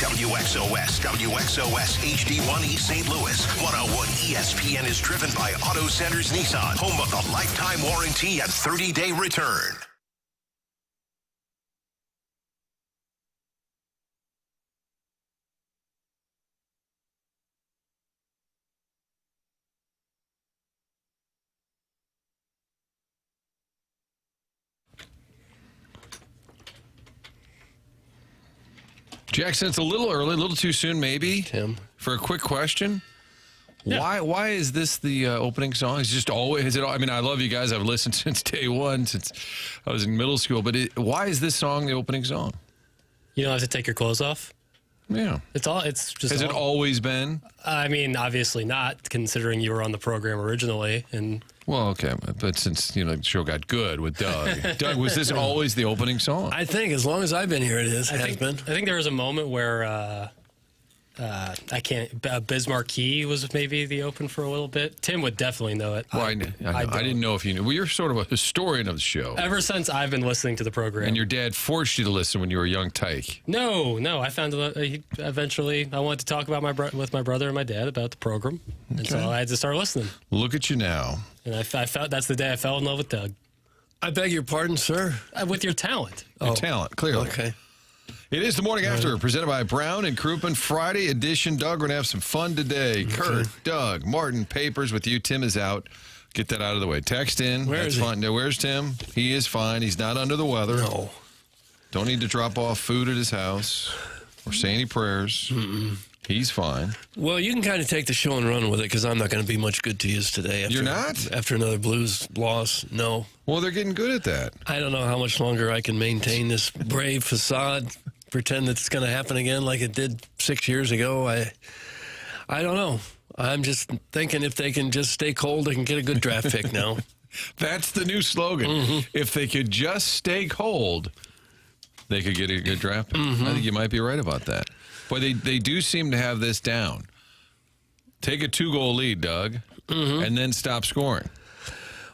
WXOS, WXOS HD1 East St. Louis. 101 ESPN is driven by Auto Centers Nissan, home of the lifetime warranty and 30-day return. Jackson, it's a little early, a little too soon maybe, Tim, for a quick question. Yeah. Why is this the opening song? It's just always, is it? I mean, I love you guys. I've listened since day one, since I was in middle school. But why is this song the opening song? You don't have to take your clothes off? Yeah. It's just. Has it always been? I mean, obviously not, considering you were on the program originally. And Well, okay, but since the show got good with Doug, was this always the opening song? I think as long as I've been here, it has been. I think there was a moment where Bismarck Key was maybe the open for a little bit. Tim would definitely know it. Well, I didn't know if you knew. Well, you're sort of a historian of the show. Ever since I've been listening to the program. And your dad forced you to listen when you were a young tyke. No. I found eventually I wanted to talk about with my brother and my dad about the program. And so I had to start listening. Look at you now. And I felt that's the day I fell in love with Doug. I beg your pardon, sir? With your talent. Your talent, clearly. Okay. It is the Morning After, presented by Brown and Crouppen, Friday edition. Doug, we're going to have some fun today. Okay. Kurt, Doug, Martin, Papers with you. Tim is out. Get that out of the way. Text in. Where's fine. Now, where's Tim? He is fine. He's not under the weather. No. Don't need to drop off food at his house or say any prayers. Mm-mm. He's fine. Well, you can kind of take the show and run with it because I'm not going to be much good to you today. You're not? After another Blues loss, no. Well, they're getting good at that. I don't know how much longer I can maintain this brave facade, pretend that it's going to happen again like it did 6 years ago. I don't know. I'm just thinking if they can just stay cold, they can get a good draft pick now. That's the new slogan. Mm-hmm. If they could just stay cold, they could get a good draft pick. Mm-hmm. I think you might be right about that. Boy, they do seem to have this down. Take a 2-goal lead, Doug, and then stop scoring.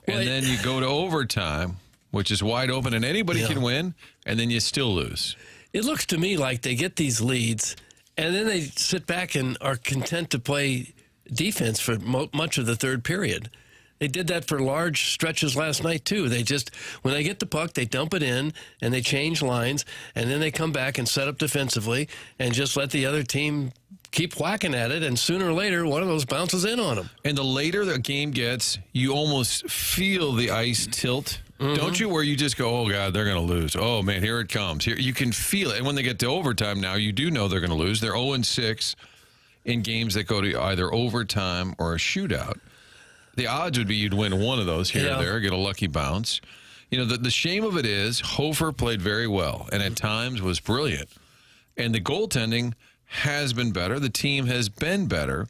Well, and then you go to overtime, which is wide open, and anybody can win, and then you still lose. It looks to me like they get these leads, and then they sit back and are content to play defense for much of the third period. They did that for large stretches last night, too. They just, when they get the puck, they dump it in, and they change lines, and then they come back and set up defensively and just let the other team keep whacking at it, and sooner or later, one of those bounces in on them. And the later the game gets, you almost feel the ice tilt, don't you, where you just go, oh, God, they're going to lose. Oh, man, here it comes. Here, you can feel it. And when they get to overtime now, you do know they're going to lose. They're 0-6 in games that go to either overtime or a shootout. The odds would be you'd win one of those here or there, get a lucky bounce. The shame of it is Hofer played very well and at times was brilliant. And the goaltending has been better. The team has been better,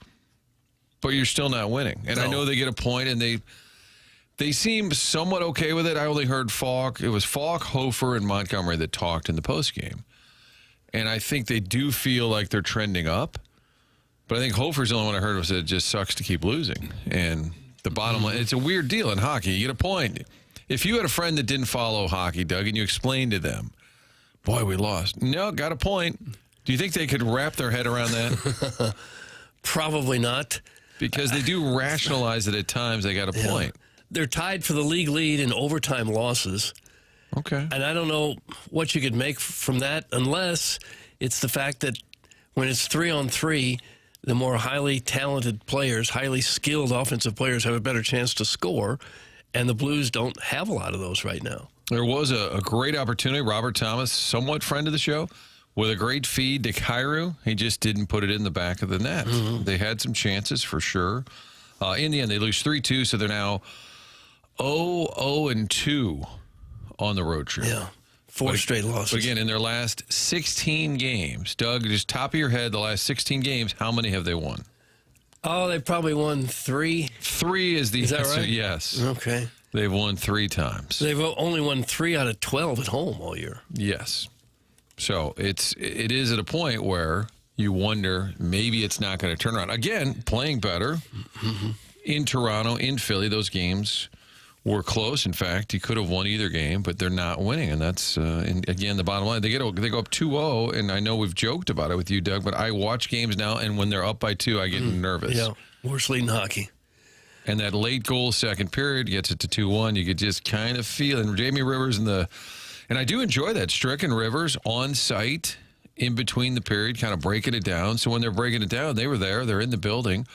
but you're still not winning. And I know they get a point, and they seem somewhat okay with it. I only heard Falk. It was Falk, Hofer, and Montgomery that talked in the postgame. And I think they do feel like they're trending up. But I think Hofer's the only one I heard was that it just sucks to keep losing. And the bottom line, it's a weird deal in hockey. You get a point. If you had a friend that didn't follow hockey, Doug, and you explained to them, boy, we lost. No, got a point. Do you think they could wrap their head around that? Probably not. Because they do rationalize it at times. They got a point. They're tied for the league lead in overtime losses. Okay. And I don't know what you could make from that unless it's the fact that when it's 3-on-3, the more highly talented players, highly skilled offensive players have a better chance to score, and the Blues don't have a lot of those right now. There was a great opportunity. Robert Thomas, somewhat friend of the show, with a great feed to Kyrou. He just didn't put it in the back of the net. They had some chances for sure. In the end, they lose 3-2, so they're now 0-2 on the road trip. Yeah. Four straight losses. But again, in their last 16 games, Doug, just top of your head, the last 16 games, how many have they won? Oh, they probably won 3. 3 is the answer. That right? Yes. Okay. They've won 3 times. They've only won 3 out of 12 at home all year. Yes. So it is at a point where you wonder maybe it's not going to turn around. Again, playing better in Toronto, in Philly, those games were close. In fact, he could have won either game, but they're not winning, and that's and again the bottom line. They go up 2-0, and I know we've joked about it with you, Doug, but I watch games now, and when they're up by 2, I get nervous. Yeah, worst lead in hockey. And that late goal, second period, gets it to 2-1. You could just kind of feel, and Jamie Rivers and I do enjoy that. Strick and Rivers on site in between the period, kind of breaking it down. So when they're breaking it down, they were there. They're in the building.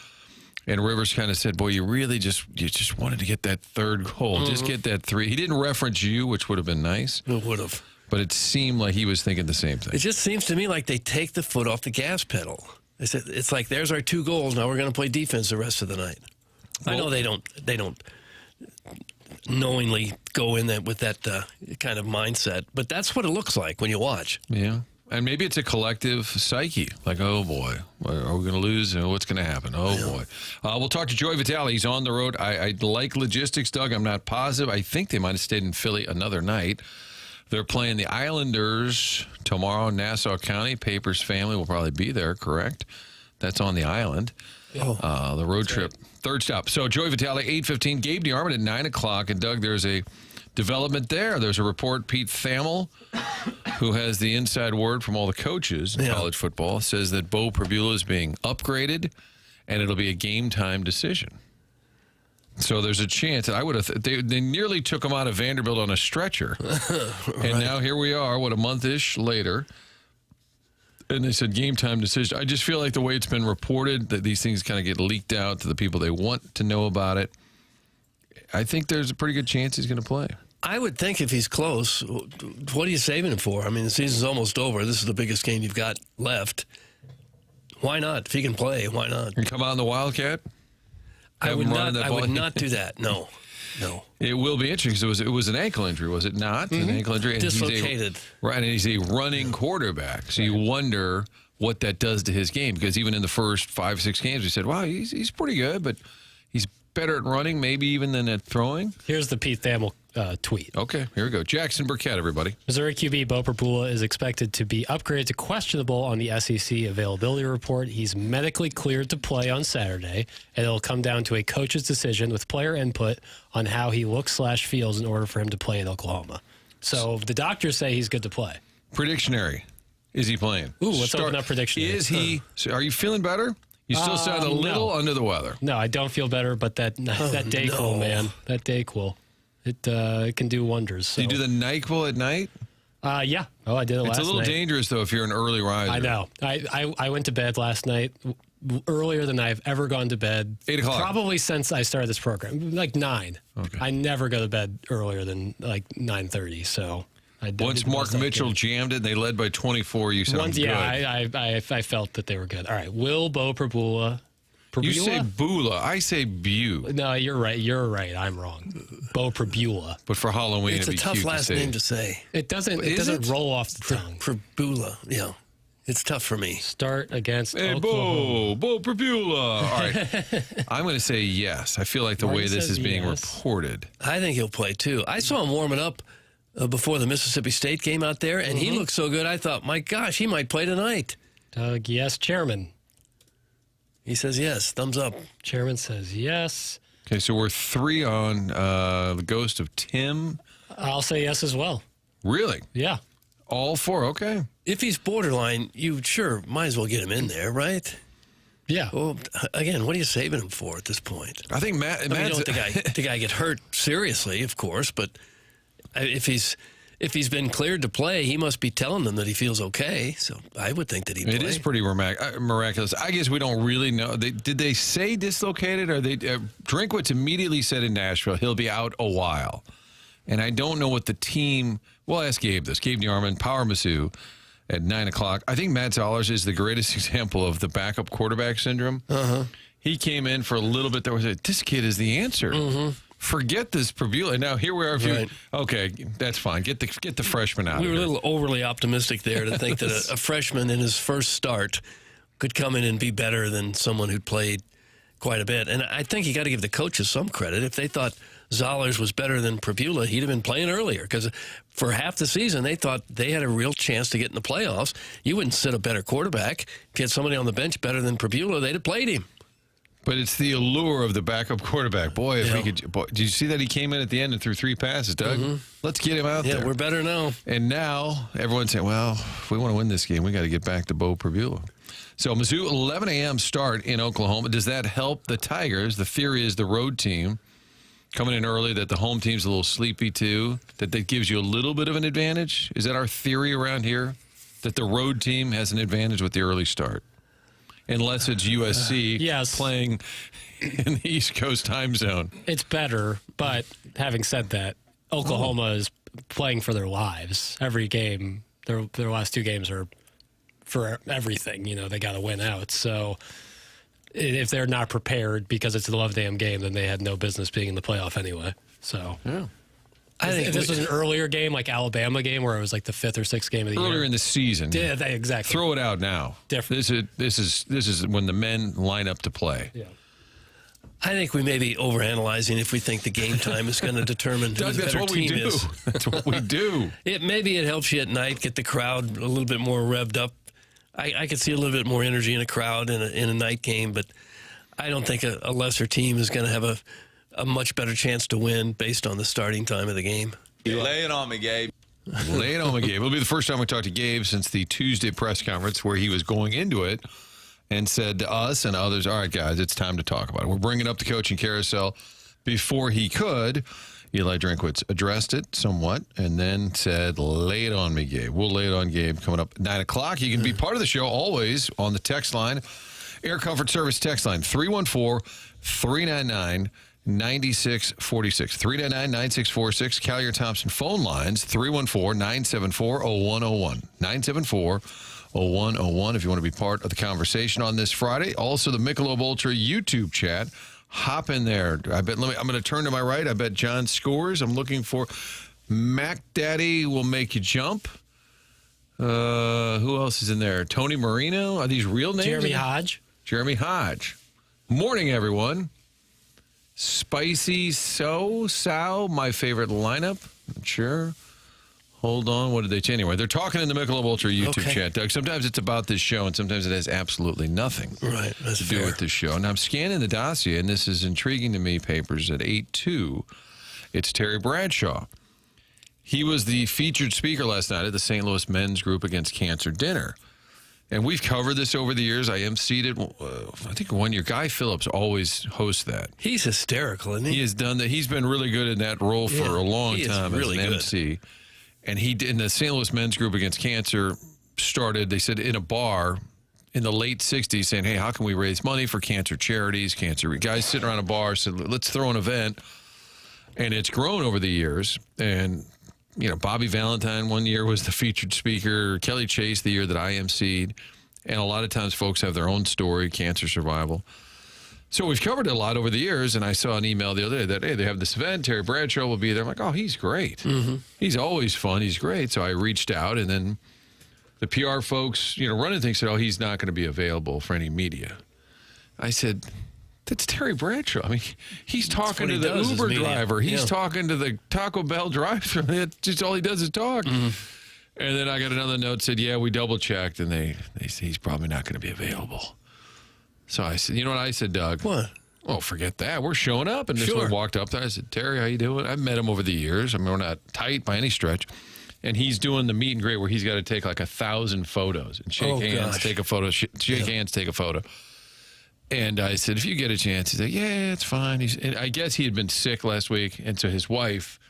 And Rivers kind of said, boy, you just wanted to get that third goal. Just get that 3. He didn't reference you, which would have been nice. It would have. But it seemed like he was thinking the same thing. It just seems to me like they take the foot off the gas pedal. It's like, there's our 2 goals. Now we're going to play defense the rest of the night. I know they don't knowingly go in there with that kind of mindset, but that's what it looks like when you watch. Yeah. And maybe it's a collective psyche. Like, oh, boy, are we going to lose? What's going to happen? Oh, boy. We'll talk to Joey Vitale. He's on the road. I like logistics, Doug. I'm not positive. I think they might have stayed in Philly another night. They're playing the Islanders tomorrow in Nassau County. Papers family will probably be there, correct? That's on the island. Oh, the road trip. Third stop. So Joey Vitale, 8:15. Gabe DeArmond at 9 o'clock. And, Doug, there's a development there. There's a report. Pete Thamel, who has the inside word from all the coaches in college football, says that Beau Pribula is being upgraded, and it'll be a game-time decision. So there's a chance. I would have. They nearly took him out of Vanderbilt on a stretcher, and now here we are. A month-ish later. And they said game-time decision. I just feel like the way it's been reported, that these things kind of get leaked out to the people they want to know about it. I think there's a pretty good chance he's going to play. I would think if he's close, what are you saving him for? I mean, the season's almost over. This is the biggest game you've got left. Why not? If he can play, why not? And come on the Wildcat? I would not do that. No. It will be interesting because it was an ankle injury, was it not? An ankle injury. And dislocated. And he's a running quarterback. So you wonder what that does to his game, because even in the first 5-6 games, we said, wow, he's pretty good, but he's better at running maybe even than at throwing. Here's the Pete Thamel tweet. Okay, here we go. Jackson Burkett, everybody. Missouri QB Beau Pribula is expected to be upgraded to questionable on the SEC availability report. He's medically cleared to play on Saturday, and it'll come down to a coach's decision with player input on how he looks/feels in order for him to play in Oklahoma. So the doctors say he's good to play. Predictionary. Is he playing? Ooh, let's open up predictionary. Is he? Are you feeling better? You still sound a little under the weather. No, I don't feel better, but that Dayquil, man, that Dayquil, it can do wonders. So. Do you do the NyQuil at night? Yeah. Oh, I did it last night. It's a little dangerous, though, if you're an early riser. I know. I went to bed last night earlier than I've ever gone to bed. 8 o'clock. Probably since I started this program, like 9. Okay. I never go to bed earlier than like 9:30, so... Once Mark Mitchell jammed it, they led by 24. You sound good. Yeah, I felt that they were good. All right, will Beau Pribula? You say Bula. I say Bew. No, you're right. You're right. I'm wrong. Beau Pribula. But for Halloween, it's it'd be a tough cute last name to say. It doesn't roll off the tongue. Pribula, yeah. It's tough for me. Start against Oklahoma. Beau Pribula. All right. I'm going to say yes. I feel like the way this is being reported. I think he'll play, too. I saw him warming up before the Mississippi State game out there, and he looked so good, I thought, my gosh, he might play tonight. Doug, yes. Chairman. He says yes. Thumbs up. Chairman says yes. Okay, so we're 3 on the ghost of Tim. I'll say yes as well. Really? Yeah. All 4, okay. If he's borderline, you sure might as well get him in there, right? Yeah. Well, again, what are you saving him for at this point? I think Matt... I mean, you don't want the guy get hurt seriously, of course, but... If he's been cleared to play, he must be telling them that he feels okay. So I would think that he'd play. It is pretty miraculous. I guess we don't really know. Did they say dislocated? Or Drinkwitz immediately said in Nashville he'll be out a while. And I don't know what the team. We'll ask Gabe this. Gabe DeArmond, Power Mizzou at 9 o'clock. I think Matt Zollers is the greatest example of the backup quarterback syndrome. He came in for a little bit. There was this kid is the answer. Forget this Pribula. Now here we are. Okay, that's fine. Get the freshman out. We were a little overly optimistic there to think that a freshman in his first start could come in and be better than someone who'd played quite a bit. And I think you got to give the coaches some credit. If they thought Zollers was better than Pribula, he'd have been playing earlier, because for half the season they thought they had a real chance to get in the playoffs. You wouldn't sit a better quarterback. If you had somebody on the bench better than Pribula, they'd have played him. But it's the allure of the backup quarterback. Boy, if we could. Boy, did you see that he came in at the end and threw 3 passes, Doug? Let's get him out there. Yeah, we're better now. And now everyone's saying, well, if we want to win this game, we got to get back to Beau Pribula. So Mizzou, 11 a.m. start in Oklahoma. Does that help the Tigers? The theory is the road team coming in early, that the home team's a little sleepy too, that gives you a little bit of an advantage. Is that our theory around here? That the road team has an advantage with the early start? Unless it's USC playing in the East Coast time zone. It's better, but having said that, Oklahoma is playing for their lives. Every game, their last 2 games are for everything. You know, they got to win out. So if they're not prepared because it's the 11 a.m. game, then they had no business being in the playoff anyway. So I think if this was an earlier game, like Alabama game, where it was like the 5th or 6th game of the year. Earlier in the season. Yeah, exactly. Throw it out now. Different. This is when the men line up to play. Yeah. I think we may be overanalyzing if we think the game time is going to determine who the better team is. That's what we do. Maybe it helps you at night, get the crowd a little bit more revved up. I could see a little bit more energy in a crowd in a night game, but I don't think a lesser team is going to have a much better chance to win based on the starting time of the game. Lay it on me, Gabe. Lay it on me, Gabe. It'll be the first time we talked to Gabe since the Tuesday press conference where he was going into it and said to us and others, all right, guys, it's time to talk about it. We're bringing up the coaching carousel. Before he could, Eli Drinkwitz addressed it somewhat and then said, lay it on me, Gabe. We'll lay it on Gabe coming up at 9 o'clock. You can be part of the show always on the text line. Air Comfort Service text line, 314-399-9646. 399-9646. Collier Thompson phone lines, 314-974-0101. 974-0101 if you want to be part of the conversation on this Friday. Also, the Michelob Ultra YouTube chat. Hop in there. I'm going to turn to my right. I bet John scores. I'm looking for Mac Daddy will make you jump. Who else is in there? Tony Marino. Are these real names? Jeremy Hodge. Jeremy Hodge. Morning, everyone. Spicy Sow, my favorite lineup. Not sure. Hold on. What did they change? Anyway, they're talking in the Michelob Ultra YouTube chat, Doug. Sometimes it's about this show, and sometimes it has absolutely nothing to do with this show. And I'm scanning the dossier, and this is intriguing to me. Papers at 8:02. It's Terry Bradshaw. He was the featured speaker last night at the St. Louis Men's Group Against Cancer dinner. And we've covered this over the years. I emceed it. I think one year, Guy Phillips always hosts that. He's hysterical, isn't he? He has done that. He's been really good in that role for a long time really as an good. MC. And he did in the St. Louis Men's Group Against Cancer started, they said, in a bar in the late 60s saying, hey, how can we raise money for cancer charities, guys sitting around a bar said, let's throw an event. And it's grown over the years. And, you know, Bobby Valentine one year was the featured speaker, Kelly Chase the year that I emceed. And a lot of times folks have their own story, cancer survival. So we've covered it a lot over the years, and I saw an email the other day that, hey, they have this event, Terry Bradshaw will be there. I'm like, oh, he's great. Mm-hmm. He's always fun. He's great. So I reached out, and then the PR folks, running things said, oh, he's not going to be available for any media. I said, that's Terry Bradshaw. I mean, he's talking to the Uber driver. He's talking to the Taco Bell driver. That's just all he does is talk. Mm-hmm. And then I got another note that said, yeah, we double-checked, and they said he's probably not going to be available. So I said, you know what I said, Doug? What? Oh, forget that. We're showing up. And this one walked up there. I said, Terry, how you doing? I've met him over the years. I mean, we're not tight by any stretch. And he's doing the meet and greet where he's got to take like 1,000 photos and shake hands, take a photo, shake hands, take a photo. And I said, if you get a chance, he said, yeah, it's fine. And I guess he had been sick last week. And so his wife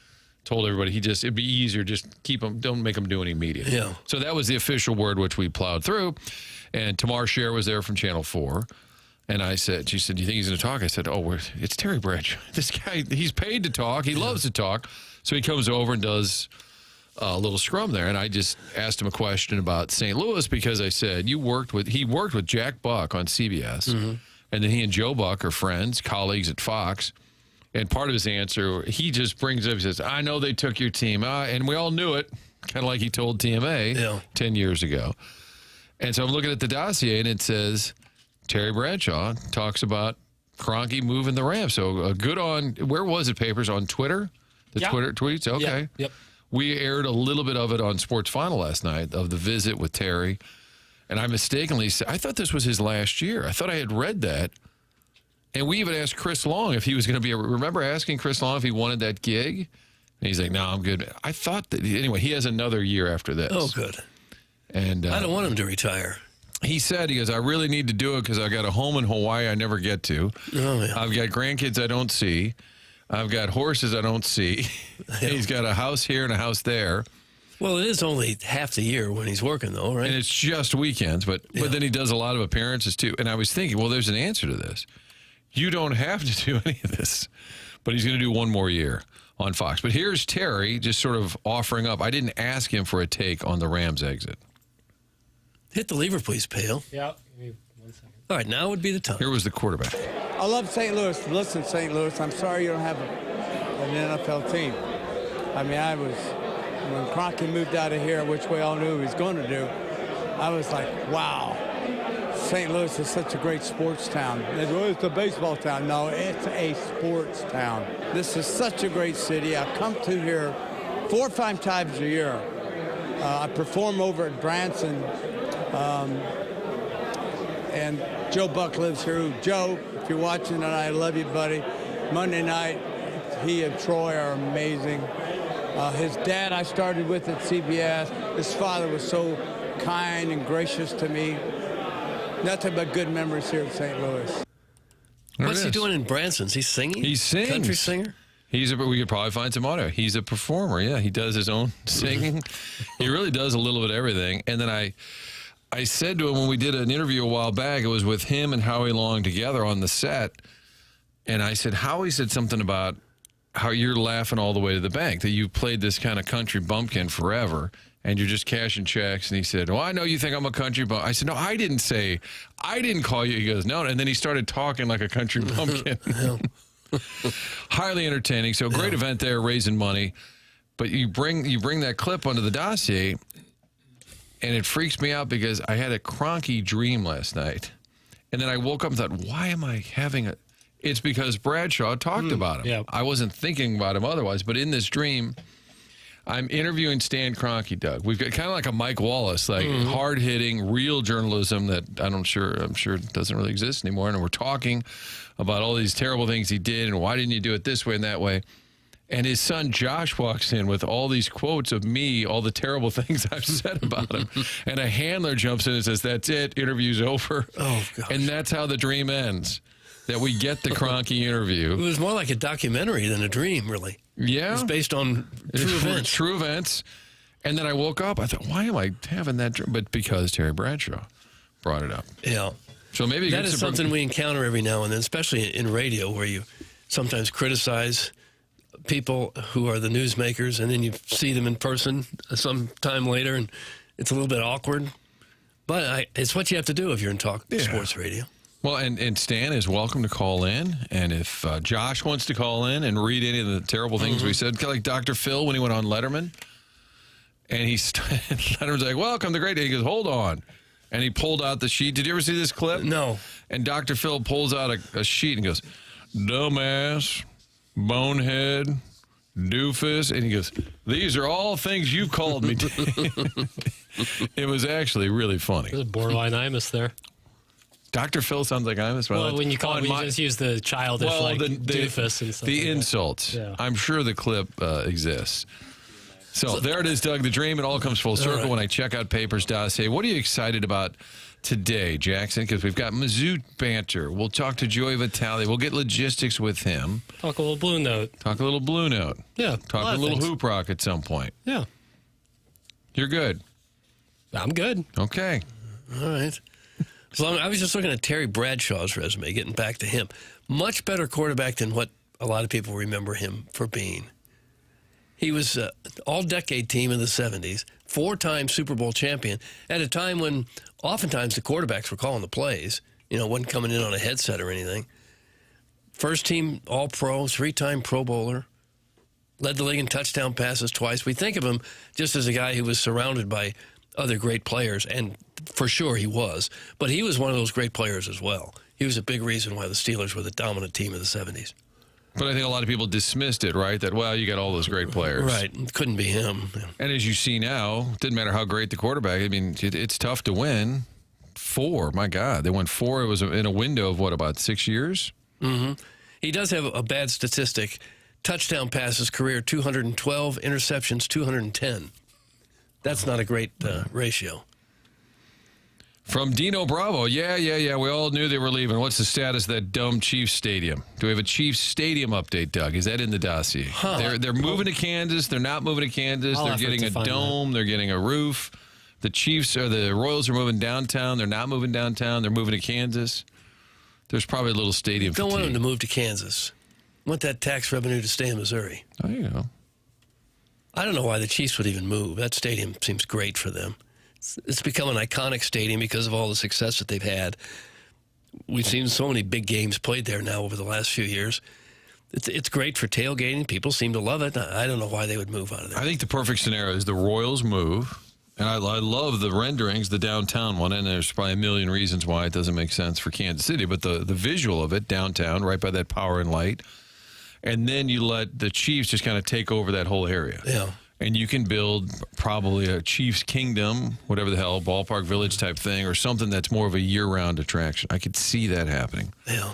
told everybody it'd be easier, just keep him, don't make him do any media. Yeah. So that was the official word, which we plowed through. And Tamar Scher was there from Channel 4. And she said, do you think he's going to talk? I said, it's Terry Bradshaw. This guy, he's paid to talk. He loves to talk. So he comes over and does a little scrum there. And I just asked him a question about St. Louis because I said, he worked with Jack Buck on CBS. Mm-hmm. And then he and Joe Buck are friends, colleagues at Fox. And part of his answer, he just brings up, he says, I know they took your team. And we all knew it, kind of like he told TMA 10 years ago. And so I'm looking at the dossier, and it says, Terry Bradshaw talks about Kroenke moving the Rams. So good on, where was it, Papers? On Twitter? Twitter tweets? Okay. Yep. We aired a little bit of it on Sports Final last night, of the visit with Terry. And I mistakenly said, I thought this was his last year. I thought I had read that. And we even asked Chris Long if he was going to be remember asking Chris Long if he wanted that gig? And he's like, no, I'm good. I thought that, anyway, he has another year after this. Oh, good. And I don't want him to retire. He goes, I really need to do it because I got a home in Hawaii I never get to. Oh, yeah. I've got grandkids I don't see. I've got horses I don't see. Yeah. He's got a house here and a house there. Well, it is only half the year when he's working, though, right? And it's just weekends, but then he does a lot of appearances, too. And I was thinking, well, there's an answer to this. You don't have to do any of this. But he's going to do one more year on Fox. But here's Terry just sort of offering up. I didn't ask him for a take on the Rams exit. Hit the lever, please, Pale. Yeah. Give me 1 second. All right, now would be the time. Here was the quarterback. I love St. Louis. Listen, St. Louis, I'm sorry you don't have an NFL team. I mean, when Kroenke moved out of here, which we all knew he was going to do, I was like, wow, St. Louis is such a great sports town. It's a baseball town. No, it's a sports town. This is such a great city. I come to here 4 or 5 times a year. I perform over at Branson, and Joe Buck lives here. Joe, if you're watching tonight, I love you, buddy. Monday night, he and Troy are amazing. His dad I started with at CBS. His father was so kind and gracious to me. Nothing but good memories here at St. Louis. What's he doing in Branson's? He's singing? He sings. Country singer? We could probably find some audio. He's a performer. Yeah, he does his own singing. He really does a little bit of everything. And then I said to him when we did an interview a while back, it was with him and Howie Long together on the set. And I said, Howie said something about how you're laughing all the way to the bank, that you played this kind of country bumpkin forever and you're just cashing checks. And he said, well, I know you think I'm a country bumpkin. I said, no, I didn't call you. He goes, no. And then he started talking like a country bumpkin. Highly entertaining. So great event there, raising money. But you bring that clip onto the dossier, and it freaks me out because I had a Kroenke dream last night. And then I woke up and thought, why am I having a... It's because Bradshaw talked about him. Yeah. I wasn't thinking about him otherwise, but in this dream, I'm interviewing Stan Kroenke, Doug. We've got kind of like a Mike Wallace, like hard-hitting, real journalism that I'm sure doesn't really exist anymore. And we're talking about all these terrible things he did and why didn't you do it this way and that way. And his son Josh walks in with all these quotes of me, all the terrible things I've said about him. And a handler jumps in and says, that's it, interview's over. Oh, gosh. And that's how the dream ends. That we get the Kroenke interview. It was more like a documentary than a dream, really. Yeah. It was based on true events. True events. And then I woke up, I thought, why am I having that dream? But because Terry Bradshaw brought it up. Yeah. So maybe that is something we encounter every now and then, especially in radio, where you sometimes criticize people who are the newsmakers, and then you see them in person some time later, and it's a little bit awkward. But it's what you have to do if you're in sports radio. Well, and Stan is welcome to call in. And if Josh wants to call in and read any of the terrible things we said, kind of like Dr. Phil when he went on Letterman. And Letterman's like, welcome to great day. He goes, hold on. And he pulled out the sheet. Did you ever see this clip? No. And Dr. Phil pulls out a sheet and goes, dumbass, bonehead, doofus. And he goes, these are all things you called me to. It was actually really funny. There's a borderline Imus there. Dr. Phil sounds like Imus. Well, when you call it, you just use the childish, doofus and stuff. The like insults. Yeah. I'm sure the clip exists. So there it is, Doug. The dream, it all comes full circle when I check out Papers Dossier. What are you excited about today, Jackson? Because we've got Mizzou banter. We'll talk to Joey Vitale. We'll get logistics with him. Talk a little Blue Note. Talk Yeah. a little hoop rock at some point. Yeah. You're good. I'm good. Okay. All right. So I was just looking at Terry Bradshaw's resume, getting back to him. Much better quarterback than what a lot of people remember him for being. He was an all-decade team in the 70s, 4-time Super Bowl champion, at a time when oftentimes the quarterbacks were calling the plays, wasn't coming in on a headset or anything. First team All-Pro, 3-time Pro Bowler, led the league in touchdown passes twice. We think of him just as a guy who was surrounded by other great players, and for sure he was. But he was one of those great players as well. He was a big reason why the Steelers were the dominant team of the 70s. But I think a lot of people dismissed it, right? That, well, you got all those great players. Right. It couldn't be him. And as you see now, it didn't matter how great the quarterback. I mean, it's tough to win. 4, my God. They won 4. It was in a window of, about 6 years? He does have a bad statistic. Touchdown passes career 212, interceptions 210. That's not a great ratio. From Dino Bravo. Yeah. We all knew they were leaving. What's the status of that dumb Chiefs stadium? Do we have a Chiefs stadium update, Doug? Is that in the dossier? They're moving to Kansas. They're not moving to Kansas. They're getting a dome. They're getting a roof. The Chiefs or the Royals are moving downtown. They're not moving downtown. They're moving to Kansas. There's probably a little stadium Don't fatigue. want them to move to Kansas. Want that tax revenue to stay in Missouri. Oh, you know. I don't know why the Chiefs would even move. That stadium seems great for them. It's become an iconic stadium because of all the success that they've had. We've seen so many big games played there now over the last few years. It's great for tailgating. People seem to love it. I don't know why they would move out of there. I think the perfect scenario is the Royals move. And I love the renderings, the downtown one, and there's probably a million reasons why it doesn't make sense for Kansas City. But the visual of it, downtown, right by that power and light, and then you let the Chiefs just kind of take over that whole area. Yeah. And you can build probably a Chiefs Kingdom, whatever the hell, Ballpark Village type thing, or something that's more of a year-round attraction. I could see that happening. Yeah.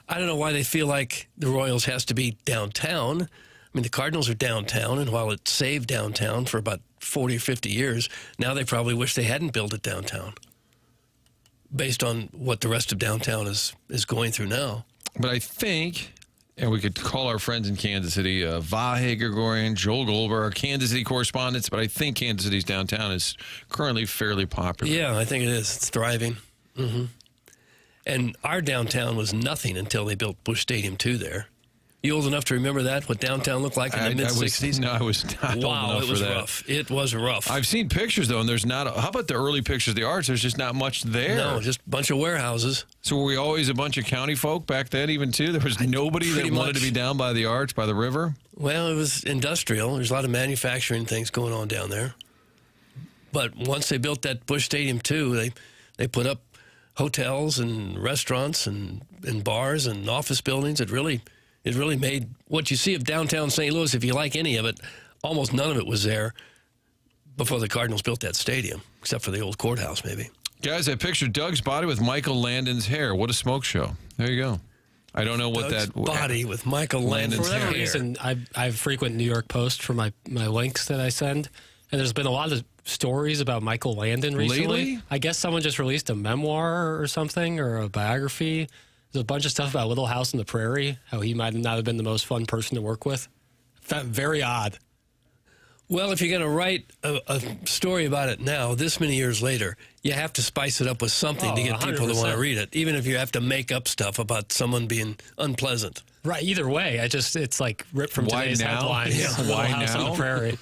I don't know why they feel like the Royals has to be downtown. I mean, the Cardinals are downtown, and while it saved downtown for about 40 or 50 years, now they probably wish they hadn't built it downtown based on what the rest of downtown is going through now. But I think, and we could call our friends in Kansas City, Vahe Gregorian, Joel Goldberg, our Kansas City correspondents, but I think Kansas City's downtown is currently fairly popular. Yeah, I think it is. It's thriving. Mm-hmm. And our downtown was nothing until they built Busch Stadium 2 there. You old enough to remember that, what downtown looked like in the mid-'60s? No, I was not old enough it was for that. rough. It was rough. I've seen pictures, though, and there's not how about the early pictures of the arch? There's just not much there. No, just a bunch of warehouses. So were we always a bunch of county folk back then, even, too? There was nobody that wanted to be down by the arch, by the river? Well, it was industrial. There's a lot of manufacturing things going on down there. But once they built that Busch Stadium 2, they put up hotels and restaurants and bars and office buildings. It really made what you see of downtown St. Louis, if you like any of it, almost none of it was there before the Cardinals built that stadium, except for the old courthouse, maybe. Guys, I pictured Doug's body with Michael Landon's hair. What a smoke show. There you go. I don't know what Doug's that body with Michael Landon's For whatever hair. reason, I frequent New York Post for my links that I send, and there's been a lot of stories about Michael Landon recently. Lately? I guess someone just released a memoir or something, or a biography. There's a bunch of stuff about Little House on the Prairie, how he might not have been the most fun person to work with. Very odd. Well, if you're going to write a story about it now, this many years later, you have to spice it up with something to get people to want to 100%. read it, even if you have to make up stuff about someone being unpleasant. Right, either way, it's like ripped from Why today's now? headlines. Yeah. Little Why House on now? the Prairie.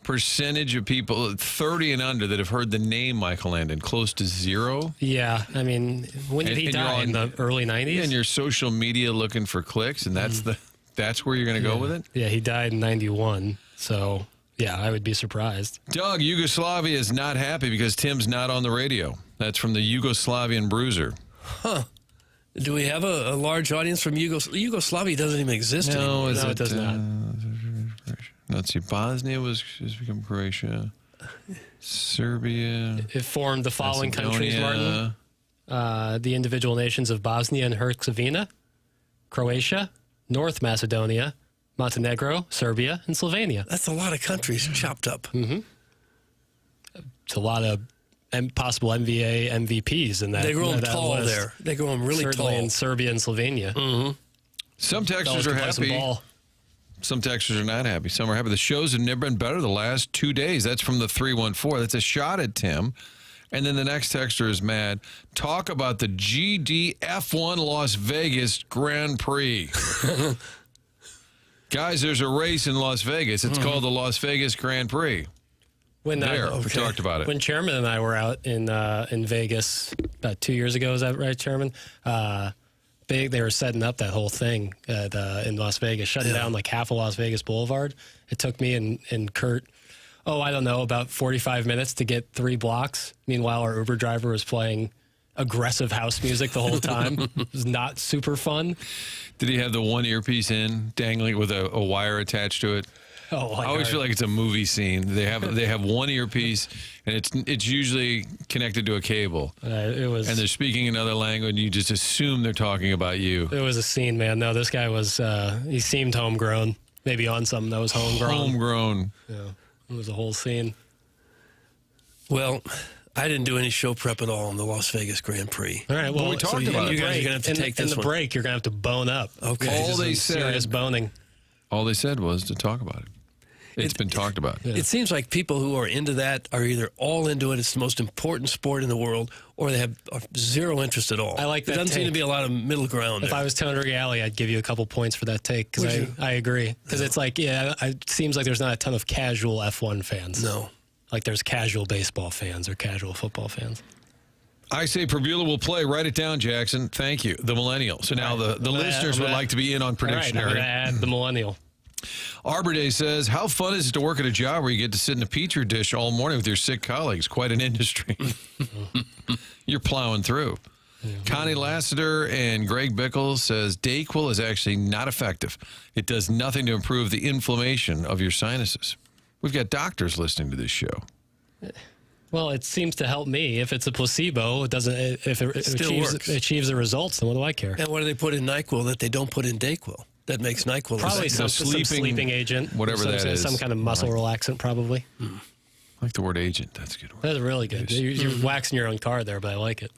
Percentage of people 30 and under that have heard the name Michael Landon, close to zero. Yeah, I mean, when did he And you're die? In the early 90s? And your social media looking for clicks, and that's where you're going to go with it? Yeah, he died in 91, so... Yeah, I would be surprised. Doug, Yugoslavia is not happy because Tim's not on the radio. That's from the Yugoslavian Bruiser. Huh. Do we have a large audience from Yugoslavia? Yugoslavia doesn't even exist anymore. No, it does not. Let's see. Bosnia has become Croatia. Serbia. It formed the following countries, Macedonia. Martin. The individual nations of Bosnia and Herzegovina, Croatia, North Macedonia, Montenegro, Serbia, and Slovenia. That's a lot of countries chopped up. Mm-hmm. It's a lot of possible NBA MVPs in that. They grow them that tall list. there. They grow them really Certainly tall. in Serbia and Slovenia. Mm-hmm. Some Fellas Texans are can play some happy. ball. Some Texans are not happy. Some are happy. The shows have never been better the last 2 days. That's from the 314. That's a shot at Tim. And then the next texter is mad. Talk about the GD F1 Las Vegas Grand Prix. Guys, there's a race in Las Vegas. It's called the Las Vegas Grand Prix. When We talked about it. When Chairman and I were out in Vegas about 2 years ago, is that right, Chairman? They were setting up that whole thing in Las Vegas, shutting down like half of Las Vegas Boulevard. It took me and Kurt, I don't know, about 45 minutes to get 3 blocks. Meanwhile, our Uber driver was playing aggressive house music the whole time. It was not super fun. Did he have the one earpiece in, dangling with a wire attached to it? I always feel like it's a movie scene. They have one earpiece, and it's usually connected to a cable. And they're speaking another language, and you just assume they're talking about you. It was a scene, man. No, this guy was, he seemed homegrown. Maybe on something that was homegrown. Homegrown. Yeah, it was a whole scene. Well, I didn't do any show prep at all on the Las Vegas Grand Prix. All right, well, we talked about it. You guys are going to have to take this in the one. break, you're going to have to bone up. Okay. All they Serious said, boning. all they said was to talk about it. It's been talked about. Yeah. It seems like people who are into that are either all into it, it's the most important sport in the world, or they have zero interest at all. I like that There doesn't seem take. to be a lot of middle ground If there. I was Tony Reale, I'd give you a couple points for that take Would because you? I agree. Because it's like, it seems like there's not a ton of casual F1 fans. No. Like there's casual baseball fans or casual football fans. I say Pribula will play. Write it down, Jackson. Thank you. The millennial. So now the listeners would like to be in on All right, I'm prediction. going to add the millennial. Arbor Day says, how fun is it to work at a job where you get to sit in a Petri dish all morning with your sick colleagues? Quite an industry. You're plowing through. Connie Lassiter and Greg Bickle says Dayquil is actually not effective. It does nothing to improve the inflammation of your sinuses. We've got doctors listening to this show. Well, it seems to help me. If it's a placebo, it doesn't. If it Still works. achieves the results, then what do I care? And what do they put in NyQuil that they don't put in Dayquil? That makes NyQuil Probably effective. some sleeping agent, whatever some, that is. some kind of muscle relaxant, probably. I like the word agent. That's a good word. That's really good. You're waxing your own card there, but I like it.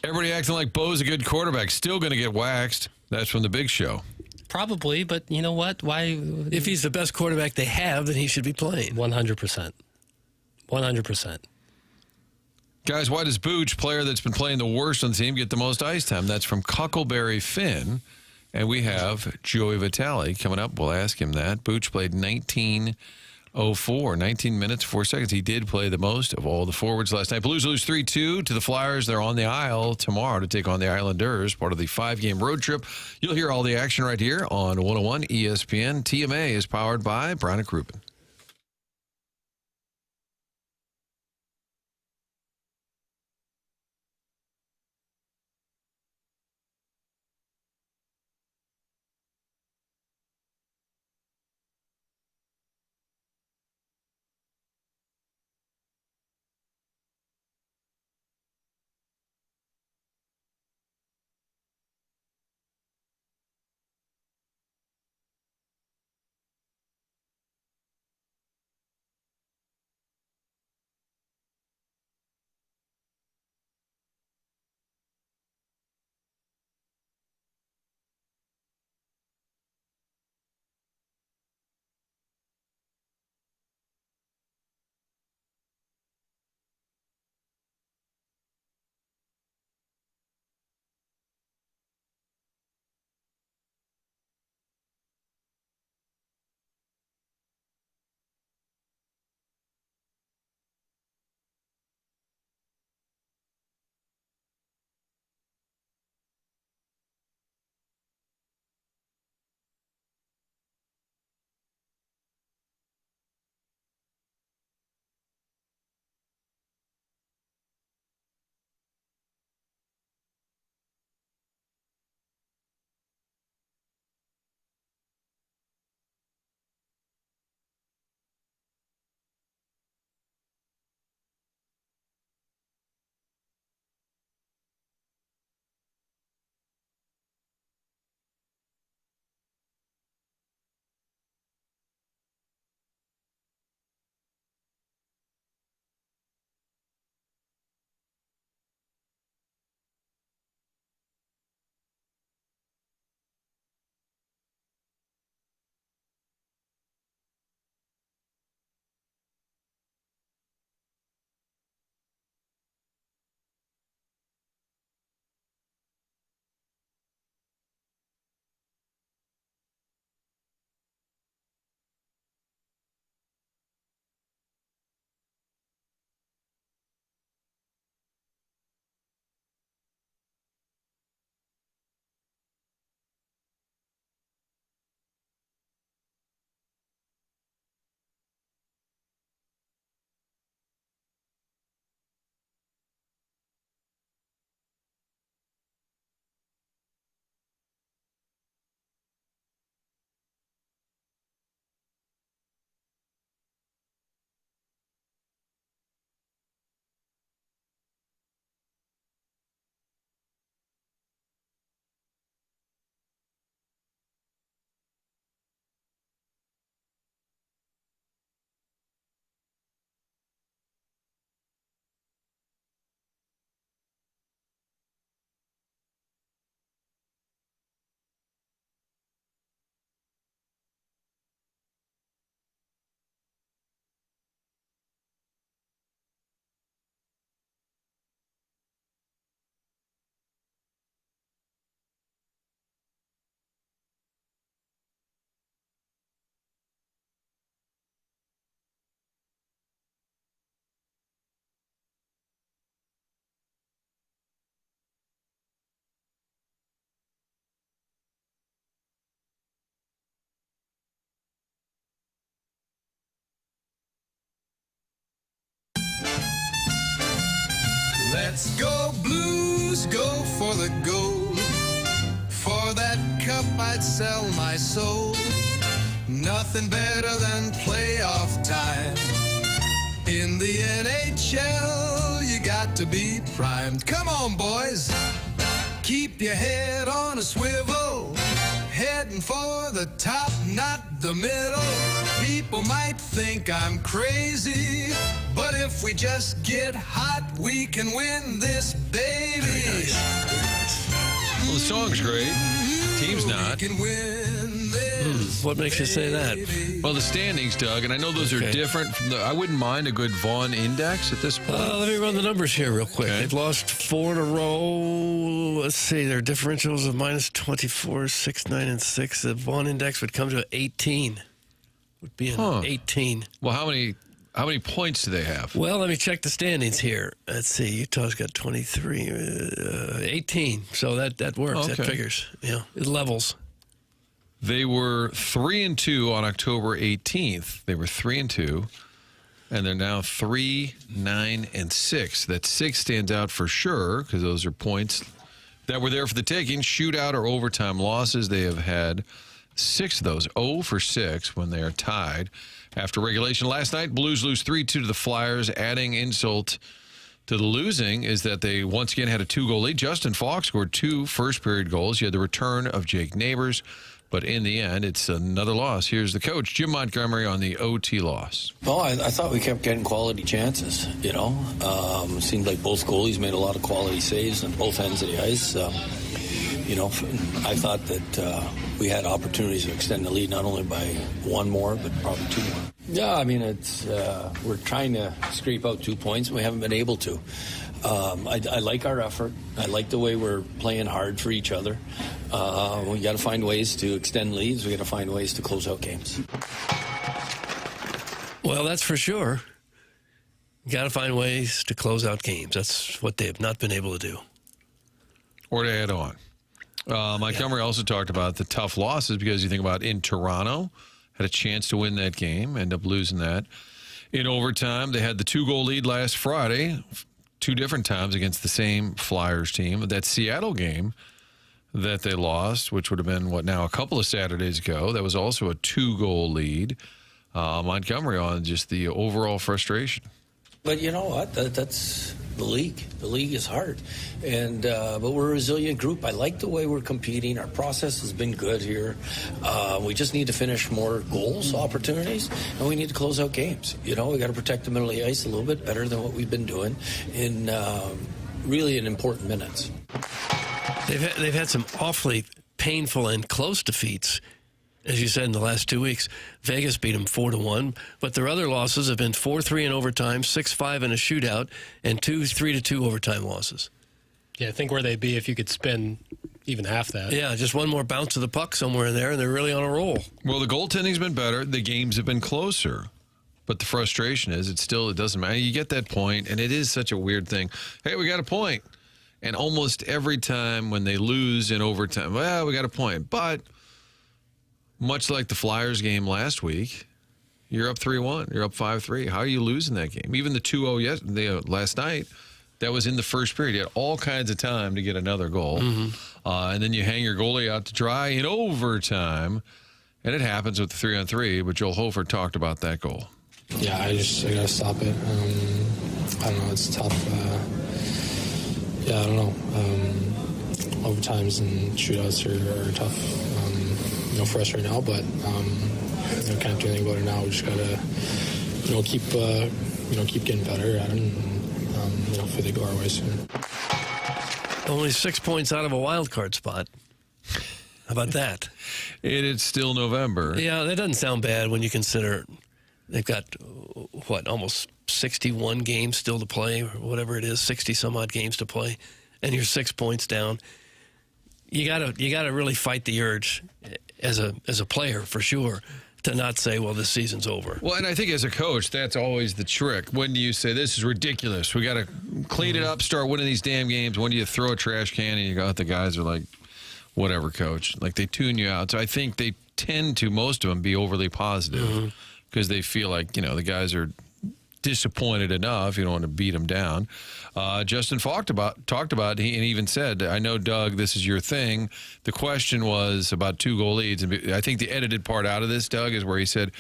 Everybody acting like Beau's a good quarterback. Still going to get waxed. That's from the Big Show. Probably, but you know what? Why? If he's the best quarterback they have, then he should be playing. 100%. 100%. Guys, why does Booch, player that's been playing the worst on the team, get the most ice time? That's from Cuckleberry Finn. And we have Joey Vitale coming up. We'll ask him that. Booch played 19:04, 19 minutes, 4 seconds. He did play the most of all the forwards last night. Blues lose 3-2 to the Flyers. They're on the Isle tomorrow to take on the Islanders, part of the 5-game road trip. You'll hear all the action right here on 101 ESPN. TMA is powered by Brown & Crouppen. Let's go Blues, go for the gold. For that cup I'd sell my soul. Nothing better than playoff time. In the NHL, you got to be primed. Come on, boys. Keep your head on a swivel. Heading for the top, not the middle. People might think I'm crazy, but if we just get hot, we can win this, baby. Well, the song's great. Team's not. We can win this. What makes you say that? Well, the standings, Doug, and I know those are different from I wouldn't mind a good Vaughn index at this point. Let me run the numbers here real quick. Okay. They've lost 4 in a row. Let's see, their differentials of minus 24, 6, 9, and 6. The Vaughn index would come to 18. Would be an 18. Well, how many points do they have? Well, let me check the standings here. Let's see. Utah's got 23, 18. So that works. Okay. That figures. Yeah, it levels. They were 3-2 on October 18th. They were 3-2, and they're now 3, 9, and 6. That 6 stands out for sure because those are points that were there for the taking. Shootout or overtime losses. They have had 6 of those. 0 for 6 when they are tied after regulation. Last night, Blues lose 3-2 to the Flyers. Adding insult to the losing is that they once again had a 2-goal lead. Justin Falk scored 2 first-period goals. You had the return of Jake Neighbors. But in the end, it's another loss. Here's the coach, Jim Montgomery, on the OT loss. Well, I thought we kept getting quality chances, you know. It seemed like both goalies made a lot of quality saves on both ends of the ice. You know, I thought that we had opportunities to extend the lead not only by 1 more, but probably 2 more. Yeah, I mean, it's we're trying to scrape out 2 points, and we haven't been able to. I like our effort. I like the way we're playing hard for each other. We got to find ways to extend leads. We got to find ways to close out games. Well, that's for sure. You got to find ways to close out games. That's what they have not been able to do. Or to add on. Montgomery also talked about the tough losses because you think about in Toronto, had a chance to win that game, end up losing that. In overtime, they had the 2-goal lead last Friday, 2 different times against the same Flyers team. That Seattle game that they lost, which would have been, a couple of Saturdays ago, that was also a 2-goal lead. Montgomery on just the overall frustration. But you know what? That's the league. The league is hard, and but we're a resilient group. I like the way we're competing. Our process has been good here. We just need to finish more goals, opportunities, and we need to close out games. You know, we got to protect the middle of the ice a little bit better than what we've been doing in really in important minutes. They've had some awfully painful and close defeats. As you said, in the last 2 weeks, Vegas beat them 4-1, but their other losses have been 4-3 in overtime, 6-5 in a shootout, and 2 3-2 overtime losses. Yeah, I think where they'd be if you could spin even half that. Yeah, just one more bounce of the puck somewhere in there, and they're really on a roll. Well, the goaltending's been better. The games have been closer. But the frustration is it doesn't matter. You get that point, and it is such a weird thing. Hey, we got a point. And almost every time when they lose in overtime, well, we got a point. But much like the Flyers game last week, you're up 3-1. You're up 5-3. How are you losing that game? Even the 2-0 last night, that was in the first period. You had all kinds of time to get another goal. Mm-hmm. And then you hang your goalie out to dry in overtime. And it happens with the 3-on-3. But Joel Hofer talked about that goal. Yeah, I got to stop it. I don't know. It's tough. I don't know. Overtimes and shootouts are tough. For us right now, but can't do anything about it now. We just gotta, keep getting better at it, and hopefully they go our way soon. Only 6 points out of a wild card spot. How about that? It's still November. Yeah, that doesn't sound bad when you consider they've got almost 61 games still to play, or whatever it is, 60 some odd games to play, and you're 6 points down. You gotta really fight the urge as a player for sure to not say, well, this season's over. Well, and I think as a coach, that's always the trick. When do you say, this is ridiculous, we got to clean it up, start winning these damn games? When do you throw a trash can and you got the guys are like, whatever, coach, like they tune you out? So I think they tend to, most of them, be overly positive because they feel like the guys are disappointed enough. You don't want to beat them down. Justin talked about, he even said, I know, Doug, this is your thing. The question was about 2-goal leads. And I think the edited part out of this, Doug, is where he said,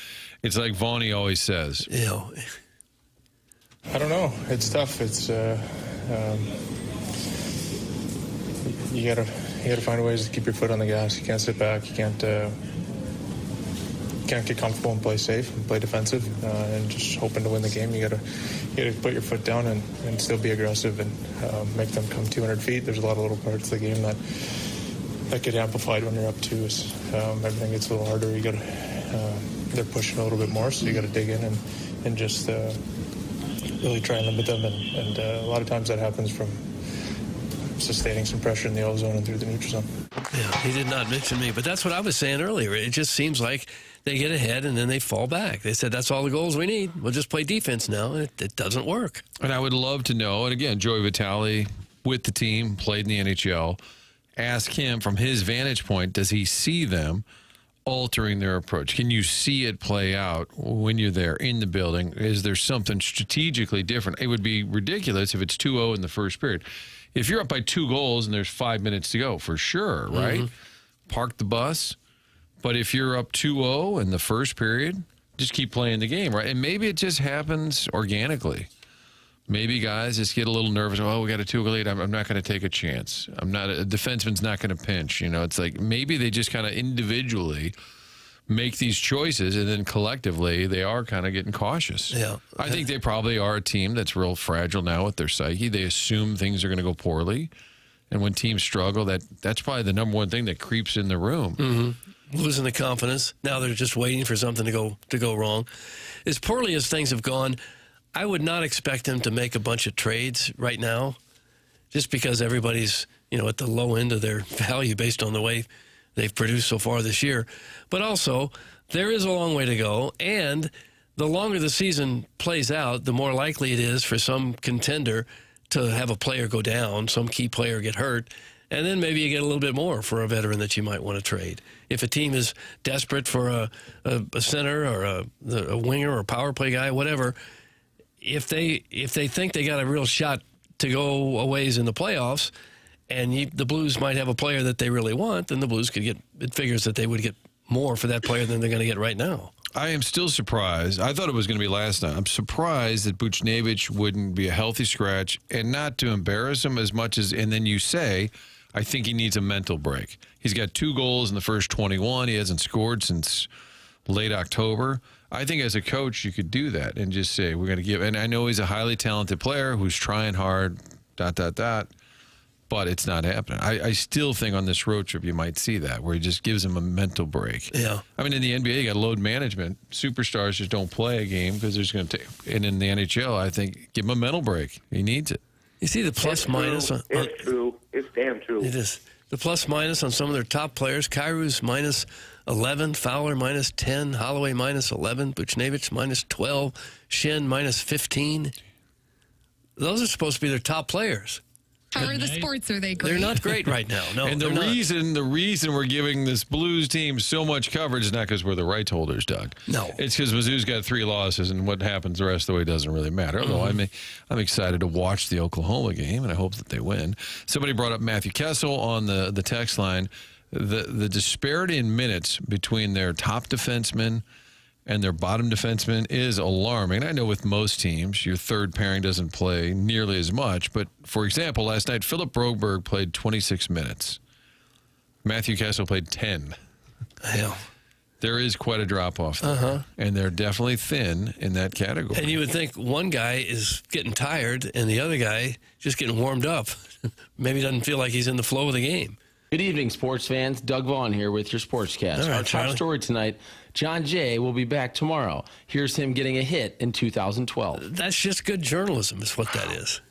it's like Vaughn always says. You know, I don't know. It's tough. It's you gotta find ways to keep your foot on the gas. You can't sit back. You can't get comfortable and play safe and play defensive and just hoping to win the game. You gotta put your foot down and still be aggressive and make them come 200 feet. There's a lot of little parts of the game that get amplified when you're up 2. Everything gets a little harder. You gotta they're pushing a little bit more, so you gotta dig in and just really try and limit them. And a lot of times that happens from sustaining some pressure in the O zone and through the neutral zone. Yeah, he did not mention me, but that's what I was saying earlier. It just seems like they get ahead and then they fall back. They said, that's all the goals we need. We'll just play defense now. It doesn't work. And I would love to know, and again, Joey Vitale with the team, played in the NHL, ask him from his vantage point, does he see them altering their approach? Can you see it play out when you're there in the building? Is there something strategically different? It would be ridiculous if it's 2-0 in the first period. If you're up by 2 goals and there's 5 minutes to go, for sure, right? Park the bus. But if you're up 2-0 in the first period, just keep playing the game, right? And maybe it just happens organically. Maybe guys just get a little nervous. Oh, we got a 2-goal lead. I'm not going to take a chance. A defenseman's not going to pinch. You know, it's like maybe they just kind of individually make these choices, and then collectively they are kind of getting cautious. Yeah, I think they probably are a team that's real fragile now with their psyche. They assume things are going to go poorly, and when teams struggle, that's probably the number one thing that creeps in the room. Losing the confidence. Now they're just waiting for something to go wrong. As poorly as things have gone, I would not expect them to make a bunch of trades right now, just because everybody's at the low end of their value based on the way they've produced so far this year. But also, there is a long way to go, and the longer the season plays out, the more likely it is for some contender to have a player go down, some key player get hurt, and then maybe you get a little bit more for a veteran that you might want to trade. If a team is desperate for a center or a winger or a power play guy, whatever, if they think they got a real shot to go a ways in the playoffs, and the Blues might have a player that they really want, then the Blues could get, it figures that they would get more for that player than they're going to get right now. I am still surprised. I thought it was going to be last night. I'm surprised that Buchnevich wouldn't be a healthy scratch, and not to embarrass him as much as, and then you say, I think he needs a mental break. He's got 2 goals in the first 21. He hasn't scored since late October. I think as a coach, you could do that and just say, we're going to give, and I know he's a highly talented player who's trying hard, but it's not happening. I still think on this road trip you might see that, where he just gives him a mental break. Yeah. I mean, in the NBA, you got load management. Superstars just don't play a game because there's going to take, and in the NHL, I think, give him a mental break. He needs it. You see the plus minus. It's true. It's damn true. It is. The plus minus on some of their top players. Kyrie's minus 11, Fowler minus 10, Holloway minus 11, Buchnevich minus 12, Shen minus 15. Those are supposed to be their top players. How are the sports? Are they great? They're not great right now. No, and the reason we're giving this Blues team so much coverage is not because we're the rights holders, Doug. No, it's because Mizzou's got 3 losses, and what happens the rest of the way doesn't really matter. Although I'm excited to watch the Oklahoma game, and I hope that they win. Somebody brought up Matthew Kessel on the text line. The disparity in minutes between their top defensemen and their bottom defenseman is alarming. I know with most teams, your third pairing doesn't play nearly as much. But, for example, last night, Philip Broberg played 26 minutes. Matthew Kessel played 10. Hell. There is quite a drop-off there. And they're definitely thin in that category. And you would think one guy is getting tired and the other guy just getting warmed up. Maybe doesn't feel like he's in the flow of the game. Good evening, sports fans. Doug Vaughn here with your Sportscast. All right, our top Charlie. story tonight, John Jay will be back tomorrow. Here's him getting a hit in 2012. That's just good journalism is what that is.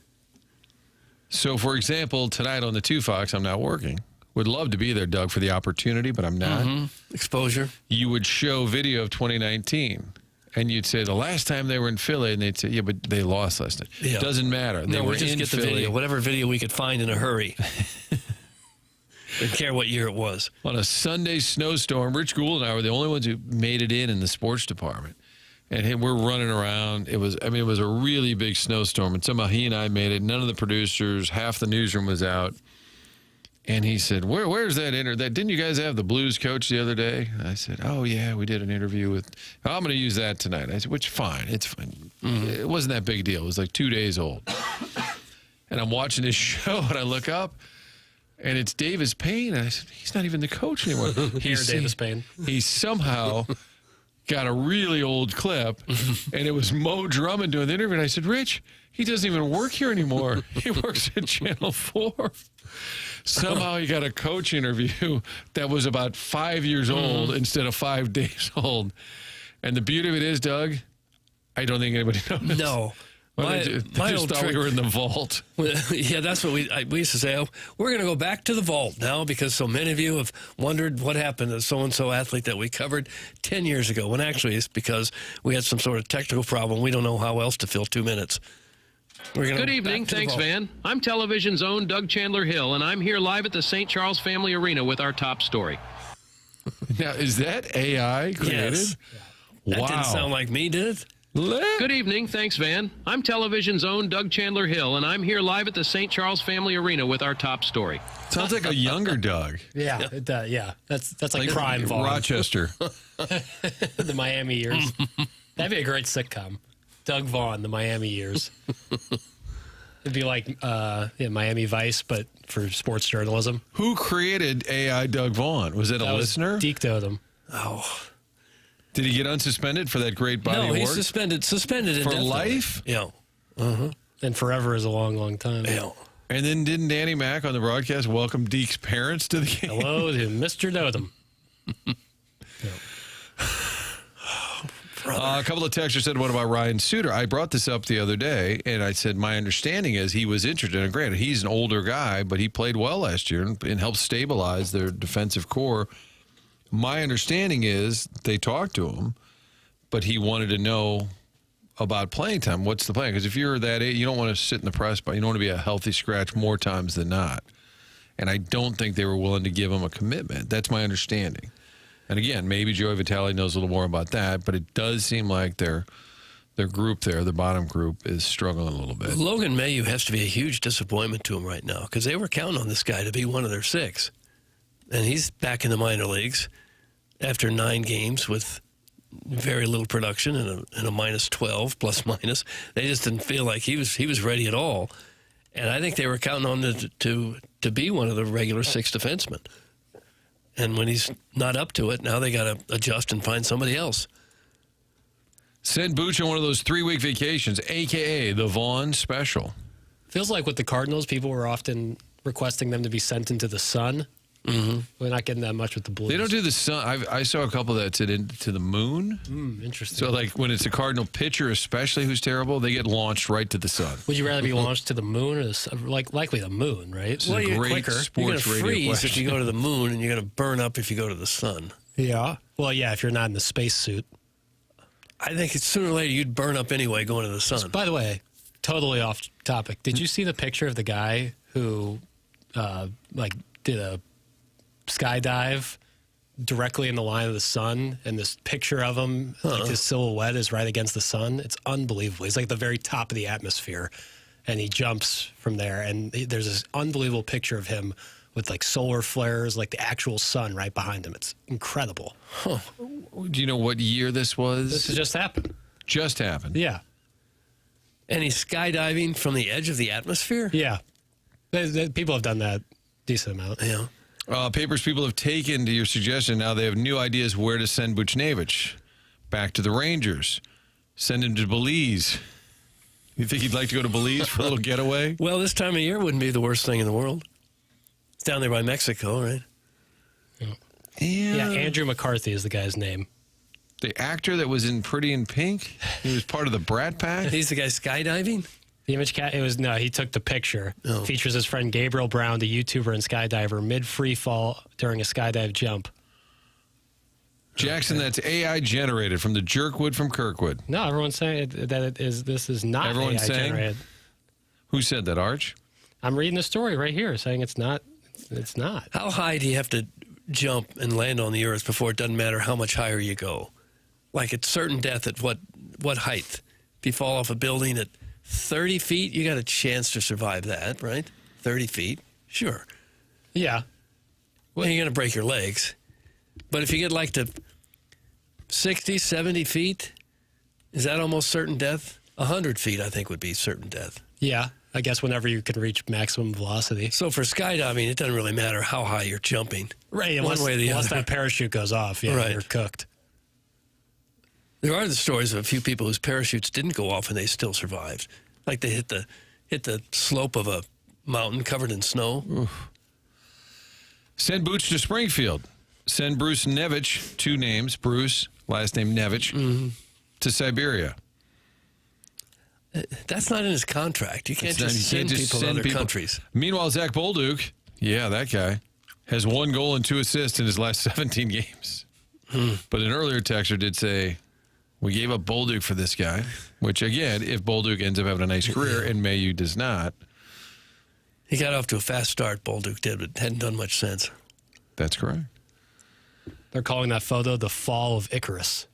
So, for example, tonight on the 2 Fox, I'm not working. Would love to be there, Doug, for the opportunity, but I'm not. Exposure. You would show video of 2019. And you'd say the last time they were in Philly, and they'd say, yeah, but they lost last night. Yeah. Doesn't matter. They were we just in get the Philly. video, whatever video we could find in a hurry. Didn't care what year it was. On a Sunday snowstorm, Rich Gould and I were the only ones who made it in the sports department. And we're running around. It was a really big snowstorm. And somehow he and I made it. None of the producers, half the newsroom was out. And he said, where's that didn't you guys have the Blues coach the other day? I said, oh, yeah, we did an interview with, I'm going to use that tonight. I said, which, fine, it's fine. It wasn't that big a deal. It was like 2 days old. And I'm watching his show, and I look up, and it's Davis Payne. And I said, he's not even the coach anymore. Here's Davis Payne. He somehow got a really old clip, and it was Mo Drummond doing the interview. And I said, Rich, he doesn't even work here anymore. He works at Channel 4. Somehow he got a coach interview that was about 5 years old instead of 5 days old. And the beauty of it is, Doug, I don't think anybody noticed. No. They just thought we were in the vault. Yeah, that's what we used to say. Oh, we're going to go back to the vault now because so many of you have wondered what happened to so-and-so athlete that we covered 10 years ago, when actually it's because we had some sort of technical problem. We don't know how else to fill 2 minutes. Good evening. Thanks, Van. I'm television's own Doug Chandler Hill, and I'm here live at the St. Charles Family Arena with our top story. Now, is that AI created? Yes. That didn't sound like me, did it? Good evening. Thanks, Van. I'm television's own Doug Chandler Hill, and I'm here live at the St. Charles Family Arena with our top story. Sounds like a younger Doug. Yeah, it does. Yeah, that's like crime Vaughn. Rochester. The Miami years. That'd be a great sitcom. Doug Vaughn, the Miami years. It'd be like Miami Vice, but for sports journalism. Who created AI Doug Vaughn? Was it a listener? Deke Dotem. Oh. Did he get unsuspended for that great body of work? No, he's suspended For life? Yeah. And forever is a long, long time. Yeah. And then didn't Danny Mac on the broadcast welcome Deke's parents to the game? Hello to Mr. Dotem. A couple of texters said, what about Ryan Suter? I brought this up the other day, and I said, my understanding is he was interested. And granted, he's an older guy, but he played well last year and helped stabilize their defensive core. My understanding is they talked to him, but he wanted to know about playing time. What's the plan? Because if you're that age, you don't want to sit in the press box. You don't want to be a healthy scratch more times than not. And I don't think they were willing to give him a commitment. That's my understanding. And again, maybe Joey Vitale knows a little more about that, but it does seem like their group there, the bottom group, is struggling a little bit. Logan Mayu has to be a huge disappointment to him right now because they were counting on this guy to be one of their 6. And he's back in the minor leagues after 9 games with very little production and a minus 12, plus minus. They just didn't feel like he was ready at all. And I think they were counting on to be one of the regular 6 defensemen. And when he's not up to it, now they got to adjust and find somebody else. Send Booch on one of those 3-week vacations, a.k.a. the Vaughn Special. Feels like with the Cardinals, people were often requesting them to be sent into the sun. Mm-hmm. We're not getting that much with the Blues. They don't do the sun. I saw a couple that said into the moon. Interesting. So, like, when it's a Cardinal pitcher, especially who's terrible, they get launched right to the sun. Would you rather be launched to the moon or the sun? Likely the moon, right? This is a great sports you're going to radio freeze question. if you go to the moon, and you're going to burn up if you go to the sun. Yeah. Well, yeah, if you're not in the spacesuit. I think it's sooner or later you'd burn up anyway going to the sun. By the way, totally off topic. Did you see the picture of the guy who, did a skydive directly in the line of the sun, and this picture of him, like his silhouette is right against the sun? It's unbelievable. He's like at the very top of the atmosphere, and he jumps from there, and there's this unbelievable picture of him with like solar flares, like the actual sun right behind him. It's incredible. Huh. Do you know what year this was? This has just happened. Just happened. Yeah. And he's skydiving from the edge of the atmosphere? Yeah. People have done that decent amount. Yeah. Papers people have taken to your suggestion. Now they have new ideas where to send Buchnevich. Back to the Rangers. Send him to Belize. You think he'd like to go to Belize for a little getaway? Well, this time of year wouldn't be the worst thing in the world. It's down there by Mexico, right? Yeah, Andrew McCarthy is the guy's name. The actor that was in Pretty in Pink? He was part of the Brat Pack? He's the guy skydiving? The image he took the picture. Oh. Features his friend Gabriel Brown, the YouTuber and skydiver, mid-free fall during a skydive jump. Jackson, that's AI generated from the Jerkwood from Kirkwood. No, everyone's saying that this is not AI generated. Who said that, Arch? I'm reading the story right here saying it's not. It's not. How high do you have to jump and land on the earth before it doesn't matter how much higher you go? like at certain death at what height? If you fall off a building at 30 feet, you got a chance to survive that, right? 30 feet, sure. Yeah. Well, you're going to break your legs. But if you get like to 60, 70 feet, is that almost certain death? 100 feet, I think, would be certain death. Yeah. I guess whenever you can reach maximum velocity. So for skydiving, it doesn't really matter how high you're jumping. Right. One way or the unless other. that parachute goes off, yeah, you're cooked. There are the stories of a few people whose parachutes didn't go off and they still survived. Like they hit the slope of a mountain covered in snow. Oof. Send Boots to Springfield. Send Bruce Nevich, 2 names, Bruce, last name Nevich, to Siberia. That's not in his contract. You can't just send people to other countries. Meanwhile, Zach Bolduc, yeah, that guy, has 1 goal and 2 assists in his last 17 games. But an earlier texter did say, we gave up Bolduc for this guy, which, again, if Bolduc ends up having a nice career and Mayu does not. He got off to a fast start, Bolduc did, but hadn't done much since. That's correct. They're calling that photo the fall of Icarus.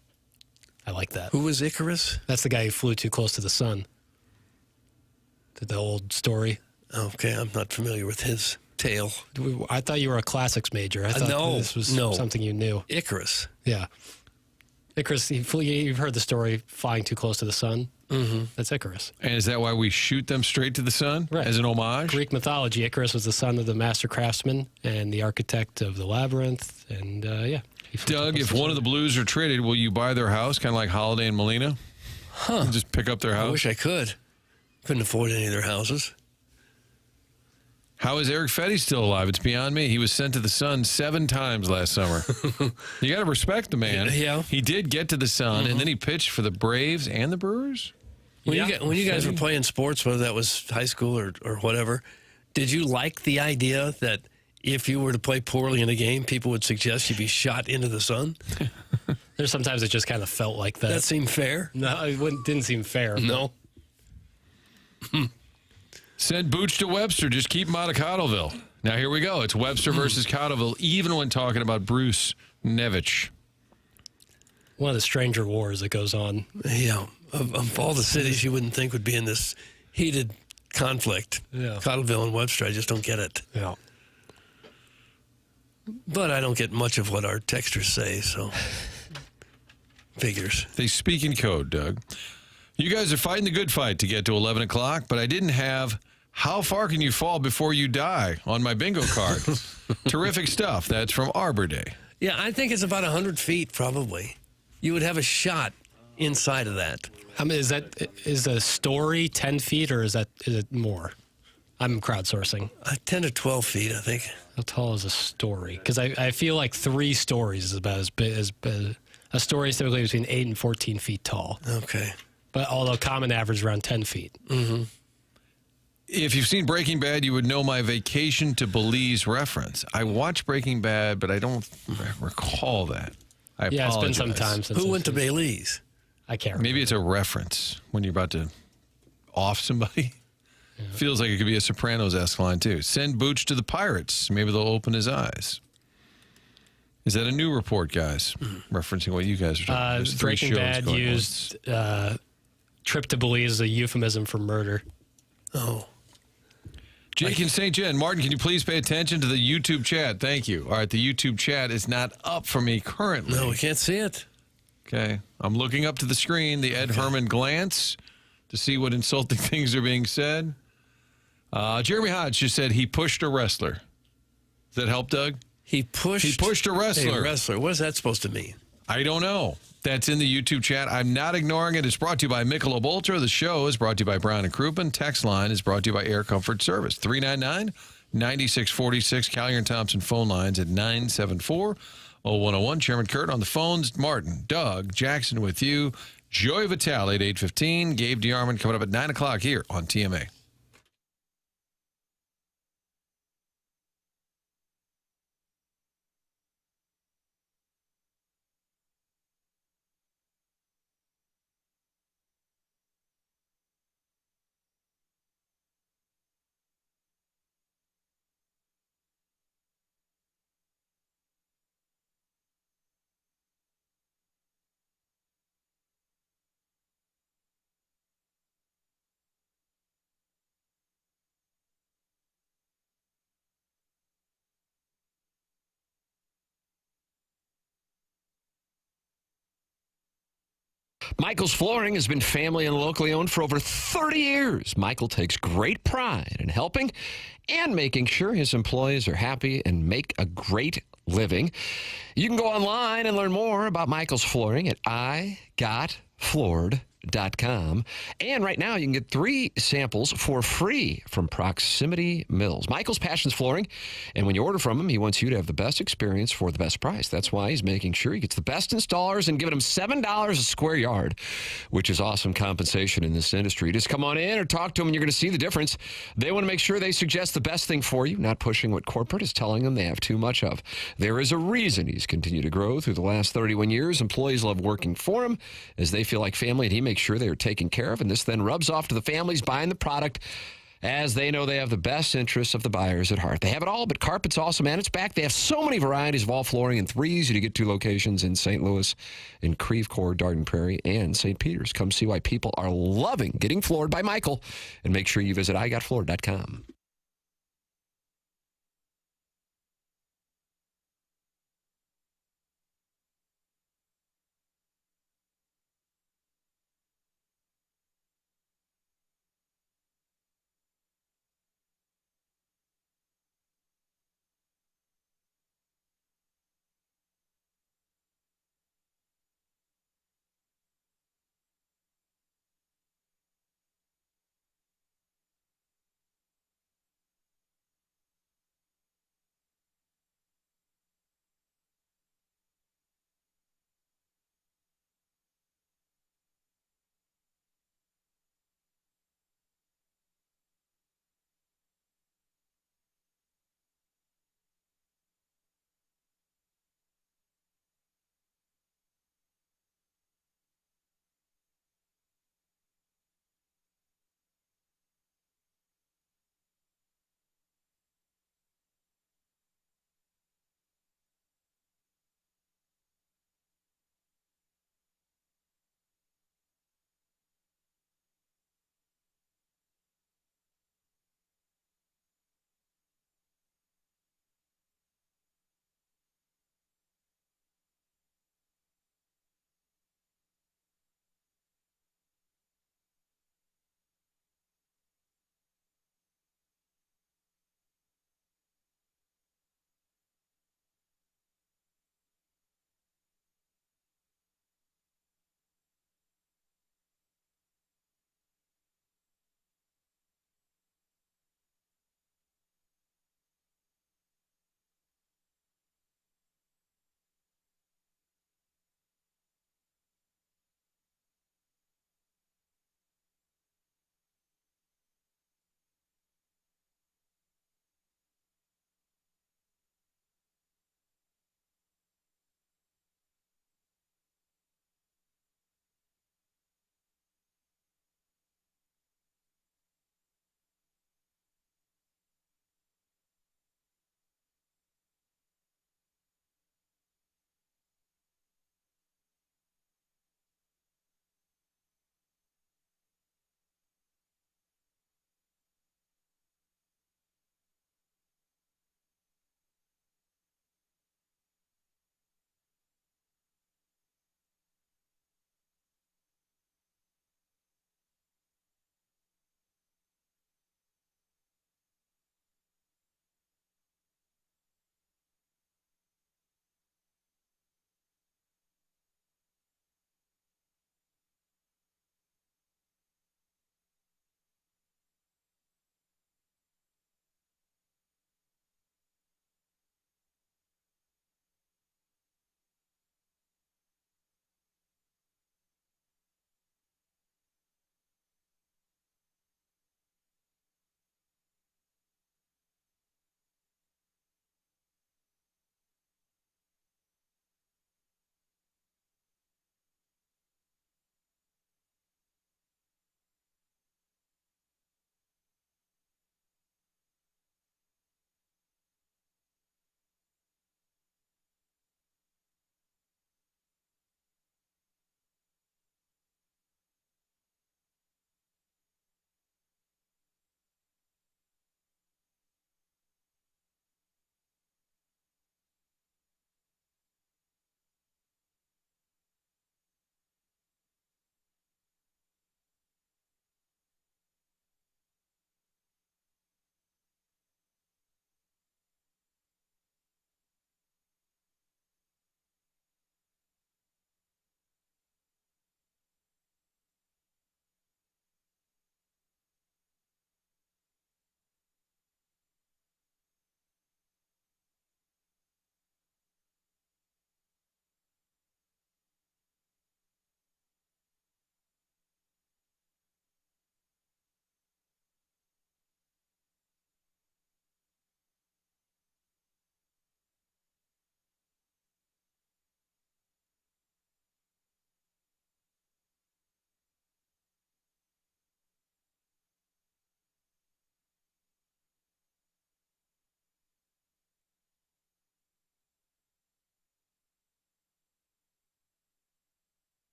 I like that. Who was Icarus? That's the guy who flew too close to the sun. The old story. Okay, I'm not familiar with his tale. I thought you were a classics major. I thought this was something you knew. Icarus. Yeah. Icarus, you've heard the story, flying too close to the sun. Mm-hmm. That's Icarus. And is that why we shoot them straight to the sun as an homage? Greek mythology, Icarus was the son of the master craftsman and the architect of the labyrinth. And, yeah. Doug, if one of the Blues are traded, will you buy their house, kind of like Holiday and Molina? Huh. Just pick up their house? I wish I could. Couldn't afford any of their houses. How is Eric Fetty still alive? It's beyond me. He was sent to the sun 7 times last summer. You got to respect the man. Yeah. He did get to the sun, and then he pitched for the Braves and the Brewers. When you guys were playing sports, whether that was high school or whatever, did you like the idea that if you were to play poorly in a game, people would suggest you be shot into the sun? There's sometimes it just kind of felt like that. That seemed fair? No, it didn't seem fair. No. Send Booch to Webster. Just keep him out of Cottleville. Now, here we go. It's Webster versus Cottleville, even when talking about Bruce Nevich. One of the stranger wars that goes on. Yeah. Of all the cities you wouldn't think would be in this heated conflict, Cottleville and Webster, I just don't get it. Yeah. But I don't get much of what our texters say, so figures. They speak in code, Doug. You guys are fighting the good fight to get to 11 o'clock, but I didn't have how far can you fall before you die on my bingo card. Terrific stuff. That's from Arbor Day. Yeah, I think it's about 100 feet, probably. You would have a shot inside of that. I mean, is the story 10 feet or is it more? I'm crowdsourcing. 10 to 12 feet, I think. How tall is a story? Because I feel like 3 stories is about as big as a story is typically between 8 and 14 feet tall. Okay. But although common average is around 10 feet. Mm-hmm. If you've seen Breaking Bad, you would know my Vacation to Belize reference. I watched Breaking Bad, but I don't recall that. I apologize. It's been some time since. Who went to Belize? I can't remember. Maybe it's a reference when you're about to off somebody. Yeah. Feels like it could be a Sopranos-esque line, too. Send Booch to the Pirates. Maybe they'll open his eyes. Is that a new report, guys? Referencing what you guys are talking about. There's 3 Breaking shows Bad going used trip to Belize as a euphemism for murder. Oh. Jake in St. John. Martin, can you please pay attention to the YouTube chat? Thank you. All right, the YouTube chat is not up for me currently. No, we can't see it. Okay. I'm looking up to the screen, the Ed Herman glance, to see what insulting things are being said. Jeremy Hodge just said he pushed a wrestler. Does that help, Doug? He pushed a wrestler. A wrestler. What is that supposed to mean? I don't know. That's in the YouTube chat. I'm not ignoring it. It's brought to you by Michelob Ultra. The show is brought to you by Brown & Crouppen. Text line is brought to you by Air Comfort Service. 399-9646. Collier & Thompson phone lines at 974-0101. Chairman Kurt on the phones. Martin, Doug, Jackson with you. Joey Vitale at 8:15. Gabe DeArmond coming up at 9 o'clock here on TMA. Michael's Flooring has been family and locally owned for over 30 years. Michael takes great pride in helping and making sure his employees are happy and make a great living. You can go online and learn more about Michael's Flooring at igotfloored.com. And right now you can get 3 samples for free from Proximity Mills. Michael's passions flooring, and when you order from him, he wants you to have the best experience for the best price. That's why he's making sure he gets the best installers and giving them $7 a square yard, which is awesome compensation in this industry. Just come on in or talk to them and you're going to see the difference. They want to make sure they suggest the best thing for you, not pushing what corporate is telling them they have too much of. There is a reason he's continued to grow through the last 31 years. Employees love working for him as they feel like family, and he makes sure they are taken care of, and this then rubs off to the families buying the product as they know they have the best interests of the buyers at heart. They have it all, but carpet's awesome, and it's back. They have so many varieties of all flooring in 3 easy-to-get-to locations in St. Louis, in Creve Coeur, Darden Prairie, and St. Peter's. Come see why people are loving getting floored by Michael, and make sure you visit igotfloored.com.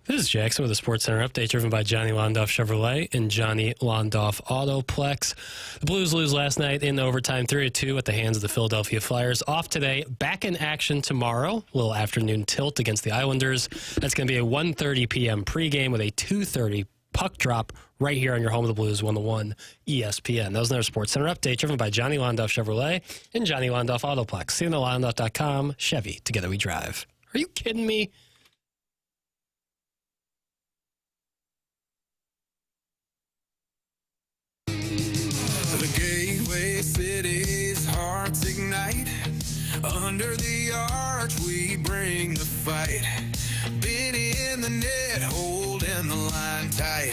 This is Jackson with a Sports Center update driven by Johnny Londoff Chevrolet and Johnny Londoff Autoplex. The Blues lose last night in overtime 3-2 at the hands of the Philadelphia Flyers. Off today, back in action tomorrow. A little afternoon tilt against the Islanders. That's going to be a 1:30 p.m. pregame with a 2:30 puck drop right here on your home of the Blues, 101 ESPN. That was another Sports Center update driven by Johnny Londoff Chevrolet and Johnny Londoff Autoplex. See you on Londoff.com. Chevy, together we drive. Are you kidding me? The gateway city's hearts ignite. Under the arch we bring the fight. Biddy in the net, holding the line tight.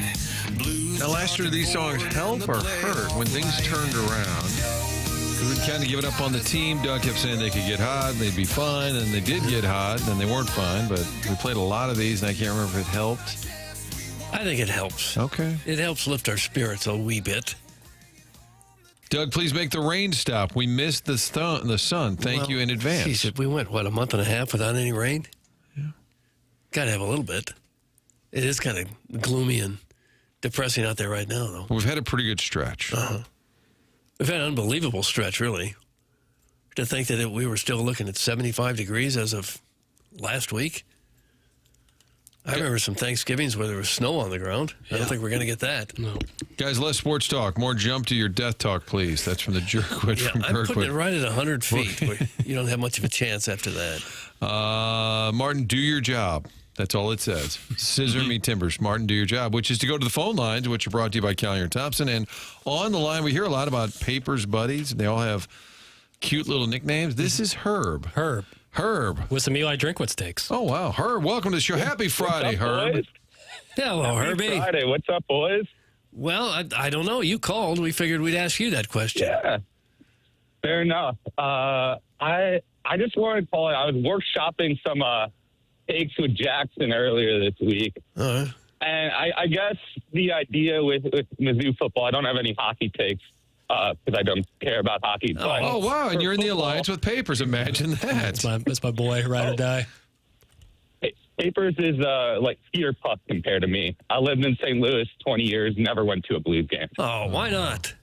Blues. Now, last year, these songs help or hurt when things turned around? Because we'd kind of given up on the team. Doug kept saying they could get hot and they'd be fine, and they did get hot, and they weren't fine. But we played a lot of these, and I can't remember if it helped. I think it helps. Okay. It helps lift our spirits a wee bit. Doug, please make the rain stop. We missed the sun. Thank you in advance. Geez, we went, a month and a half without any rain? Yeah. Got to have a little bit. It is kind of gloomy and depressing out there right now, though. We've had a pretty good stretch. We've had an unbelievable stretch, really. To think that we were still looking at 75 degrees as of last week. I remember some Thanksgivings where there was snow on the ground. I don't think we're going to get that. No. Guys, less sports talk. More jump to your death talk, please. That's from the Jerkwit from I'm putting Kirkwood. it right at 100 feet. Where you don't have much of a chance after that. Martin, do your job. That's all it says. Scissor me timbers. Martin, do your job, which is to go to the phone lines, which are brought to you by Callier Thompson. And on the line, we hear a lot about Papers Buddies. They all have cute little nicknames. This is Herb. Herb. With some Eli Drinkwitz takes. Oh, wow. Herb, welcome to the show. Happy Friday, What's up, Herb. boys? Hello, Happy Herbie. Friday. What's up, boys? Well, I don't know. You called. We figured we'd ask you that question. Yeah, fair enough. I just wanted to call it. I was workshopping some takes with Jackson earlier this week. All right. And I guess the idea with Mizzou football, I don't have any hockey takes because I don't care about hockey. But Oh, wow. And you're in the alliance with Papers. Imagine that. That's my boy, ride or die. Papers is like skier puck compared to me. I lived in St. Louis 20 years, never went to a Blues game. Oh, why not?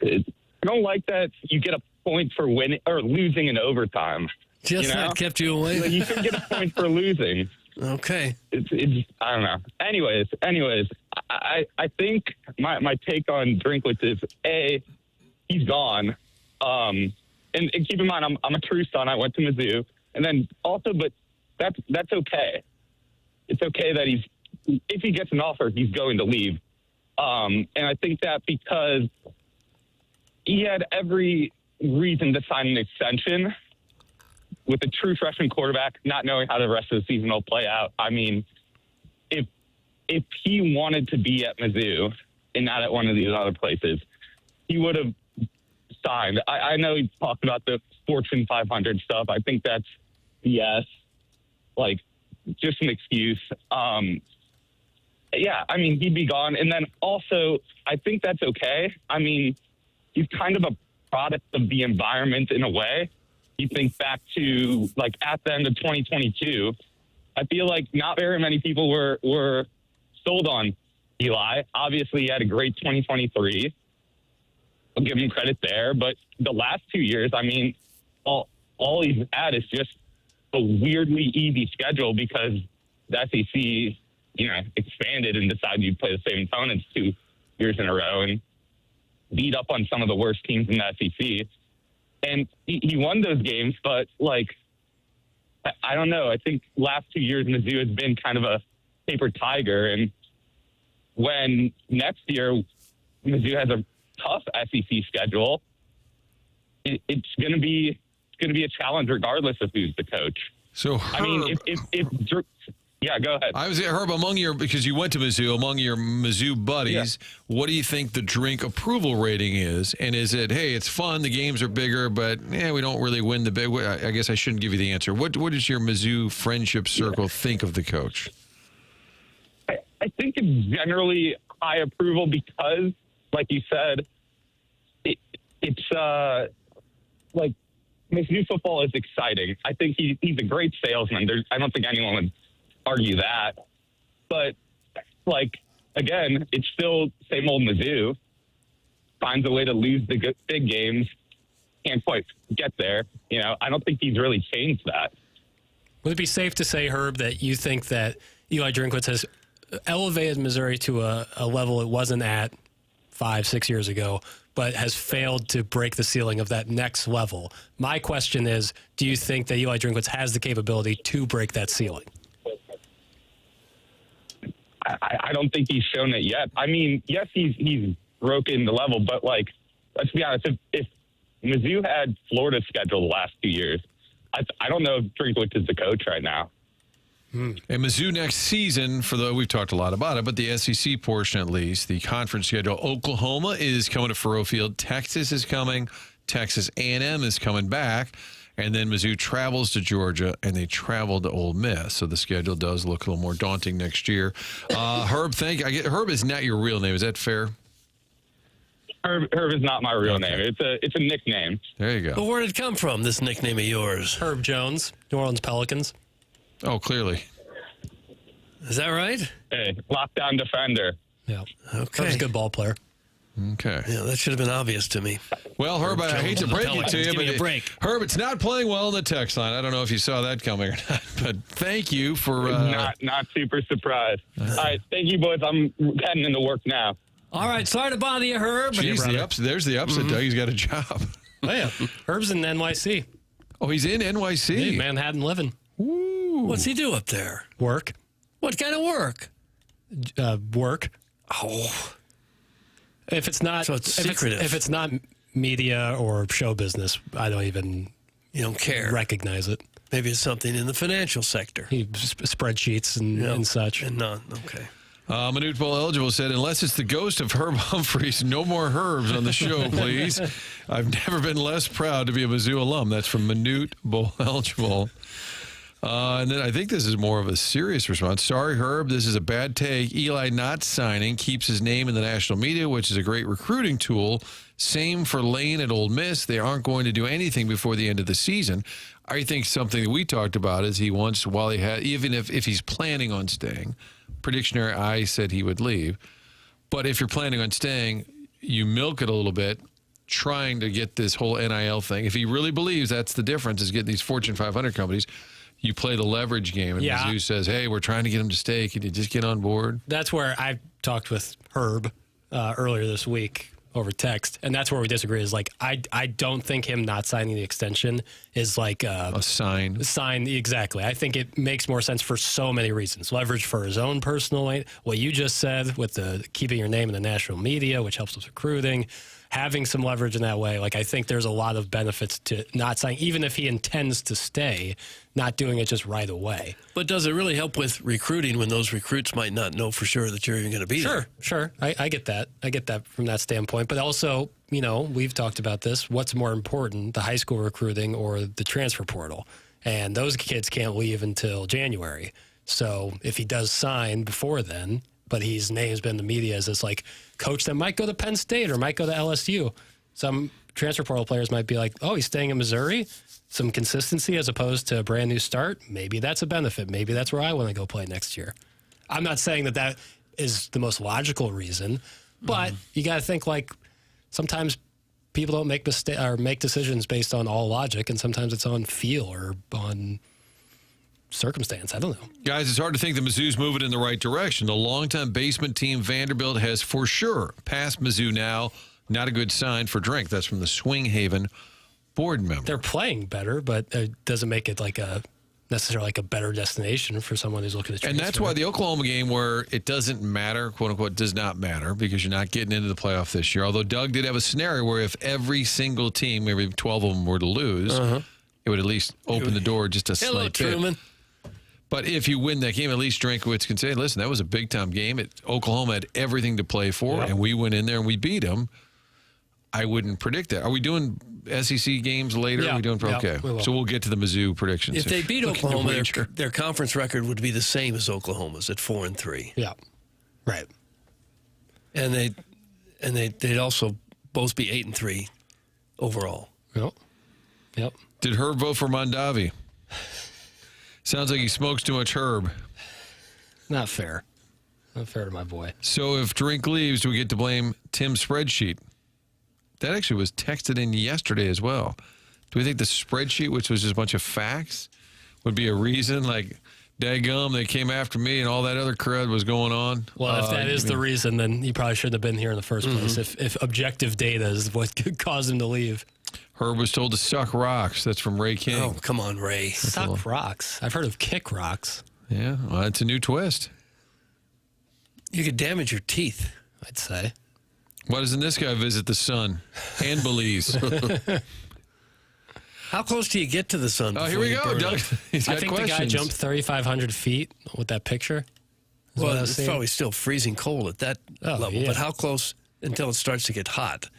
I don't like that you get a point for winning or losing in overtime. Just that kept you away? Like, you should get a point for losing. Okay. It's I don't know. Anyways, I think my take on Drinkwitz is he's gone. And keep in mind I'm a true son. I went to Mizzou, and then also, but that's okay. It's okay that if he gets an offer, he's going to leave. And I think that because he had every reason to sign an extension with a true freshman quarterback, not knowing how the rest of the season will play out. I mean, if he wanted to be at Mizzou and not at one of these other places, he would have signed. I know he talked about the Fortune 500 stuff. I think that's BS, like just an excuse. Yeah, I mean, he'd be gone. And then also, I think that's okay. I mean, he's kind of a product of the environment in a way. You think back to, like, at the end of 2022, I feel like not very many people were sold on Eli. Obviously, he had a great 2023. I'll give him credit there. But the last 2 years, I mean, all he's had is just a weirdly easy schedule because the SEC, expanded and decided you'd play the same opponents 2 years in a row and beat up on some of the worst teams in the SEC. And he won those games, but, like, I don't know. I think last 2 years Mizzou has been kind of a paper tiger. And when next year Mizzou has a tough SEC schedule, it's going to be a challenge regardless of who's the coach. So, I mean, if yeah, go ahead. I was Herb, because you went to Mizzou, among your Mizzou buddies, what do you think the drink approval rating is? And is it, hey, it's fun, the games are bigger, but we don't really win the big? I guess I shouldn't give you the answer. What does your Mizzou friendship circle think of the coach? I think it's generally high approval because, like you said, it's like Mizzou football is exciting. I think he's a great salesman. I don't think anyone would argue that. But, like, again, it's still same old Mizzou. Finds a way to lose the big games. Can't quite get there. You know, I don't think he's really changed that. Would it be safe to say, Herb, that you think that Eli Drinkwitz has elevated Missouri to a level it wasn't at 5-6 years ago, but has failed to break the ceiling of that next level? My question is, do you think that Eli Drinkwitz has the capability to break that ceiling? I don't think he's shown it yet. I mean, yes, he's broken the level, but, like, let's be honest, if Mizzou had Florida's schedule the last 2 years, I don't know if Drinkwitz is the coach right now. And Mizzou next season, we've talked a lot about it, but the SEC portion at least, the conference schedule, Oklahoma is coming to Faurot Field, Texas is coming, Texas A&M is coming back, and then Mizzou travels to Georgia, and they travel to Ole Miss. So the schedule does look a little more daunting next year. Herb, Herb is not your real name. Is that fair? Herb is not my real name. It's a nickname. There you go. But where did it come from, this nickname of yours? Herb Jones, New Orleans Pelicans. Oh, clearly. Is that right? Hey, lockdown defender. Yeah. Okay. Herb's a good ball player. Okay. Yeah, that should have been obvious to me. Well, Herb, I hate to break it to you, but Herb, it's not playing well in the text line. I don't know if you saw that coming or not, but thank you for... Not super surprised. All right, thank you, boys. I'm heading into work now. All right, sorry to bother you, Herb. Jeez, there's the upset, Doug. He's got a job. Oh, yeah. Herb's in NYC. Oh, he's in NYC? Yeah, Manhattan living. Ooh. What's he do up there? Work. What kind of work? Work. Oh. If it's not, so it's secretive. If it's not media or show business, I don't even. You don't care. Recognize it. Maybe it's something in the financial sector. Spreadsheets and such. And none. Okay. Manute Bowl eligible said, unless it's the ghost of Herb Humphreys, no more Herbs on the show, please. I've never been less proud to be a Mizzou alum. That's from Manute Bowl eligible. And then I think this is more of a serious response. Sorry, Herb, this is a bad take. Eli not signing keeps his name in the national media, which is a great recruiting tool. Same for Lane at Ole Miss. They aren't going to do anything before the end of the season. I think something that we talked about is he wants, while he had, even if he's planning on staying, Predictionary I said he would leave. But if you're planning on staying, you milk it a little bit, trying to get this whole NIL thing. If he really believes that's the difference, is getting these Fortune 500 companies, you play the leverage game, and Mizzou says, hey, we're trying to get him to stay. Can you just get on board? That's where I talked with Herb earlier this week over text, and that's where we disagree. Is like I don't think him not signing the extension is like a sign. Exactly. I think it makes more sense for so many reasons. Leverage for his own personal, what you just said with the keeping your name in the national media, which helps with recruiting, having some leverage in that way. Like, I think there's a lot of benefits to not signing, even if he intends to stay, not doing it just right away. But does it really help with recruiting when those recruits might not know for sure that you're even going to be there? Sure. I get that. I get that from that standpoint. But also, you know, we've talked about this. What's more important, the high school recruiting or the transfer portal? And those kids can't leave until January. So if he does sign before then, but his name's been in the media as this like coach that might go to Penn State or might go to LSU, some transfer portal players might be like, oh, he's staying in Missouri, some consistency as opposed to a brand new start. Maybe that's a benefit. Maybe that's where I want to go play next year. I'm not saying that that is the most logical reason, but you got to think like sometimes people don't make make decisions based on all logic, and sometimes it's on feel or on circumstance. I don't know. Guys, it's hard to think that Mizzou's moving in the right direction. The longtime basement team Vanderbilt has for sure passed Mizzou now. Not a good sign for Drink. That's from the Swing Haven board member. They're playing better, but it doesn't make it like necessarily like a better destination for someone who's looking to transfer. And that's why the Oklahoma game, where it doesn't matter, quote unquote, does not matter, because you're not getting into the playoff this year. Although Doug did have a scenario where if every single team, maybe 12 of them, were to lose, it would at least open the door just a slight bit. Truman. But if you win that game, at least Drinkwitz can say, listen, that was a big-time game. Oklahoma had everything to play for, and we went in there and we beat them. I wouldn't predict that. Are we doing SEC games later? Yeah. Are we doing okay. So we'll get to the Mizzou predictions. If they beat Oklahoma, their conference record would be the same as Oklahoma's at 4-3. Yeah. Right. And they'd also both be 8-3 overall. Yep. Did Herb vote for Mondavi? Sounds like he smokes too much herb. Not fair. Not fair to my boy. So if Drink leaves, do we get to blame Tim's spreadsheet? That actually was texted in yesterday as well. Do we think the spreadsheet, which was just a bunch of facts, would be a reason? Like, daggum, they came after me and all that other crud was going on? Well, if that is the reason, then he probably shouldn't have been here in the first place. If objective data is what could cause him to leave. Herb was told to suck rocks. That's from Ray King. Oh, come on, Ray. Suck rocks. I've heard of kick rocks. Yeah, well, it's a new twist. You could damage your teeth, I'd say. Why doesn't this guy visit the sun and Belize? How close do you get to the sun? Oh, here we go, Doug. He's got I think questions. the guy jumped 3,500 feet with that picture. Well, it's probably still freezing cold at that level. yeah. But how close until it starts to get hot?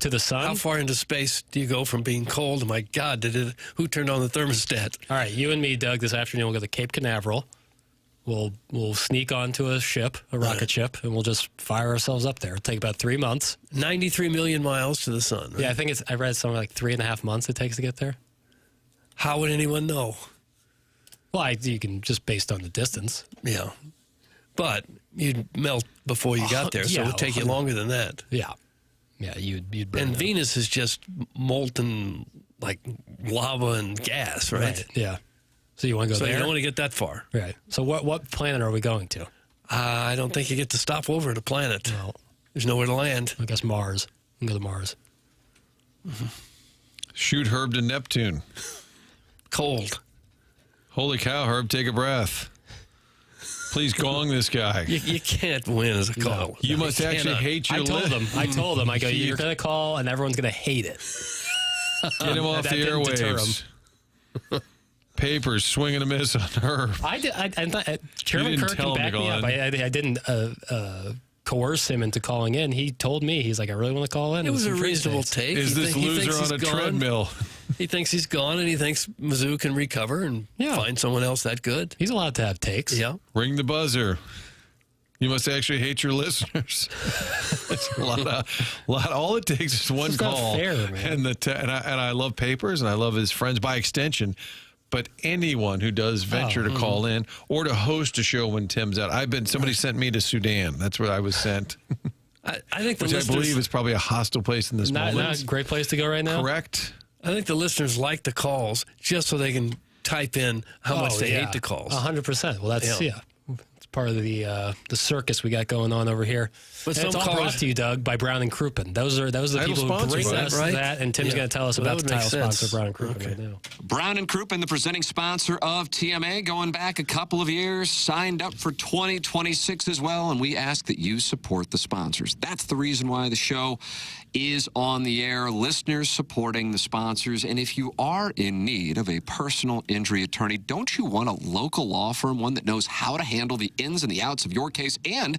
To the sun? How far into space do you go from being cold? My God, who turned on the thermostat? All right, you and me, Doug, this afternoon, we'll go to Cape Canaveral. We'll sneak onto a ship, a rocket ship, and we'll just fire ourselves up there. It'll take about 3 months. 93 million miles to the sun. Right? Yeah, I think I read something like 3.5 months it takes to get there. How would anyone know? Well, you can just based on the distance. Yeah. But you'd melt before you got there, so it would take you longer than that. Yeah. Yeah, you'd burn And out. Venus is just molten like lava and gas, right? Yeah. So you want to go So there? you don't want to get that far. Right. So what planet are we going to? I don't think you get to stop over at a planet. No. There's nowhere to land. I guess Mars. We can go to Mars. Shoot Herb to Neptune. Cold. Holy cow, Herb, take a breath. Please gong this guy. You can't win as a call. You must actually hate your I told him. I go, you're going to call, and everyone's going to hate it. Get him off That the didn't deter airwaves. Papers swing and a miss on Herb. I thought Chairman You didn't Kirk tell can him back to me call up. in. I didn't coerce him into calling in. He told me, he's like, I really want to call in. It was a Some free reasonable states. take. Is this he loser thinks on a he's gone. treadmill? He thinks he's gone, and he thinks Mizzou can recover and find someone else that good. He's allowed to have takes. Yeah. Ring the buzzer. You must actually hate your listeners. It's a lot. All it takes is one It's not call. fair, man. And I love Papers, and I love his friends by extension. But anyone who does venture to call in or to host a show when Tim's out, somebody sent me to Sudan. That's where I was sent. I think the Which I listeners, believe is probably a hostile place in this moment. Not a great place to go right now. Correct. I think the listeners like the calls just so they can type in how much they hate the calls. 100%. Well, that's it's part of the circus we got going on over here. But And it's some all callers- brought to you, Doug, by Brown and Crouppen. Those are the Title people who sponsor, bring right? us Right? that, and Tim's Yeah. going to tell us Well, about that the would title make sponsor, sense. Brown and Crouppen, Okay. right now. Brown and Crouppen, the presenting sponsor of TMA, going back a couple of years, signed up for 2026 as well, and we ask that you support the sponsors. That's the reason why the show is on the air. Listeners supporting the sponsors, and if you are in need of a personal injury attorney, don't you want a local law firm, one that knows how to handle the ins and the outs of your case and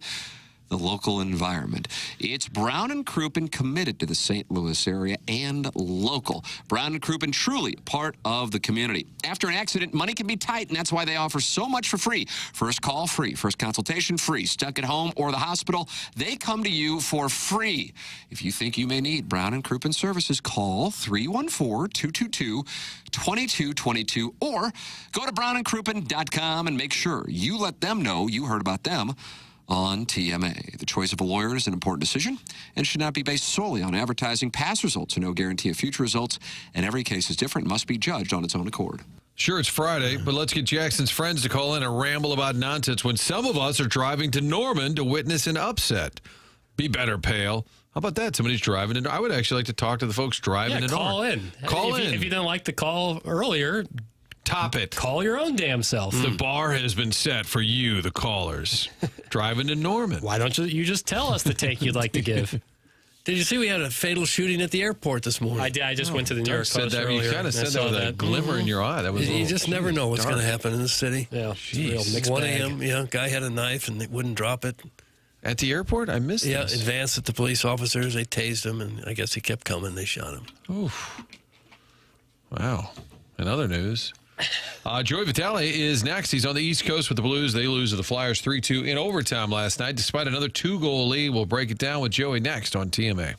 the local environment? It's Brown and Crouppen, committed to the St. Louis area and local. Brown and Crouppen, truly part of the community. After an accident, money can be tight, and that's why they offer so much for free. First call free, first consultation free. Stuck at home or the hospital, they come to you for free. If you think you may need Brown and Crouppen services, call 314-222-2222 or go to brownandcrouppen.com and make sure you let them know you heard about them on TMA. The choice of a lawyer is an important decision and should not be based solely on advertising. Past results are no guarantee of future results, and every case is different and must be judged on its own accord. Sure, it's Friday, but let's get Jackson's friends to call in and ramble about nonsense when some of us are driving to Norman to witness an upset. Be better, pal. How about that? Somebody's driving in. I would actually like to talk to the folks driving in call Norman. in. Call If in. you didn't like the call earlier, Top it. call your own damn self. The bar has been set for you, the callers. Driving to Norman. Why don't you just tell us the take you'd like to give? Did you see we had a fatal shooting at the airport this morning? I did. I just went to the New Doug York said Post that. earlier. You kind of said that with a glimmer in your eye. That was a You little, just never know what's going to happen in the city. Yeah, Jeez. real mixed 1 bag. a.m., guy had a knife and they wouldn't drop it. At the airport? I missed Yeah, this. advanced at the police officers. They tased him, and I guess he kept coming. They shot him. Oof. Wow. In other news, Joey Vitale is next. He's on the East Coast with the Blues. They lose to the Flyers 3-2 in overtime last night, despite another 2-goal lead. We'll break it down with Joey next on TMA.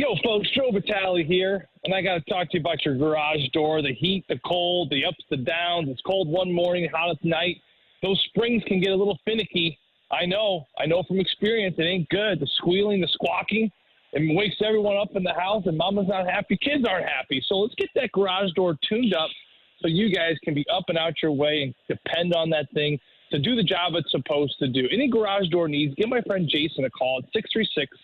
Yo, folks, Joe Vitale here, and I got to talk to you about your garage door, the heat, the cold, the ups, the downs. It's cold one morning, hot at night. Those springs can get a little finicky. I know from experience, it ain't good. The squealing, the squawking, it wakes everyone up in the house, and mama's not happy, kids aren't happy. So let's get that garage door tuned up so you guys can be up and out your way and depend on that thing to do the job it's supposed to do. Any garage door needs, give my friend Jason a call at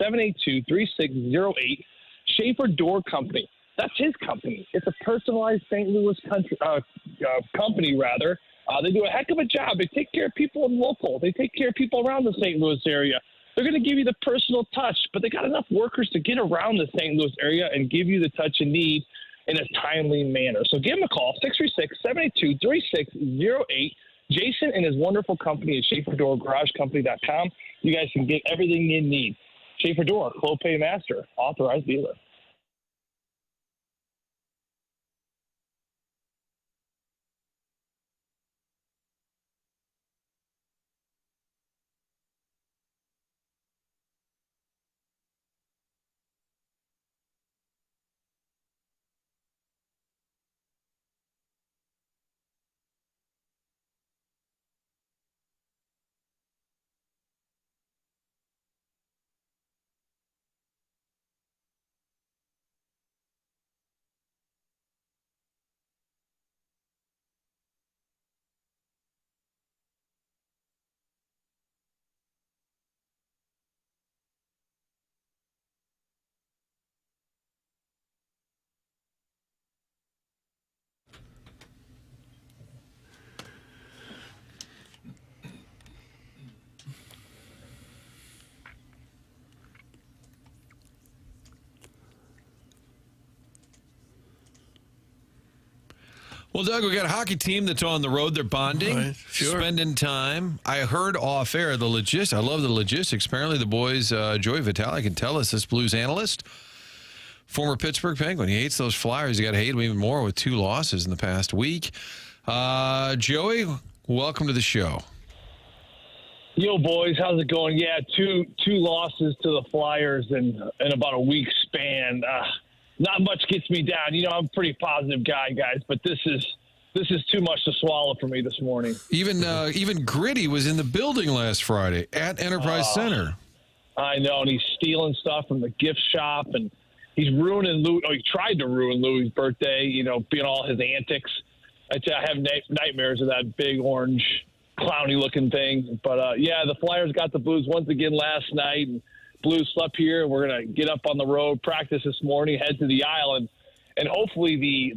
636-782-3608. Schaefer Door Company. That's his company. It's a personalized St. Louis company, rather. They do a heck of a job. They take care of people in local. They take care of people around the St. Louis area. They're going to give you the personal touch, but they got enough workers to get around the St. Louis area and give you the touch you need in a timely manner. So give them a call, 636-782-3608. Jason and his wonderful company at SchaeferDoorGarageCompany.com. You guys can get everything you need. Schaefer Door, Clopay Master, authorized dealer. Well, Doug, we got a hockey team that's on the road. They're bonding, Right, sure. spending time. I heard off air the logistics. I love the logistics. Apparently, the boys, Joey Vitale can tell us, this Blues analyst, former Pittsburgh Penguin. He hates those Flyers. You got to hate them even more with 2 losses in the past week. Joey, welcome to the show. Yo, boys, how's it going? Yeah, two losses to the Flyers in about a week span. Not much gets me down. You know, I'm a pretty positive guy, guys, but this is too much to swallow for me this morning. Even Gritty was in the building last Friday at Enterprise Center. I know, and he's stealing stuff from the gift shop, and he's ruining Louis. Oh, he tried to ruin Louis' birthday, you know, being all his antics. I have nightmares of that big orange clowny-looking thing. But, yeah, the Flyers got the Blues once again last night, and Blues slept here, and we're going to get up on the road, practice this morning, head to the island, and hopefully the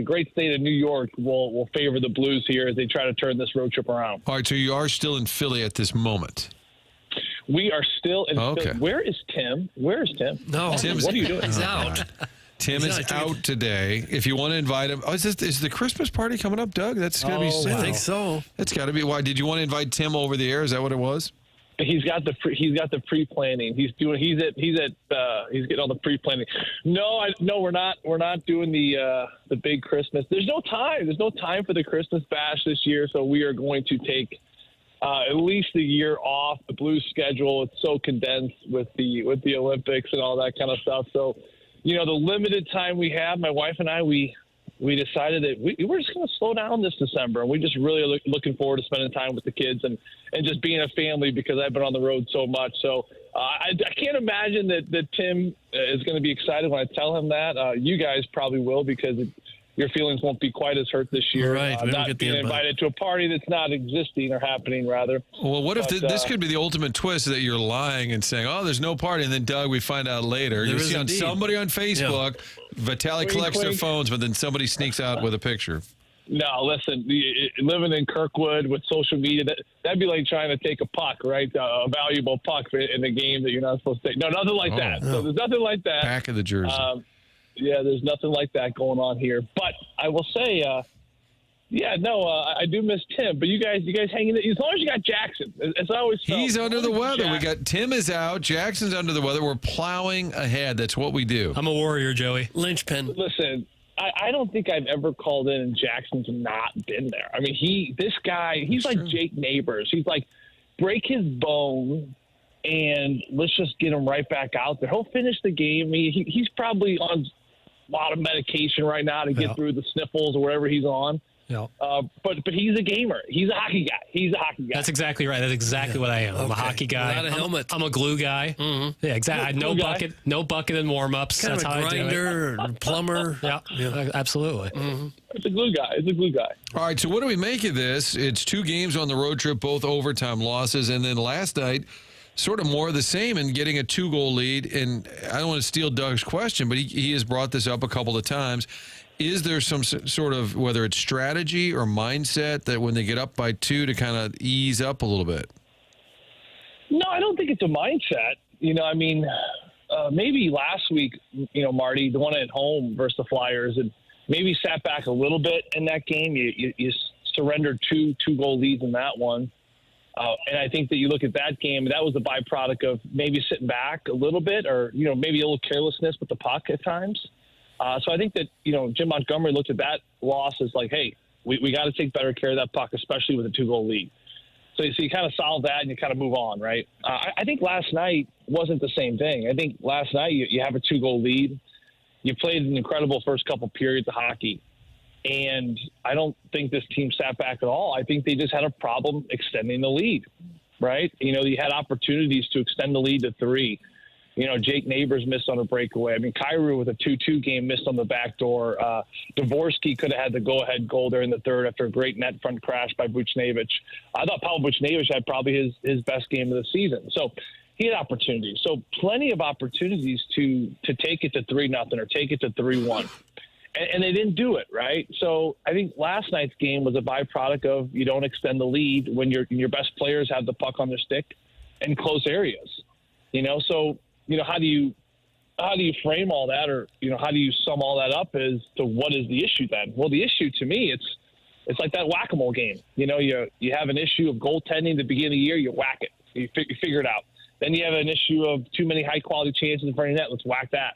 great state of New York will favor the Blues here as they try to turn this road trip around. All right, so you are still in Philly at this moment. We are still in Philly. Where is Tim? No, Tim's, what are you doing? He's out. Tim is out today. If you want to invite him, is the Christmas party coming up, Doug? That's going to be soon. I think so. That's got to be why. Did you want to invite Tim over the air? Is that what it was? He's got the pre-planning. He's getting all the pre-planning. No, we're not doing the big Christmas. There's no time. There's no time for the Christmas bash this year. So we are going to take at least a year off. The Blues schedule, it's so condensed with the Olympics and all that kind of stuff. So, you know, the limited time we have, my wife and I, we decided that we're just going to slow down this December. And we just really looking forward to spending time with the kids and just being a family because I've been on the road so much. So I can't imagine that Tim is going to be excited when I tell him that. You guys probably will because your feelings won't be quite as hurt this year. Right. Not being invited to a party that's not existing or happening, rather. Well, what if this could be the ultimate twist that you're lying and saying, oh, there's no party, and then, Doug, we find out later. You see on somebody on Facebook, Vitale collects their phones, but then somebody sneaks out with a picture. No, listen, living in Kirkwood with social media, that'd be like trying to take a puck, right? A valuable puck in a game that you're not supposed to take. No, nothing like that. No. So there's nothing like that. Back of the jersey. Yeah, there's nothing like that going on here. But I will say, I do miss Tim. But you guys hanging in. As long as you got Jackson, as I always felt. He's under the weather. We got Tim is out. Jackson's under the weather. We're plowing ahead. That's what we do. I'm a warrior, Joey. Linchpin. Listen, I don't think I've ever called in and Jackson's not been there. I mean, he's like Jake Neighbors. He's like break his bone and let's just get him right back out there. He'll finish the game. I mean, he's probably on a lot of medication right now to get through the sniffles or whatever he's on. Yeah. But he's a gamer. He's a hockey guy. That's exactly right. That's exactly what I am. I'm a hockey guy. Without a helmet. I'm a glue guy. Mm-hmm. Yeah, exactly. No bucket in warm-ups. Kind That's of a how I do it. grinder and plumber. Yeah, absolutely. Mm-hmm. It's a glue guy. All right, so what do we make of this? It's 2 games on the road trip, both overtime losses, and then last night, sort of more of the same and getting a 2-goal lead. And I don't want to steal Doug's question, but he has brought this up a couple of times. Is there some sort of, whether it's strategy or mindset, that when they get up by 2 to kind of ease up a little bit? No, I don't think it's a mindset. I mean, maybe last week, Marty, the one at home versus the Flyers, and maybe sat back a little bit in that game. You surrendered 2-goal leads in that one. And I think that you look at that game, that was a byproduct of maybe sitting back a little bit or, maybe a little carelessness with the puck at times. So I think that, Jim Montgomery looked at that loss as like, hey, we got to take better care of that puck, especially with a 2-goal lead. So you kind of solve that and you kind of move on, right? I think last night wasn't the same thing. I think last night you have a 2-goal lead. You played an incredible first couple periods of hockey. And I don't think this team sat back at all. I think they just had a problem extending the lead, right? You had opportunities to extend the lead to 3. Jake Neighbors missed on a breakaway. I mean, Kyrou with a 2-2 game missed on the back door. Dvorsky could have had the go-ahead goal there in the third after a great net front crash by Buchnevich. I thought Pavel Buchnevich had probably his best game of the season. So he had opportunities. So plenty of opportunities to take it to 3-0 or take it to 3-1. And they didn't do it, right? So I think last night's game was a byproduct of you don't extend the lead when your best players have the puck on their stick in close areas. So how do you frame all that, or how do you sum all that up as to what is the issue then? Well, the issue to me, it's like that whack-a-mole game. You have an issue of goaltending at the beginning of the year, you whack it, you figure it out. Then you have an issue of too many high-quality chances in front of the net, let's whack that.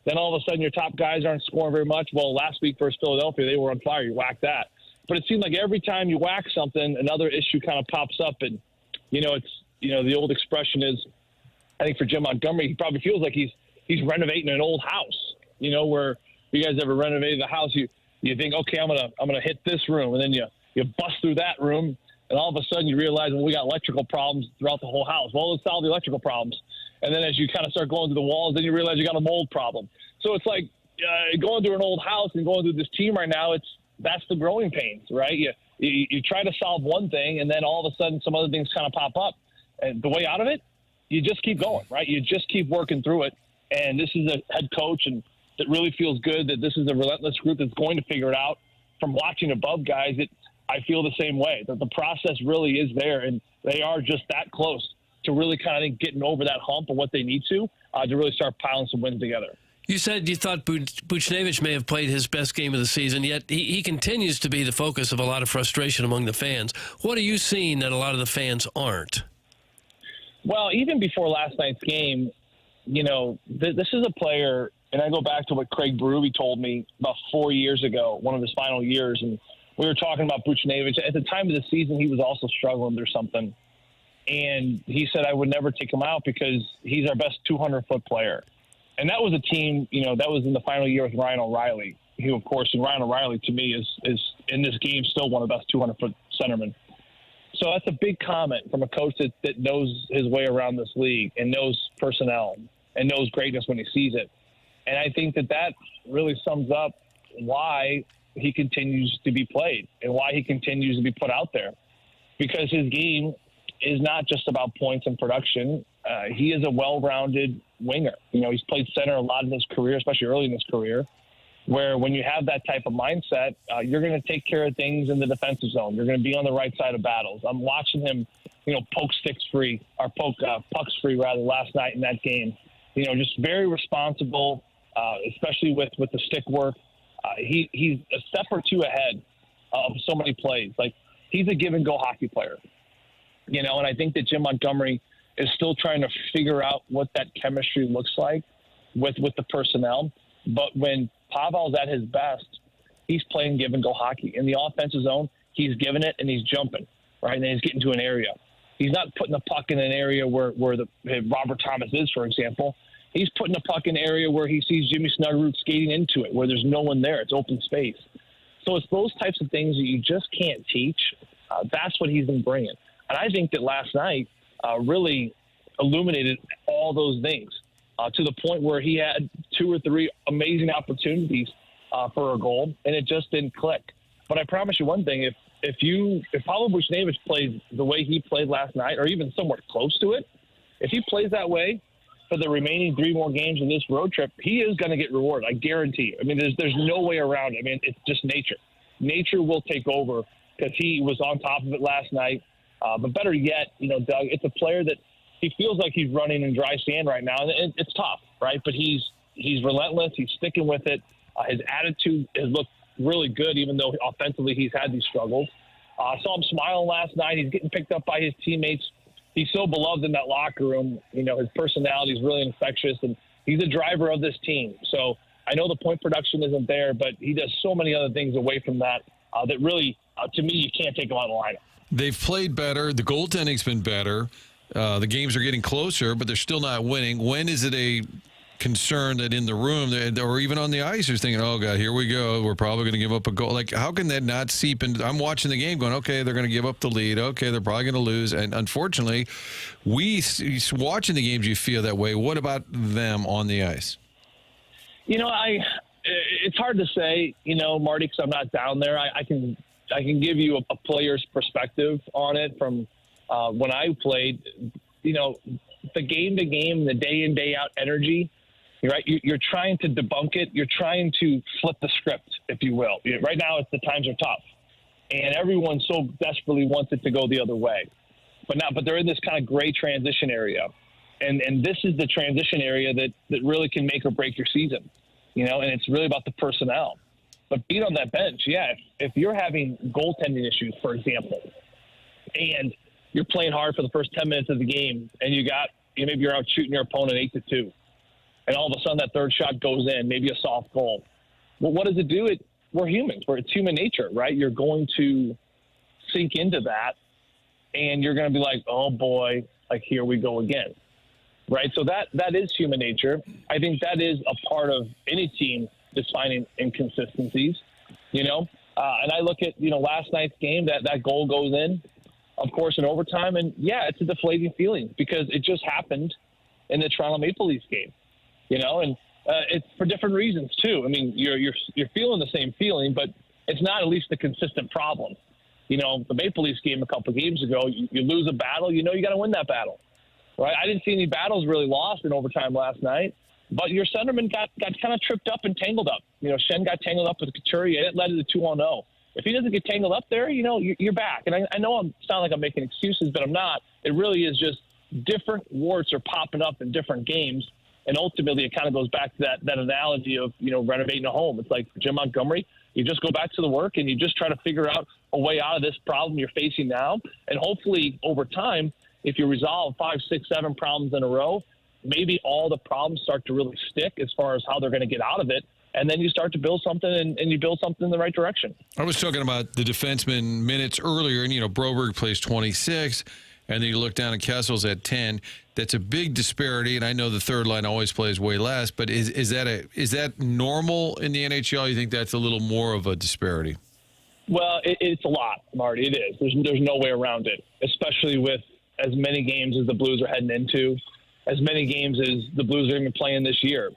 Then all of a sudden your top guys aren't scoring very much. Well, last week versus Philadelphia, they were on fire. You whack that. But it seemed like every time you whack something, another issue kind of pops up. And, the old expression is, I think for Jim Montgomery, he probably feels like he's renovating an old house, where you guys ever renovated the house, you think, okay, I'm gonna hit this room. And then you bust through that room. And all of a sudden you realize, well, we got electrical problems throughout the whole house. Well, let's solve the electrical problems. And then as you kind of start going through the walls, then you realize you got a mold problem. So it's like going through an old house and going through this team right now, that's the growing pains, right? You try to solve one thing, and then all of a sudden some other things kind of pop up. And the way out of it, you just keep going, right? You just keep working through it. And this is a head coach and that really feels good that this is a relentless group that's going to figure it out. From watching above guys, I feel the same way, that the process really is there, and they are just that close to really kind of getting over that hump of what they need to really start piling some wins together. You said you thought Buchnevich may have played his best game of the season, yet he continues to be the focus of a lot of frustration among the fans. What are you seeing that a lot of the fans aren't? Well, even before last night's game, this is a player, and I go back to what Craig Berube told me about 4 years ago, one of his final years, and we were talking about Buchnevich. At the time of the season, he was also struggling or something. And he said, I would never take him out because he's our best 200-foot player. And that was a team, that was in the final year with Ryan O'Reilly, who, of course, and Ryan O'Reilly, to me, is in this game still one of the best 200-foot centermen. So that's a big comment from a coach that knows his way around this league and knows personnel and knows greatness when he sees it. And I think that really sums up why he continues to be played and why he continues to be put out there. Because his game is not just about points and production. He is a well-rounded winger. He's played center a lot in his career, especially early in his career, where when you have that type of mindset, you're going to take care of things in the defensive zone. You're going to be on the right side of battles. I'm watching him, poke pucks free rather last night in that game. Just very responsible, especially with the stick work. He's a step or two ahead of so many plays. Like, he's a give-and-go hockey player. And I think that Jim Montgomery is still trying to figure out what that chemistry looks like with the personnel. But when Pavel's at his best, he's playing give-and-go hockey. In the offensive zone, he's giving it and he's jumping, right? And then he's getting to an area. He's not putting the puck in an area where Robert Thomas is, for example. He's putting the puck in an area where he sees Jimmy Snuggerud skating into it, where there's no one there. It's open space. So it's those types of things that you just can't teach. That's what he's been bringing. And I think that last night really illuminated all those things to the point where he had 2 or 3 amazing opportunities for a goal, and it just didn't click. But I promise you one thing, if Pavel Buchnevich plays the way he played last night, or even somewhat close to it, if he plays that way for the remaining 3 more games in this road trip, he is going to get rewarded. I guarantee you. I mean, there's no way around it. I mean, it's just nature. Nature will take over because he was on top of it last night. But better yet, Doug, it's a player that he feels like he's running in dry sand right now, and it's tough, right? But he's relentless. He's sticking with it. His attitude has looked really good, even though offensively he's had these struggles. I saw him smiling last night. He's getting picked up by his teammates. He's so beloved in that locker room. His personality is really infectious, and he's a driver of this team. So I know the point production isn't there, but he does so many other things away from that that really, to me, you can't take him out of the lineup. They've played better. The goaltending's been better. The games are getting closer, but they're still not winning. When is it a concern that in the room or even on the ice they're thinking, oh, God, here we go. We're probably going to give up a goal. Like, how can that not seep into – I'm watching the game going, okay, they're going to give up the lead. Okay, they're probably going to lose. And unfortunately, watching the games, you feel that way. What about them on the ice? It's hard to say, Marty, because I'm not down there. I can give you a player's perspective on it from when I played. The game-to-game, the day-in, day-out energy, right? You're trying to debunk it. You're trying to flip the script, if you will. Right now, the times are tough, and everyone so desperately wants it to go the other way. But they're in this kind of gray transition area, and this is the transition area that really can make or break your season, and it's really about the personnel. But being on that bench, if you're having goaltending issues, for example, and you're playing hard for the first 10 minutes of the game, and maybe you're out shooting your opponent 8-2, and all of a sudden that third shot goes in, maybe a soft goal. Well, what does it do? We're humans. It's human nature, right? You're going to sink into that, and you're going to be like, oh, boy, like here we go again, right? So that is human nature. I think that is a part of any team just finding inconsistencies, and I look at, last night's game, that goal goes in, of course, in overtime. And, it's a deflating feeling because it just happened in the Toronto Maple Leafs game, and it's for different reasons, too. I mean, you're feeling the same feeling, but it's not at least a consistent problem. The Maple Leafs game a couple of games ago, you lose a battle, you got to win that battle, right? I didn't see any battles really lost in overtime last night, but your centerman got kind of tripped up and tangled up. Shen got tangled up with Couturier, and it led to the 2-0. If he doesn't get tangled up there, you're back. And I know I sound like I'm making excuses, but I'm not. It really is just different warts are popping up in different games. And ultimately, it kind of goes back to that analogy of, renovating a home. It's like for Jim Montgomery, you just go back to the work and you just try to figure out a way out of this problem you're facing now. And hopefully, over time, if you resolve 5, 6, 7 problems in a row, maybe all the problems start to really stick as far as how they're going to get out of it. And then you start to build something, and you build something in the right direction. I was talking about the defenseman minutes earlier, and, Broberg plays 26, and then you look down at Kessel's at 10. That's a big disparity, and I know the third line always plays way less, but is that normal in the NHL? You think that's a little more of a disparity? Well, it's a lot, Marty. It is. There's no way around it, especially with as many games as the Blues are heading into, as many games as the Blues are even playing this year.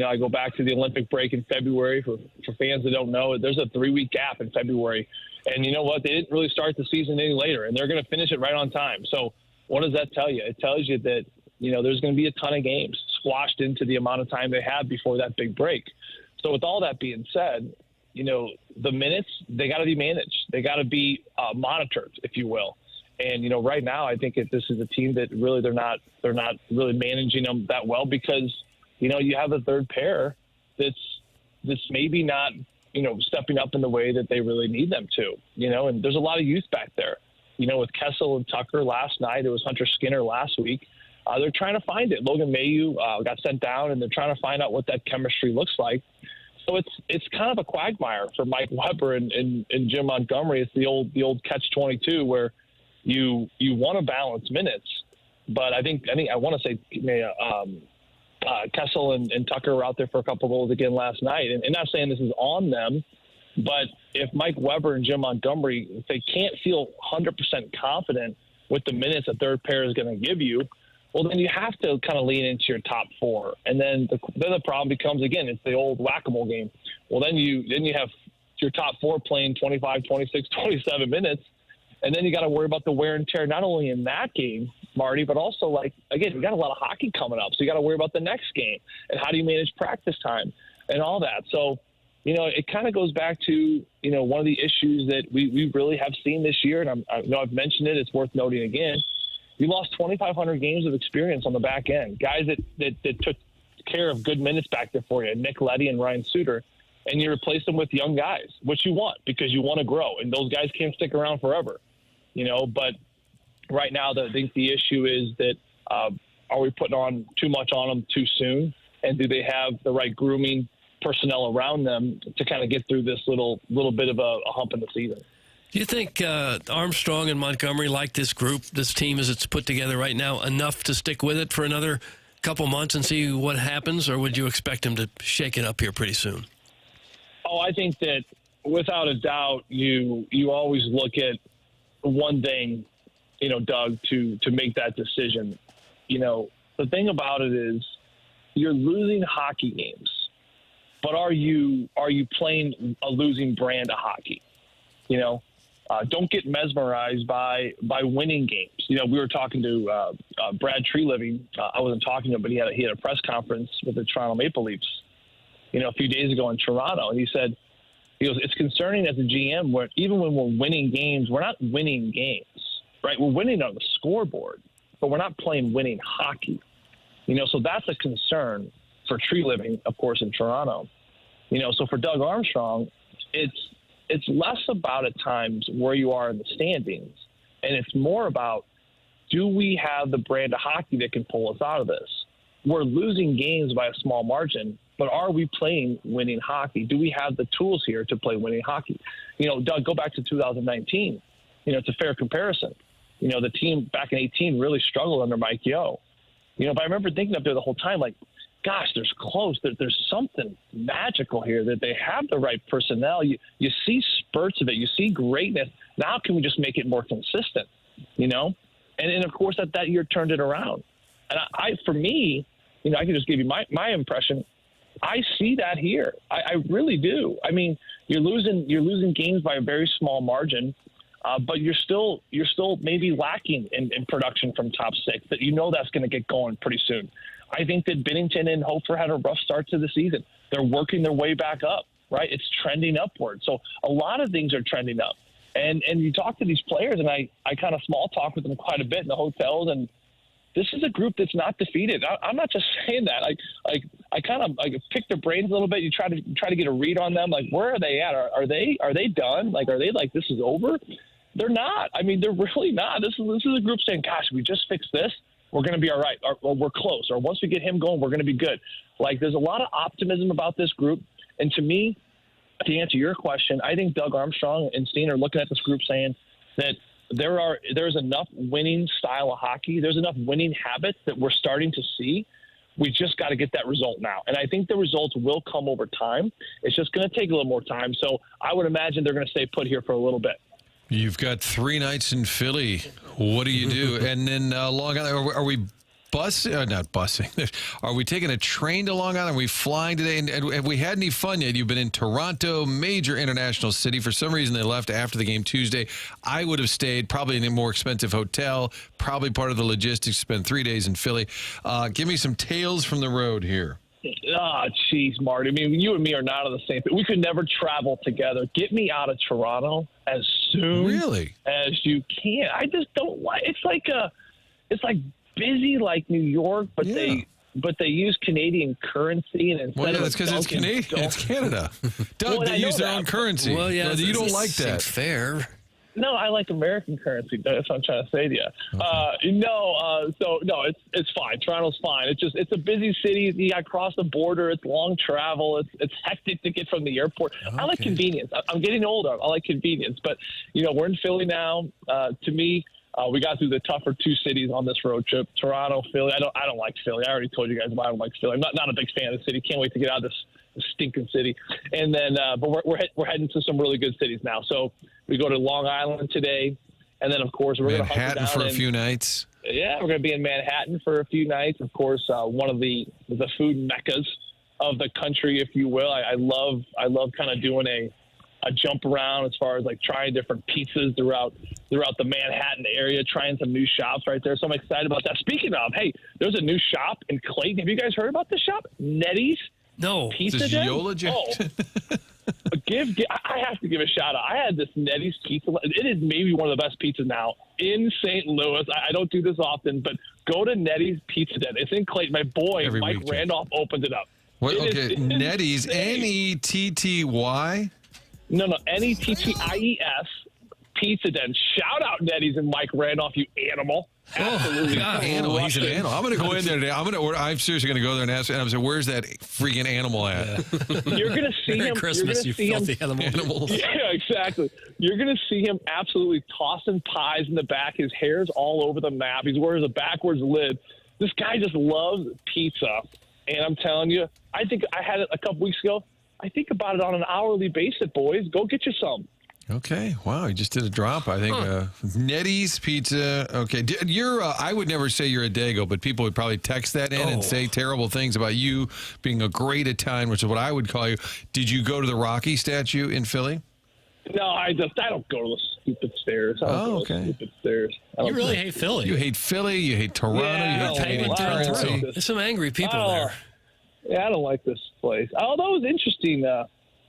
I go back to the Olympic break in February. For fans that don't know, there's a 3-week gap in February. And you know what? They didn't really start the season any later, and they're going to finish it right on time. So what does that tell you? It tells you that, there's going to be a ton of games squashed into the amount of time they have before that big break. So with all that being said, the minutes, they got to be managed. They got to be monitored, if you will. And, right now I think this is a team that really they're not really managing them that well because – you have a third pair that's maybe not, stepping up in the way that they really need them to, and there's a lot of youth back there, with Kessel and Tucker last night. It was Hunter Skinner last week. They're trying to find it. Logan Mailloux got sent down, and they're trying to find out what that chemistry looks like. So it's kind of a quagmire for Mike Weber and Jim Montgomery. It's the old catch-22 where, you want to balance minutes, but I want to say Kessel and Tucker were out there for a couple goals again last night, and not saying this is on them, but if Mike Weber and Jim Montgomery, if they can't feel 100% confident with the minutes a third pair is going to give you, well, then you have to kind of lean into your top four. And then the problem becomes, again, it's the old whack-a-mole game. Well, then you have your top four playing 25, 26, 27 minutes, and then you got to worry about the wear and tear, not only in that game, Marty, but also, like, again, we got a lot of hockey coming up, so you got to worry about the next game and how do you manage practice time and all that. So, it kind of goes back to, one of the issues that we really have seen this year, and I know I've mentioned it, it's worth noting again. You lost 2,500 games of experience on the back end, guys that took care of good minutes back there for you, Nick Leddy and Ryan Suter, and you replace them with young guys, which you want because you want to grow, and those guys can't stick around forever, But right now, I think the issue is that are we putting on too much on them too soon, and do they have the right grooming personnel around them to kind of get through this little bit of a hump in the season? Do you think Armstrong and Montgomery like this group, this team as it's put together right now, enough to stick with it for another couple months and see what happens, or would you expect them to shake it up here pretty soon? Oh, I think that without a doubt, you always look at one thing, Doug, to make that decision. The thing about it is you're losing hockey games. But are you playing a losing brand of hockey? Don't get mesmerized by winning games. We were talking to Brad Treliving. I wasn't talking to him, but he had a press conference with the Toronto Maple Leafs, a few days ago in Toronto, and he said, it's concerning as a GM where even when we're winning games, we're not winning games, right? We're winning on the scoreboard, but we're not playing winning hockey. So that's a concern for Treliving, of course, in Toronto. So for Doug Armstrong, it's less about at times where you are in the standings, and it's more about, do we have the brand of hockey that can pull us out of this? We're losing games by a small margin, but are we playing winning hockey? Do we have the tools here to play winning hockey? Doug, go back to 2019. It's a fair comparison. The team back in 18 really struggled under Mike Yeo. But I remember thinking up there the whole time, like, gosh, there's close. There's something magical here, that they have the right personnel. You see spurts of it. You see greatness. Now can we just make it more consistent, And of course, that year turned it around. And for me, I can just give you my impression. I see that here. I really do. I mean, you're losing games by a very small margin, but you're still maybe lacking in production from top six. That that's going to get going pretty soon. I think that Binnington and Hofer had a rough start to the season. They're working their way back up, right? It's trending upward. So a lot of things are trending up. And you talk to these players, and I kind of small talk with them quite a bit in the hotels, and this is a group that's not defeated. I'm not just saying that. I kind of pick their brains a little bit. You try to get a read on them. Like, where are they at? Are they done? Like, are they like, this is over? They're not. I mean, they're really not. This is a group saying, gosh, we just fixed this, we're going to be all right, or we're close, or once we get him going, we're going to be good. Like, there's a lot of optimism about this group. And to me, to answer your question, I think Doug Armstrong and Steen are looking at this group saying that there's enough winning style of hockey, there's enough winning habits that we're starting to see. We just got to get that result now. And I think the results will come over time. It's just going to take a little more time. So I would imagine they're going to stay put here for a little bit. You've got 3 nights in Philly. What do you do? And then Long Island, are we not busing? Are we taking a train to Long Island? Are we flying today? And have we had any fun yet? You've been in Toronto, major international city. For some reason, they left after the game Tuesday. I would have stayed probably in a more expensive hotel, probably part of the logistics, spend 3 days in Philly. Give me some tales from the road here. Ah, jeez, Marty. I mean, you and me are not on the same page. We could never travel together. Get me out of Toronto as soon as you can. I just don't like. It's like busy like New York, but they use Canadian currency, and instead well, yeah, that's because it's Canadian. It's Canada. Doug, they use their own currency. Well, yeah, you don't like that. Seems fair. No, I like American currency. That's what I'm trying to say to you. Okay. It's fine. Toronto's fine. It's a busy city. You got to cross the border. It's long travel. It's hectic to get from the airport. Okay. I like convenience. I'm getting older. I like convenience. But, we're in Philly now. To me, We got through the tougher two cities on this road trip: Toronto, Philly. I don't like Philly. I already told you guys why I don't like Philly. I'm not a big fan of the city. Can't wait to get out of this stinking city. And then, but we're heading to some really good cities now. So we go to Long Island today, and then of course we're going to Manhattan for a few nights. Yeah, we're going to be in Manhattan for a few nights. Of course, one of the food meccas of the country, if you will. I love kind of doing a jump around as far as like trying different pizzas throughout the Manhattan area, trying some new shops right there. So I'm excited about that. Speaking of, hey, there's a new shop in Clayton. Have you guys heard about this shop? Nettie's? No. Pizza Den? I have to give a shout out. I had this Nettie's pizza. It is maybe one of the best pizzas now in St. Louis. I don't do this often, but go to Nettie's Pizza Den. It's in Clayton. My boy, Mike Randolph, opened it up. What, okay, Nettie's, Netty? No, Netties Pizza Den. Shout out Nettie's and Mike Randolph, you animal. Absolutely. Animal. He's an animal. I'm going to go in there today. I'm seriously going to go there and ask him. I'm saying, where's that freaking animal at? You're going to see Merry him. Christmas, you filthy animals. Yeah, exactly. You're going to see him absolutely tossing pies in the back. His hair's all over the map. He's wearing a backwards lid. This guy just loves pizza. And I'm telling you, I think I had it a couple weeks ago. I think about it on an hourly basis, boys. Go get you some. Okay. Wow. You just did a drop. I think Nettie's Pizza. Okay. You're. I would never say you're a Dago, but people would probably text that in and say terrible things about you being a great Italian, which is what I would call you. Did you go to the Rocky statue in Philly? No, I don't go to the stupid stairs. Stupid stairs. You really hate Philly. You hate Philly. You hate Toronto. Yeah, you hate Canadian. There's some angry people there. Yeah, I don't like this place. Although it was interesting. I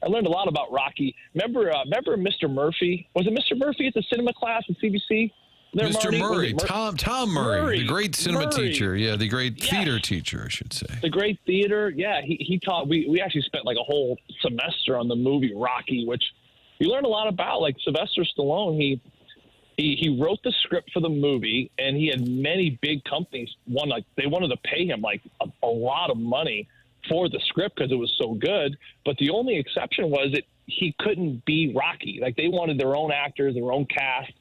learned a lot about Rocky. Remember Mr. Murphy? Was it Mr. Murphy at the cinema class at CBC? Mr. Murray, Tom Murray, the great cinema teacher. Yeah, the great theater teacher, I should say. The great theater. Yeah, he taught. We actually spent like a whole semester on the movie Rocky, which you learn a lot about. Like Sylvester Stallone, he wrote the script for the movie, and he had many big companies. They wanted to pay him like a lot of money for the script because it was so good. But the only exception was that he couldn't be Rocky. Like they wanted their own actors, their own cast.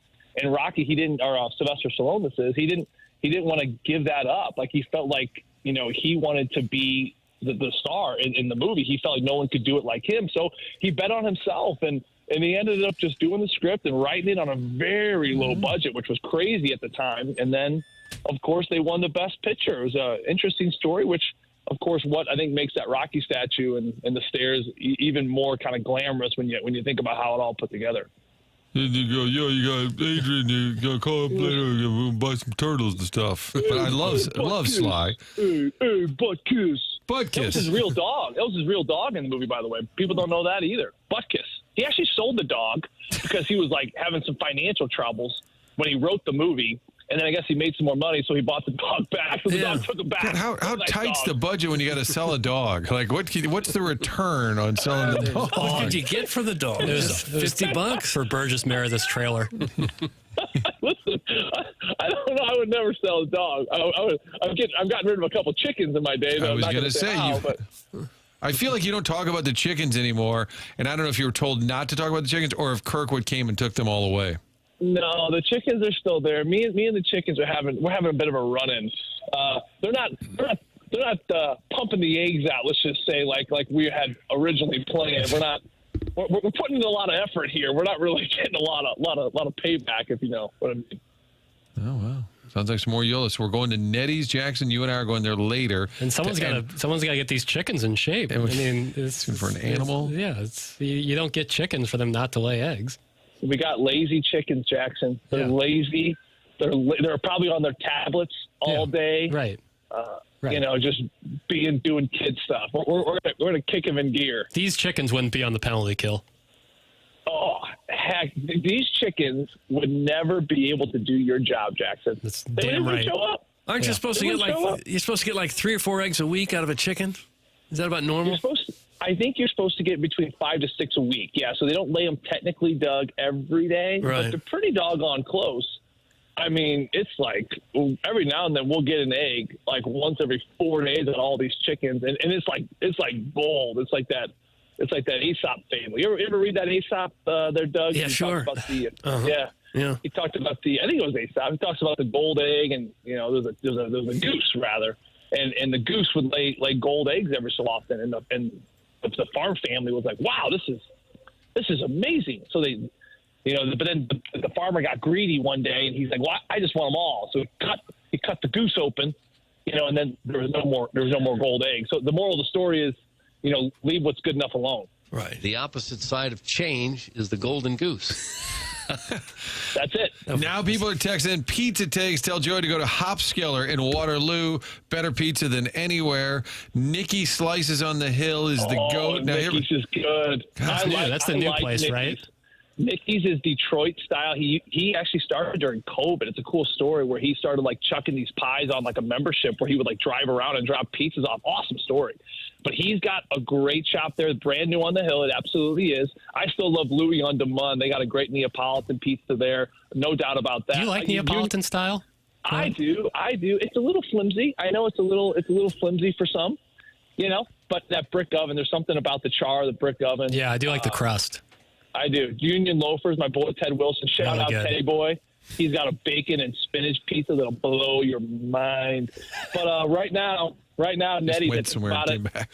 And Rocky, Sylvester Stallone, he didn't want to give that up. Like he felt like, he wanted to be the star in the movie. He felt like no one could do it like him. So he bet on himself, and he ended up just doing the script and writing it on a very low budget, which was crazy at the time. And then, of course, they won the Best Picture. It was an interesting story, which, of course, what I think makes that Rocky statue and the stairs even more kind of glamorous when you think about how it all put together. And you go, you got Adrian, you got to call up later and buy some turtles and stuff. But I love Sly. Hey, Butt Kiss. Butt Kiss. That was his real dog. That was his real dog in the movie, by the way. People don't know that either. Butt Kiss. He actually sold the dog because he was like having some financial troubles when he wrote the movie. And then I guess he made some more money, so he bought the dog back. So the dog took him back. God, how tight's the budget when you got to sell a dog? Like, what's the return on selling the dog? What did you get for the dog? It was $50 for Burgess Meredith's trailer. Listen, I don't know. I would never sell a dog. I've gotten rid of a couple chickens in my day. I was going to say, I feel like you don't talk about the chickens anymore, and I don't know if you were told not to talk about the chickens or if Kirkwood came and took them all away. No, the chickens are still there. Me and the chickens we're having a bit of a run-in. They're not pumping the eggs out. Let's just say like we had originally planned. We're putting in a lot of effort here. We're not really getting a lot of payback, if you know what I mean. Oh wow, sounds like some more Yolas. We're going to Nettie's, Jackson. You and I are going there later. And someone's got to get these chickens in shape. I mean, it's for an animal. You don't get chickens for them not to lay eggs. We got lazy chickens, Jackson. They're lazy. They're probably on their tablets all day. Right. Right. Just doing kid stuff. We're going to kick them in gear. These chickens wouldn't be on the penalty kill. Oh, heck. These chickens would never be able to do your job, Jackson. That's damn right. Show up. Aren't you supposed to get like 3 or 4 eggs a week out of a chicken? Is that about normal? I think you're supposed to get between 5 to 6 a week. Yeah, so they don't lay them technically, Doug, every day, but they're pretty doggone close. I mean, it's like every now and then we'll get an egg like once every 4 days on all these chickens, and it's like gold. It's like that Aesop family. You ever read that Aesop there, Doug? Yeah, sure. About the, Yeah. He talked about I think it was ASAP. He talks about the gold egg, and there's a goose rather, and the goose would lay gold eggs every so often, and the farm family was like, wow, this is amazing. So they, but then the farmer got greedy one day, and he's like, well, I just want them all. So he cut the goose open, and then there was no more gold eggs. So the moral of the story is, leave what's good enough alone. Right. The opposite side of change is the golden goose. That's it. Now people are texting pizza takes. Tell Joey to go to Hopskeller in Waterloo. Better pizza than anywhere. Nikki Slices on the Hill is the GOAT. Now, Nikki's is good. That's the new place, Nikki's. right? Nikki's is Detroit style. He actually started during COVID. It's a cool story where he started chucking these pies on a membership where he would drive around and drop pizzas off. Awesome story. But he's got a great shop there, brand new on the hill. It absolutely is. I still love Louis on Demond. They got a great Neapolitan pizza there, no doubt about that. Do you like Neapolitan style? I do. It's a little flimsy. I know it's a little flimsy for some, But that brick oven, there's something about the char of the brick oven. Yeah, I do like the crust. I do. Union Loafers, my boy Ted Wilson. Shout out good. Teddy Boy. He's got a bacon and spinach pizza that'll blow your mind. But right now, Nettie's. Went somewhere and came back.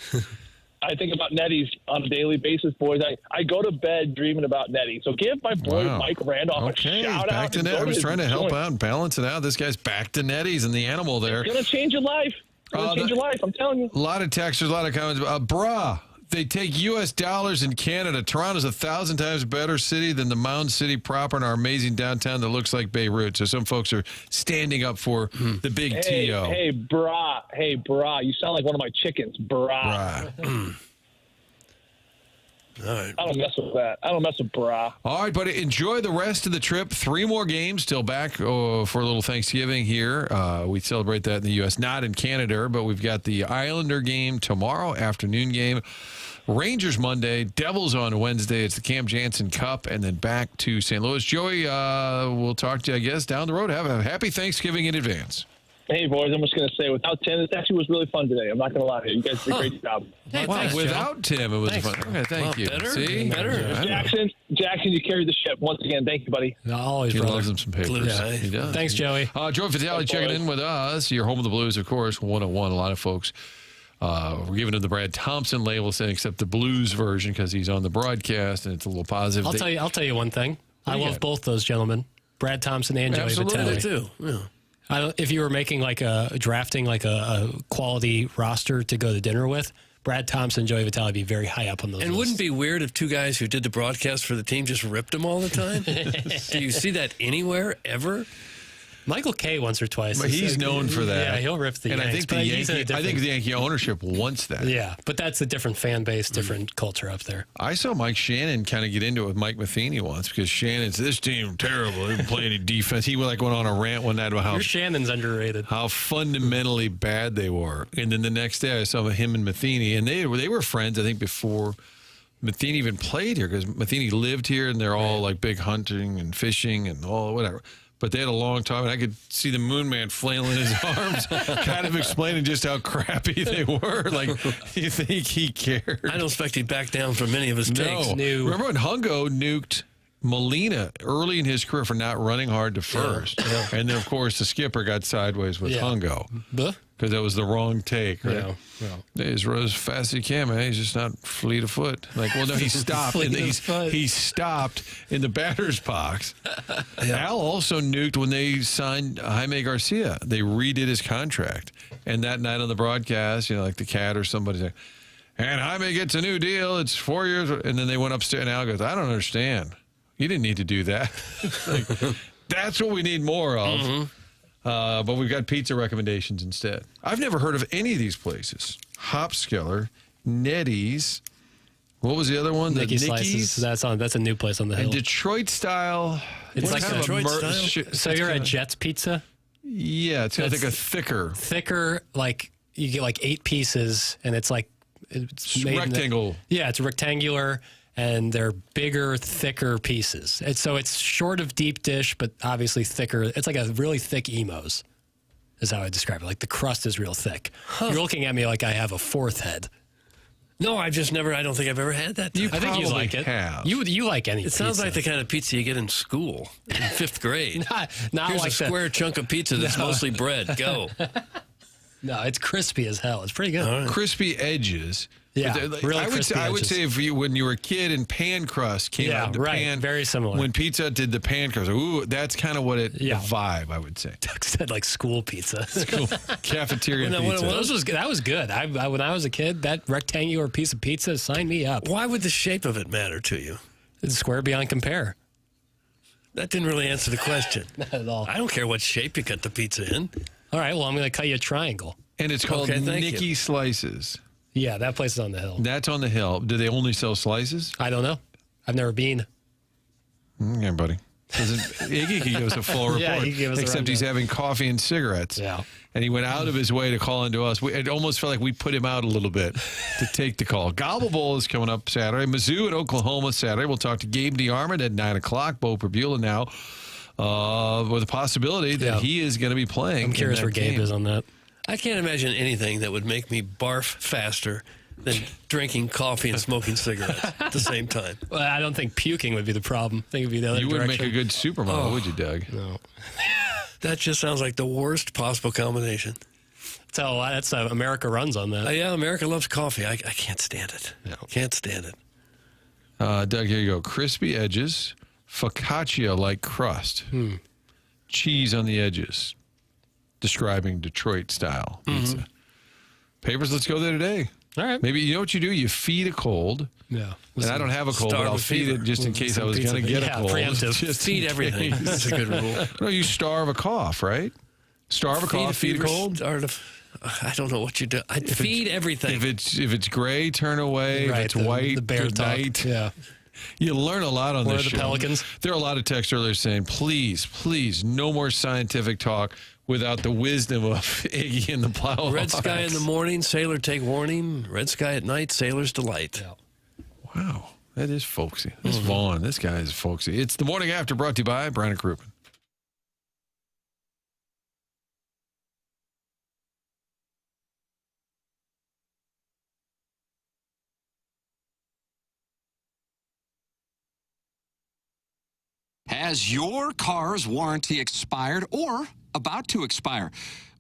I think about Nettie's on a daily basis, boys. I go to bed dreaming about Nettie. So give my boy Mike Randolph a shout back out. to Nettie. I was trying to help out and balance it out. This guy's back to Nettie's and the animal there. It's going to change your life. Change your life. I'm telling you. A lot of texters, a lot of comments. Brah. They take U.S. dollars in Canada. Toronto's 1,000 times better city than the Mound City proper and our amazing downtown that looks like Beirut. So some folks are standing up for the big T.O. Hey, brah. You sound like one of my chickens, brah. All right. I don't mess with that. I don't mess with brah. All right, buddy. Enjoy the rest of the trip. 3 more games till back for a little Thanksgiving here. We celebrate that in the U.S., not in Canada, but we've got the Islander game tomorrow, afternoon game. Rangers Monday, Devils on Wednesday. It's the Cam Janssen Cup, and then back to St. Louis. Joey, we'll talk to you, I guess, down the road. Have a happy Thanksgiving in advance. Hey, boys, I'm just going to say, without Tim, this actually was really fun today. I'm not going to lie to you. You guys did a great job. Hey, without Tim, it was fun. Okay, thank you. Better? See? Jackson, you carried the ship. Once again, thank you, buddy. Always, He brother. loves him some papers. Yeah. He does. Thanks, Joey. Joey Vitale checking in with us. Your home of the Blues, of course, 101. A lot of folks we're giving him the Brad Thompson label, saying except the Blues version because he's on the broadcast and it's a little positive. I'll tell you one thing. I love both those gentlemen, Brad Thompson and Joey Vitale. Too. Yeah. If you were making drafting a quality roster to go to dinner with, Brad Thompson and Joey Vitale would be very high up on those And lists. wouldn't it be weird if 2 guys who did the broadcast for the team just ripped them all the time? Do you see that anywhere, ever? Michael Kay once or twice. But he's known for that. Yeah, he'll rip the and Yanks. I think the Yankee ownership wants that. Yeah, but that's a different fan base, different culture up there. I saw Mike Shannon kind of get into it with Mike Matheny once because Shannon's this team terrible. They didn't play any defense. He went on a rant one night about how Shannon's underrated. How fundamentally bad they were. And then the next day I saw him and Matheny, and they were friends. I think before Matheny even played here because Matheny lived here, and they're all like big hunting and fishing and all whatever. But they had a long time, and I could see the Moon Man flailing his arms, kind of explaining just how crappy they were. Like, you think he cared? I don't expect he'd back down from many of his takes. No. Remember when Hungo nuked Molina early in his career for not running hard to first? Yeah. And then, of course, the skipper got sideways with Hungo. Because that was the wrong take, right? Yeah. He's as fast as he can, man. He's just not fleet of foot. Like, well, no, he stopped. He stopped in the batter's box. Al also nuked when they signed Jaime Garcia. They redid his contract. And that night on the broadcast, like the Cat or somebody said, and Jaime gets a new deal. It's 4 years. And then they went upstairs, and Al goes, I don't understand. You didn't need to do that. That's what we need more of. Mm-hmm. But we've got pizza recommendations instead. I've never heard of any of these places. Hopskeller, Nettie's. What was the other one? Nikki Slices. That's a new place on the hill. And Detroit style. It's like Detroit style. So you're at Jets Pizza? Yeah, it's like a thicker. Like you get like 8 pieces, and it's rectangle. It's rectangular. And they're bigger, thicker pieces. It's short of deep dish, but obviously thicker. It's like a really thick Emos, is how I describe it. Like the crust is real thick. You're looking at me like I have a 4th head. No, I don't think I've ever had that. I think you like it. Have. You like any It sounds pizza. like the kind of pizza you get in school in 5th grade. not Here's like a square chunk of pizza that's mostly bread. Go. No, it's crispy as hell. It's pretty good. Crispy edges. Yeah, But really I would crispy say, I would edges. say if you when you were a kid and pan crust came out, the right. pan, Very similar. When Pizza Hut did the pan crust, ooh, that's kind of what the vibe, I would say. Doug said like school pizza. Cafeteria Well, pizza. That was good. When I was a kid, that rectangular piece of pizza, sign me up. Why would the shape of it matter to you? It's square beyond compare. That didn't really answer the question. Not at all. I don't care what shape you cut the pizza in. All right, well, I'm going to cut you a triangle. And it's called Okay, thank Nicky you. Slices. Yeah, that place is on the hill. That's on the hill. Do they only sell slices? I don't know. I've never been. Yeah, buddy. Iggy could give us a full report. Yeah, he gave us a except he's rundown. having coffee and cigarettes. Yeah. And he went out of his way to call into us. It almost felt like we put him out a little bit to take the call. Gobble Bowl is coming up Saturday. Mizzou at Oklahoma Saturday. We'll talk to Gabe DeArmond at 9 o'clock. Beau Pribula now with a possibility that he is going to be playing. I'm curious where Gabe is on that. I can't imagine anything that would make me barf faster than drinking coffee and smoking cigarettes at the same time. Well, I don't think puking would be the problem. I think it'd be the other You wouldn't make direction. a good supermodel, would you, Doug? No. That just sounds like the worst possible combination. That's America runs on that. Yeah, America loves coffee. I can't stand it. No. Can't stand it. Doug, here you go. Crispy edges, focaccia-like crust, cheese on the edges, describing Detroit-style pizza. Papers, let's go there today. All right. Maybe you know what you do? You feed a cold. Yeah. And I don't have a cold, but Starve I'll with feed fever. it just in case I was pizza. going to get Yeah, a cold. preemptive. Just Feed in everything. case. That's a good rule. No, you starve a cough, right? Starve a cough, feed a cold. I don't know what you do. I'd feed everything. If it's gray, turn away. Right, If it's the white, bear good talk. night. Yeah. You learn a lot on Where this are the show. Pelicans? There are a lot of texts earlier saying, please, no more scientific talk without the wisdom of Iggy and the Plowhawks. Red sky in the morning, sailor take warning. Red sky at night, sailor's delight. Yeah. Wow, that is folksy. This Vaughn, this guy is folksy. It's the Morning After, brought to you by Brian Krupin. Has your car's warranty expired or about to expire?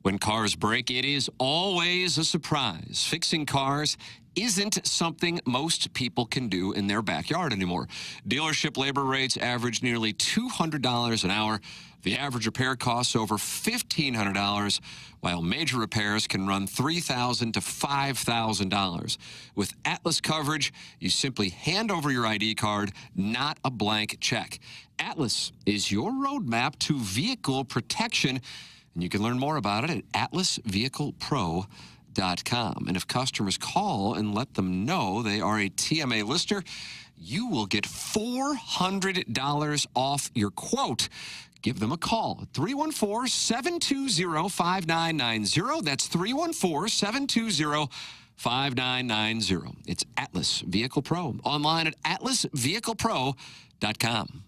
When cars break, it is always a surprise. Fixing cars isn't something most people can do in their backyard anymore. Dealership labor rates average nearly $200 an hour. The average repair costs over $1,500, while major repairs can run $3,000 to $5,000. With Atlas coverage, you simply hand over your ID card, not a blank check. Atlas is your roadmap to vehicle protection, and you can learn more about it at atlasvehiclepro.com. And if customers call and let them know they are a TMA listener, you will get $400 off your quote. Give them a call at 314-720-5990. That's 314-720-5990. It's Atlas Vehicle Pro. Online at atlasvehiclepro.com.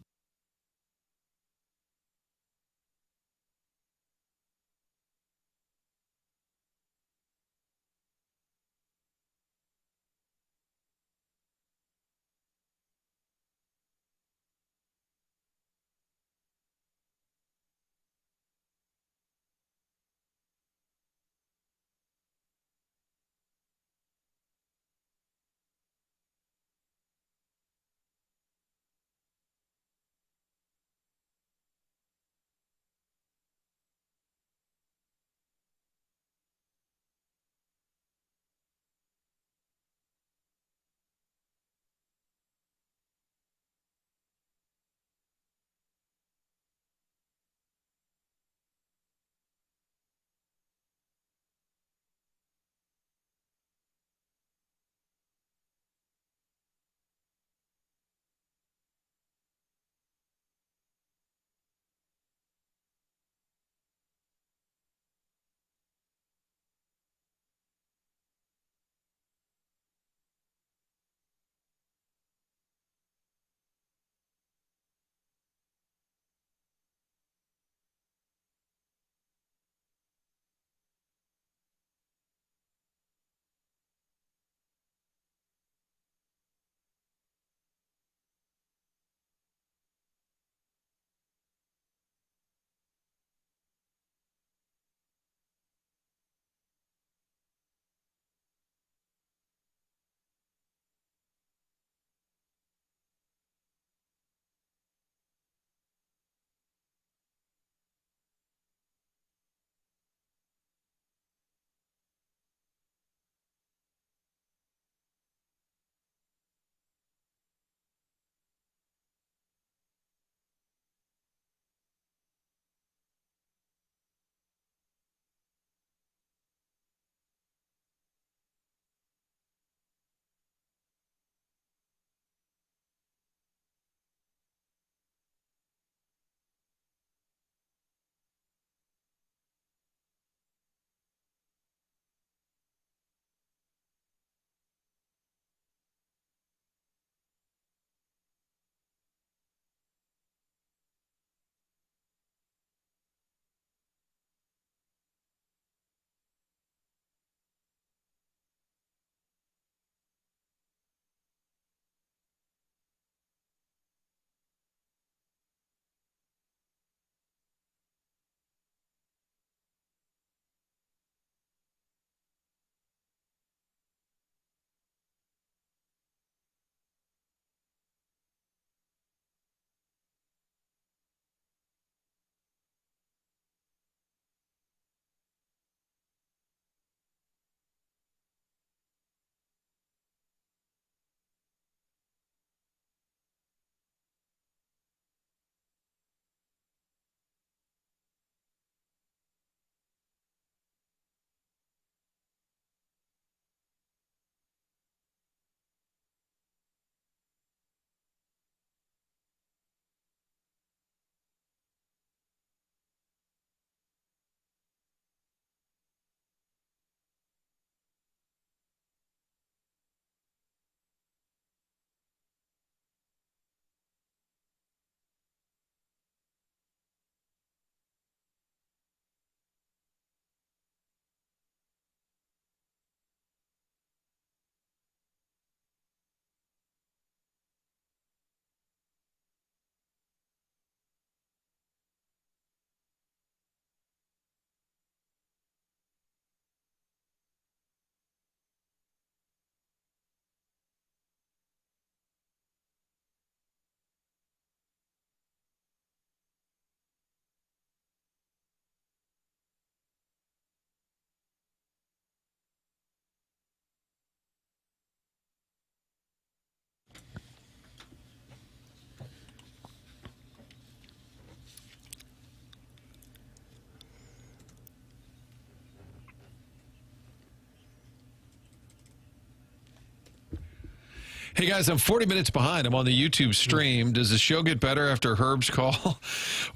Hey, guys, I'm 40 minutes behind. I'm on the YouTube stream. Does the show get better after Herb's call?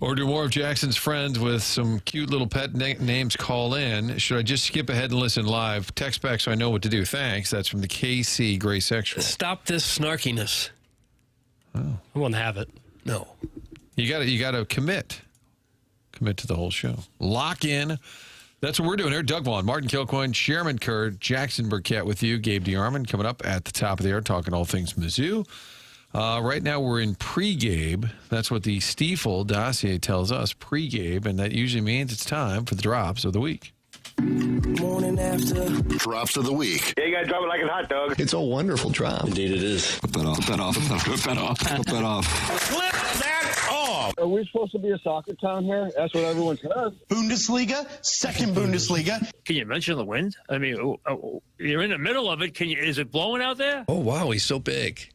Or do more of Jackson's friends with some cute little pet names call in? Should I just skip ahead and listen live? Text back so I know what to do. Thanks. That's from the KC Gray Sexual. Stop this snarkiness. Oh. I won't have it. No. You got to commit. Commit to the whole show. Lock in. That's what we're doing here. Doug Vaughn, Martin Kilcoyne, Chairman Kurd, Jackson Burkett with you. Gabe DeArmond coming up at the top of the hour, talking all things Mizzou. Right now we're in pre-Gabe. That's what the Stiefel dossier tells us, pre-Gabe, and that usually means it's time for the drops of the week. Morning after. Drops of the week. Yeah, you gotta drop it like a hot dog. It's a wonderful drop. Indeed it is. Flip that off. Flip that off. Flip that off. Flip that off. Flip that off. Are we supposed to be a soccer town here? That's what everyone says. Bundesliga, second Bundesliga. Can you mention the wind? I mean, you're in the middle of it. Is it blowing out there? Oh, wow, he's so big.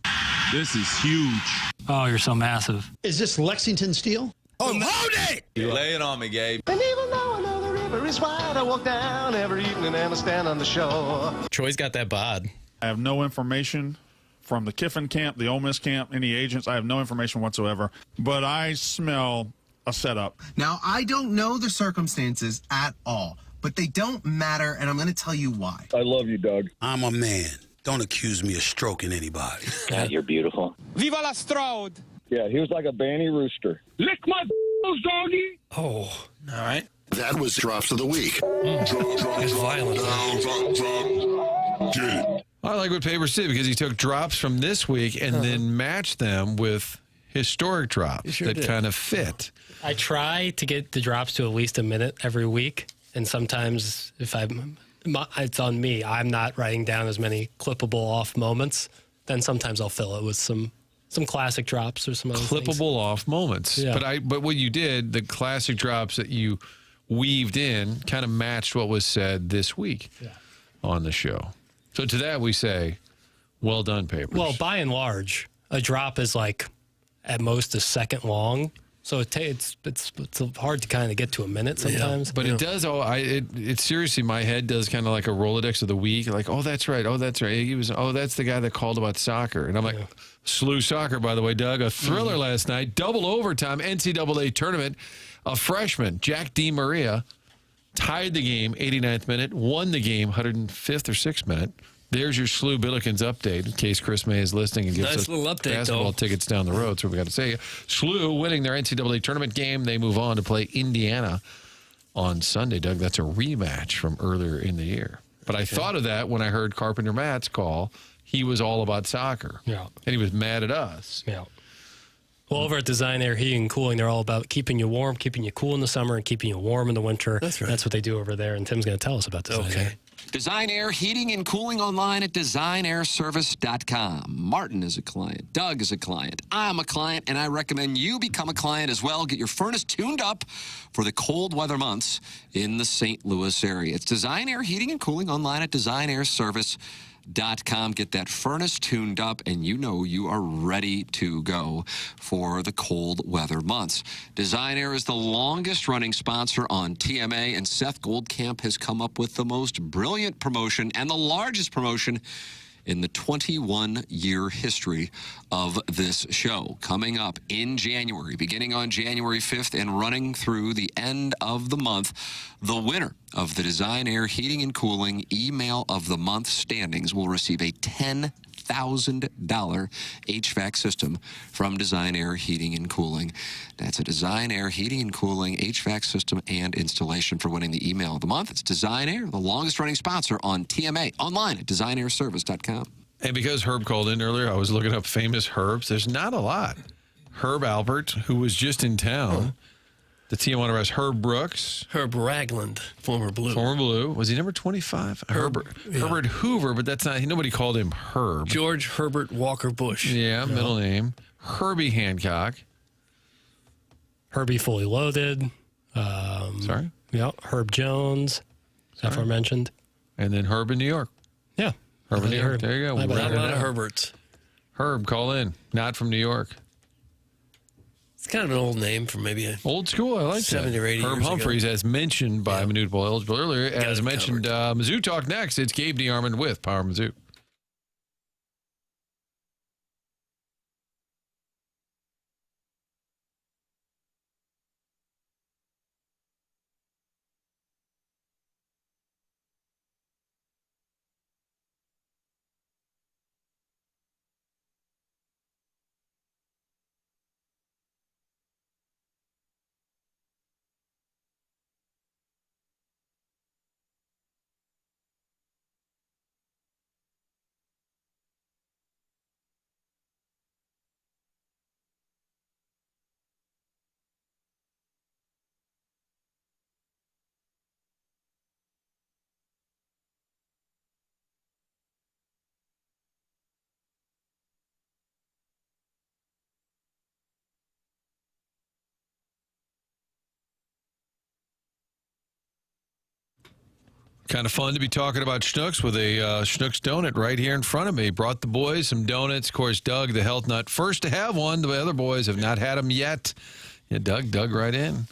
This is huge. Oh, you're so massive. Is this Lexington steel? Oh, hold it! You lay it on me, Gabe. And even though I know the river is wide, I walk down every evening and I stand on the shore. Troy's got that bod. I have no information from the Kiffin camp, the Ole Miss camp, any agents. I have no information whatsoever. But I smell a setup. Now, I don't know the circumstances at all, but they don't matter, and I'm going to tell you why. I love you, Doug. I'm a man. Don't accuse me of stroking anybody. God, you're beautiful. Viva la Strode! Yeah, he was like a Banny Rooster. Lick my doggy. Oh, All right. That was Drops of the Week. it's violent. Get it. I like what Papers did because he took drops from this week and then matched them with historic drops that kind of fit. I try to get the drops to at least a minute every week, and sometimes if it's on me, I'm not writing down as many clippable off moments, then sometimes I'll fill it with some classic drops or some other clippable things. off moments. Yeah. But what you did, the classic drops that you weaved in kind of matched what was said this week on the show. So to that we say, well done, Papers. Well, by and large, a drop is like at most a second long. So it's hard to kind of get to a minute sometimes. Yeah. But it does. It seriously, my head does kind of like a Rolodex of the week. Like, oh, that's right. Oh, that's right. That's the guy that called about soccer. And I'm like, SLU soccer, by the way, Doug. A thriller last night. Double overtime NCAA tournament. A freshman, Jack DeMaria, tied the game 89th minute, won the game 105th or 6th minute. There's your SLU Billikens update in case Chris May is listening and gives us basketball tickets down the road. So we got to say, SLU winning their NCAA tournament game. They move on to play Indiana on Sunday, Doug. That's a rematch from earlier in the year. But I thought of that when I heard Carpenter Matt's call. He was all about soccer. Yeah. And he was mad at us. Yeah. Well, over at Design Air Heating and Cooling, they're all about keeping you warm, keeping you cool in the summer, and keeping you warm in the winter. That's right. That's what they do over there, and Tim's going to tell us about Design Air. Design Air Heating and Cooling online at designairservice.com. Martin is a client. Doug is a client. I'm a client, and I recommend you become a client as well. Get your furnace tuned up for the cold weather months in the St. Louis area. It's Design Air Heating and Cooling online at designairservice.com. Get that furnace tuned up, and you know you are ready to go for the cold weather months. Design Air is the longest running sponsor on TMA, and Seth Goldcamp has come up with the most brilliant promotion and the largest promotion in the 21-year history of this show. Coming up in January, beginning on January 5th and running through the end of the month, the winner of the Design Air Heating and Cooling Email of the Month standings will receive a $10,000 HVAC system from Design Air Heating and Cooling. That's a Design Air Heating and Cooling HVAC system and installation for winning the Email of the Month. It's Design Air, the longest running sponsor on TMA, online at designairservice.com. And because Herb called in earlier, I was looking up famous Herbs. There's not a lot. Herb Alpert, who was just in town. The team on arrest, Herb Brooks. Herb Ragland, former Blue. Former Blue. Was he number 25? Herbert Hoover, but that's not, nobody called him Herb. George Herbert Walker Bush. Yeah, middle name. Herbie Hancock. Herbie Fully Loaded. Sorry? Yeah, Herb Jones, aforementioned. And then Herb in New York. Yeah. Herb in New York. There you go. A lot of Herberts. Herb, call in. Not from New York. It's kind of an old name for maybe old school. I like 70 that. or 80 Herb years Humphreys, ago. as mentioned by Minute Ball Eligible earlier, as mentioned, Mizzou Talk next. It's Gabe DeArmond with Power Mizzou. Kind of fun to be talking about Schnucks with a Schnucks donut right here in front of me. Brought the boys some donuts. Of course, Doug, the health nut, first to have one. The other boys have not had them yet. Yeah, Doug dug right in.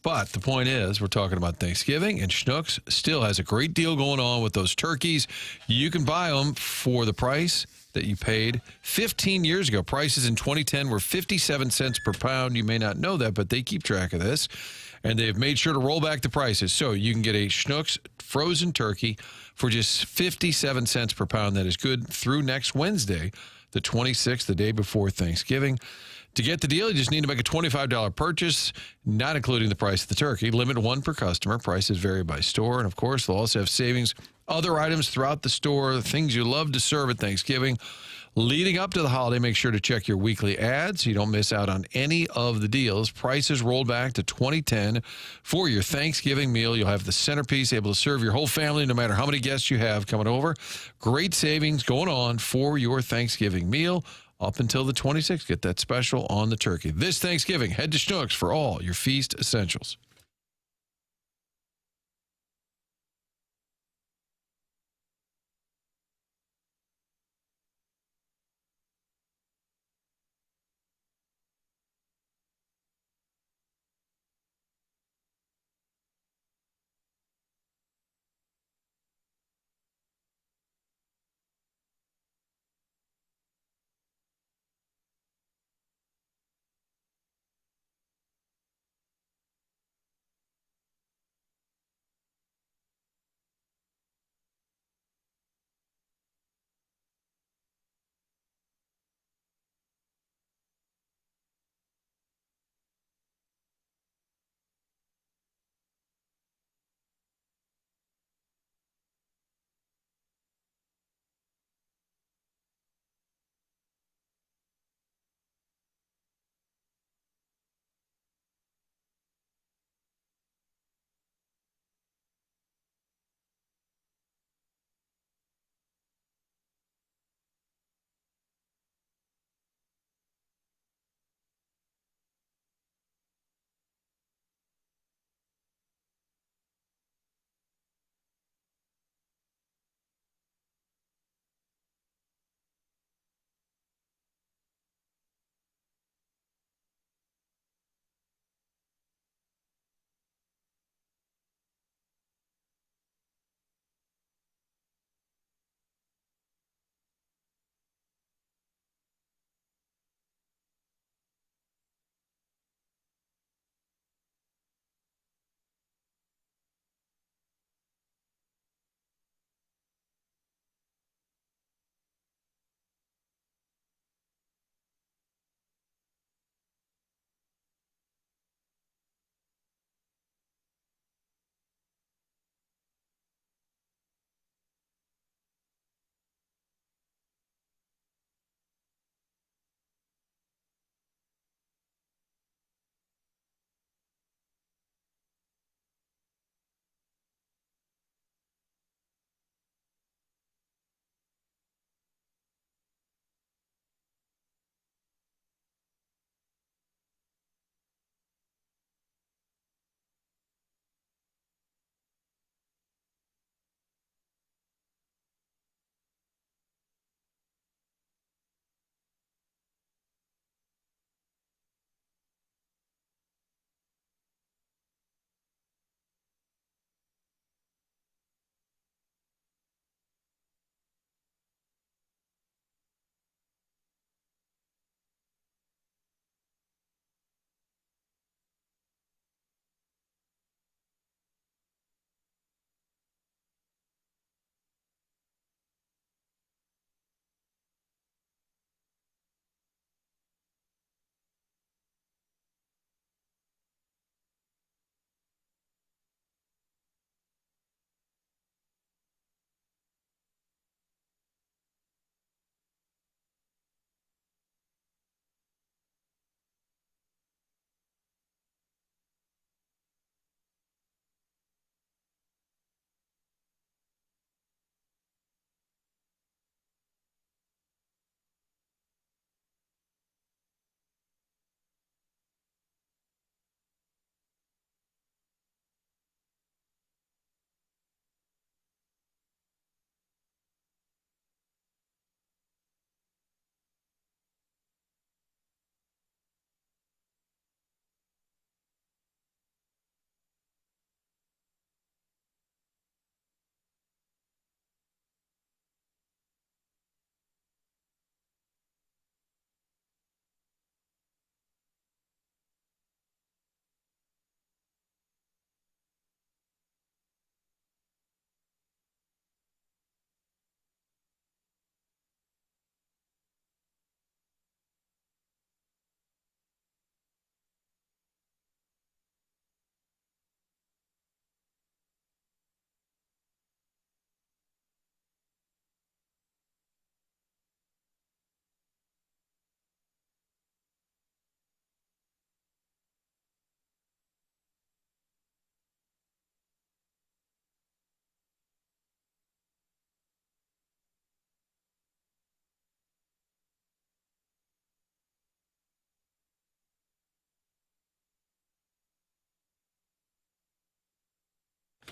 But the point is, we're talking about Thanksgiving, and Schnucks still has a great deal going on with those turkeys. You can buy them for the price that you paid 15 years ago. Prices in 2010 were 57 cents per pound. You may not know that, but they keep track of this. And they've made sure to roll back the prices. So you can get a Schnucks frozen turkey for just 57 cents per pound. That is good through next Wednesday, the 26th, the day before Thanksgiving. To get the deal, you just need to make a $25 purchase, not including the price of the turkey. Limit one per customer. Prices vary by store. And, of course, they'll also have savings, other items throughout the store, things you love to serve at Thanksgiving. Leading up to the holiday, make sure to check your weekly ads so you don't miss out on any of the deals. Prices rolled back to 2010 for your Thanksgiving meal. You'll have the centerpiece, able to serve your whole family no matter how many guests you have coming over. Great savings going on for your Thanksgiving meal up until the 26th. Get that special on the turkey. This Thanksgiving, head to Schnucks for all your feast essentials.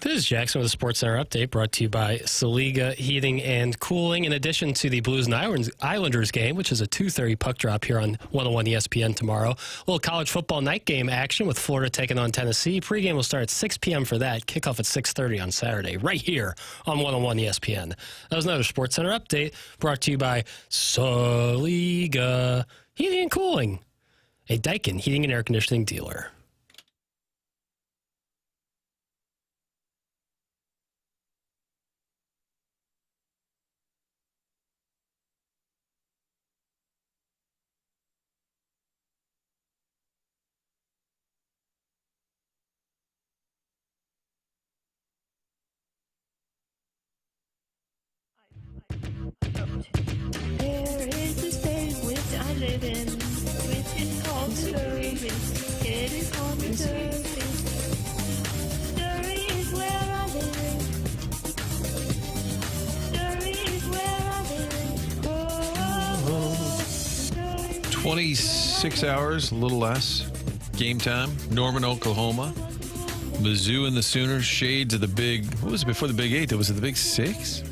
This is Jackson with a Sports Center update brought to you by Saliga Heating and Cooling. In addition to the Blues and Islanders game, which is a 2:30 puck drop here on 101 ESPN tomorrow, a little college football night game action with Florida taking on Tennessee. Pregame will start at 6 p.m. for that. Kickoff at 6:30 on Saturday, right here on 101 ESPN. That was another Sports Center update brought to you by Saliga Heating and Cooling, a Daikin heating and air conditioning dealer. There is a state which I live in, which is called service. It is called service. Surrey is where I live. Surrey is where I live. 26 hours, a little less. Game time. Norman, Oklahoma. Mizzou and the Sooners. Shades of the big, what was it before the Big 8? Was it the Big 6?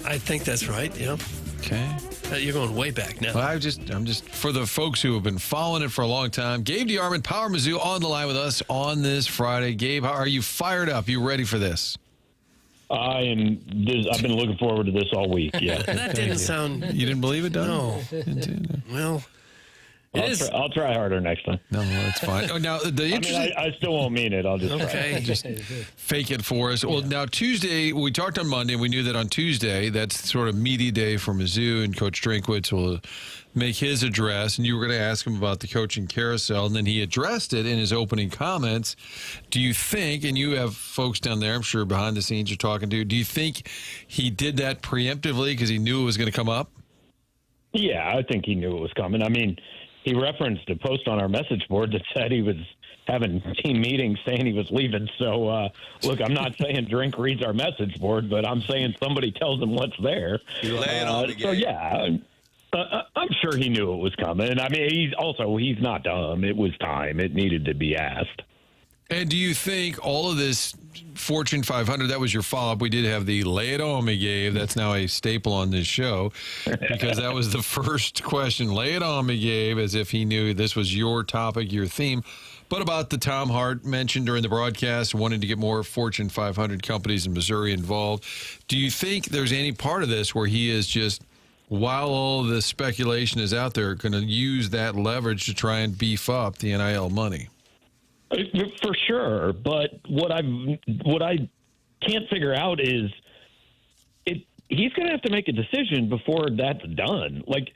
I think that's right, yeah. Okay. You're going way back now. Well, I'm just for the folks who have been following it for a long time. Gabe DeArmond, Power Mizzou, on the line with us on this Friday. Gabe, how are you fired up? You ready for this? I've been looking forward to this all week. Yeah. That didn't sound. You didn't believe it, Doug? No. Well. I'll try harder next time. No, that's fine. Oh, now the interesting. I still won't mean it. I'll just try. Just fake it for us. Well, now Tuesday, we talked on Monday, and we knew that on Tuesday, that's sort of media day for Mizzou, and Coach Drinkwitz will make his address, and you were going to ask him about the coaching carousel, and then he addressed it in his opening comments. Do you think, and you have folks down there, I'm sure, behind the scenes you're talking to, do you think he did that preemptively because he knew it was going to come up? Yeah, I think he knew it was coming. I mean, he referenced a post on our message board that said he was having team meetings saying he was leaving. So, look, I'm not saying Drink reads our message board, but I'm saying somebody tells him what's there. You lay it on the game. So, yeah, I'm sure he knew it was coming. I mean, he's not dumb. It was time. It needed to be asked. And do you think all of this Fortune 500, that was your follow-up. We did have the lay it on me, Gabe. That's now a staple on this show because that was the first question. Lay it on me, Gabe, as if he knew this was your topic, your theme. But about the Tom Hart mentioned during the broadcast, wanting to get more Fortune 500 companies in Missouri involved. Do you think there's any part of this where he is just, while all the speculation is out there, going to use that leverage to try and beef up the NIL money? For sure, but what I can't figure out is he's going to have to make a decision before that's done. Like,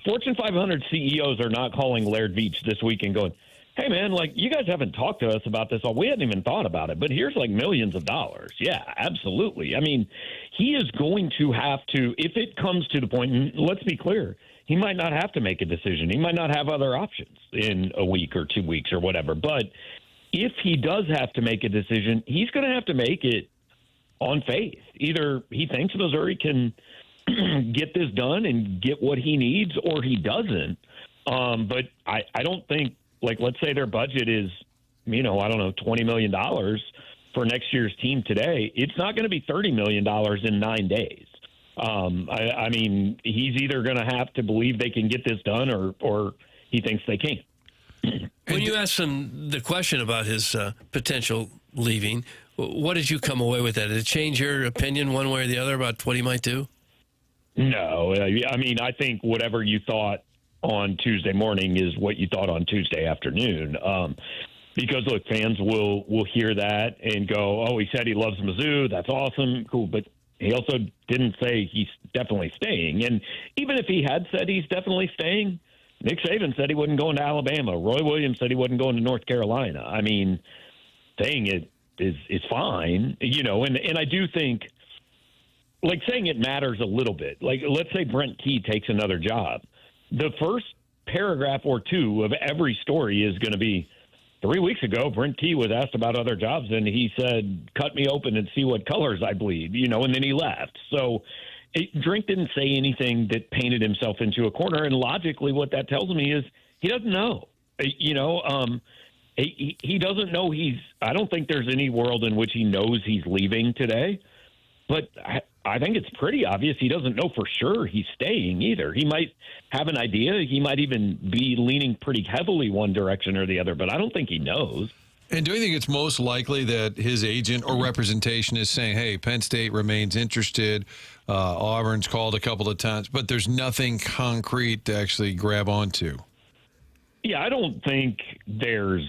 Fortune 500 CEOs are not calling Laird Veach this week and going, hey, man, like, you guys haven't talked to us about this all. We hadn't even thought about it, but here's like millions of dollars. Yeah, absolutely. I mean, he is going to have to, if it comes to the point, and let's be clear, he might not have to make a decision. He might not have other options in a week or 2 weeks or whatever. But if he does have to make a decision, he's going to have to make it on faith. Either he thinks Missouri can get this done and get what he needs, or he doesn't. But I don't think, like, let's say their budget is, I don't know, $20 million for next year's team today. It's not going to be $30 million in 9 days. I mean, he's either going to have to believe they can get this done or he thinks they can't. When you asked him the question about his potential leaving, what did you come away with that? Did it change your opinion one way or the other about what he might do? No. I mean, I think whatever you thought on Tuesday morning is what you thought on Tuesday afternoon. Because, look, fans will hear that and go, oh, he said he loves Mizzou. That's awesome. Cool. But he also didn't say he's definitely staying. And even if he had said he's definitely staying, Nick Saban said he wasn't going to Alabama. Roy Williams said he wasn't going to North Carolina. I mean, saying it is fine, and I do think, like, saying it matters a little bit. Like, let's say Brent Key takes another job. The first paragraph or two of every story is going to be, 3 weeks ago, Brent Key was asked about other jobs, and he said, cut me open and see what colors I bleed, and then he left. So Drink didn't say anything that painted himself into a corner, and logically what that tells me is he doesn't know. he doesn't know I don't think there's any world in which he knows he's leaving today. But I think it's pretty obvious he doesn't know for sure he's staying either. He might have an idea. He might even be leaning pretty heavily one direction or the other, but I don't think he knows. And do you think it's most likely that his agent or representation is saying, hey, Penn State remains interested, Auburn's called a couple of times, but there's nothing concrete to actually grab onto? Yeah, I don't think there's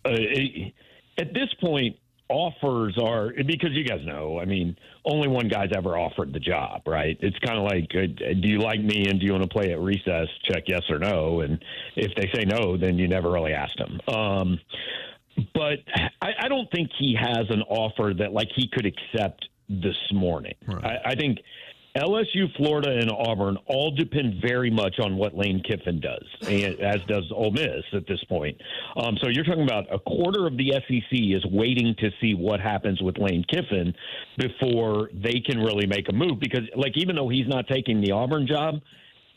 at this point, offers are, because you guys know, I mean, only one guy's ever offered the job, right? It's kind of like, do you like me and do you want to play at recess? Check yes or no. And if they say no, then you never really asked them. But I don't think he has an offer that like he could accept this morning. Right. I think LSU, Florida, and Auburn all depend very much on what Lane Kiffin does, and as does Ole Miss at this point. So you're talking about a quarter of the SEC is waiting to see what happens with Lane Kiffin before they can really make a move. Because, like, even though he's not taking the Auburn job,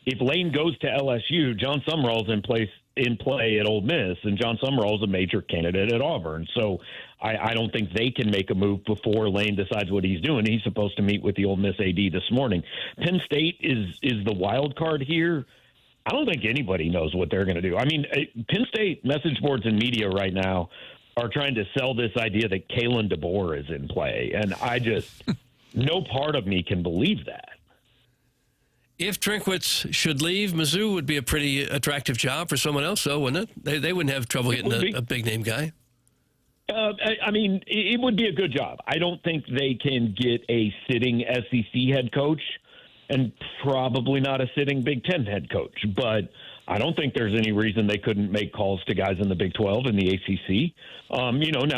if Lane goes to LSU, John Summerall's in play at Ole Miss, and John Summerall's a major candidate at Auburn. So I don't think they can make a move before Lane decides what he's doing. He's supposed to meet with the Ole Miss AD this morning. Penn State is the wild card here. I don't think anybody knows what they're going to do. I mean, Penn State message boards and media right now are trying to sell this idea that Kalen DeBoer is in play, and I just no part of me can believe that. If Drinkwitz should leave, Mizzou would be a pretty attractive job for someone else, though, wouldn't it? They wouldn't have trouble getting a big-name guy. I mean, it would be a good job. I don't think they can get a sitting SEC head coach and probably not a sitting Big Ten head coach. But I don't think there's any reason they couldn't make calls to guys in the Big 12 and the ACC. Now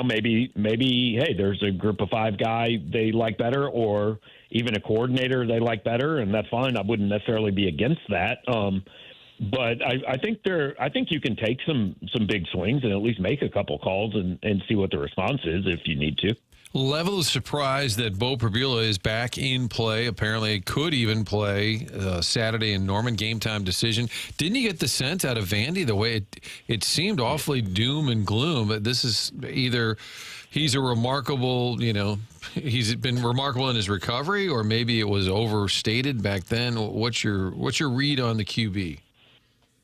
maybe, hey, there's a group of five guy they like better, or even a coordinator they like better, and that's fine. I wouldn't necessarily be against that. But I think you can take some big swings and at least make a couple calls and see what the response is if you need to. Level of surprise that Beau Pribula is back in play. Apparently could even play Saturday in Norman. Game time decision. Didn't you get the sense out of Vandy the way it seemed awfully doom and gloom? But this is either he's a remarkable, he's been remarkable in his recovery, or maybe it was overstated back then. What's your read on the QB?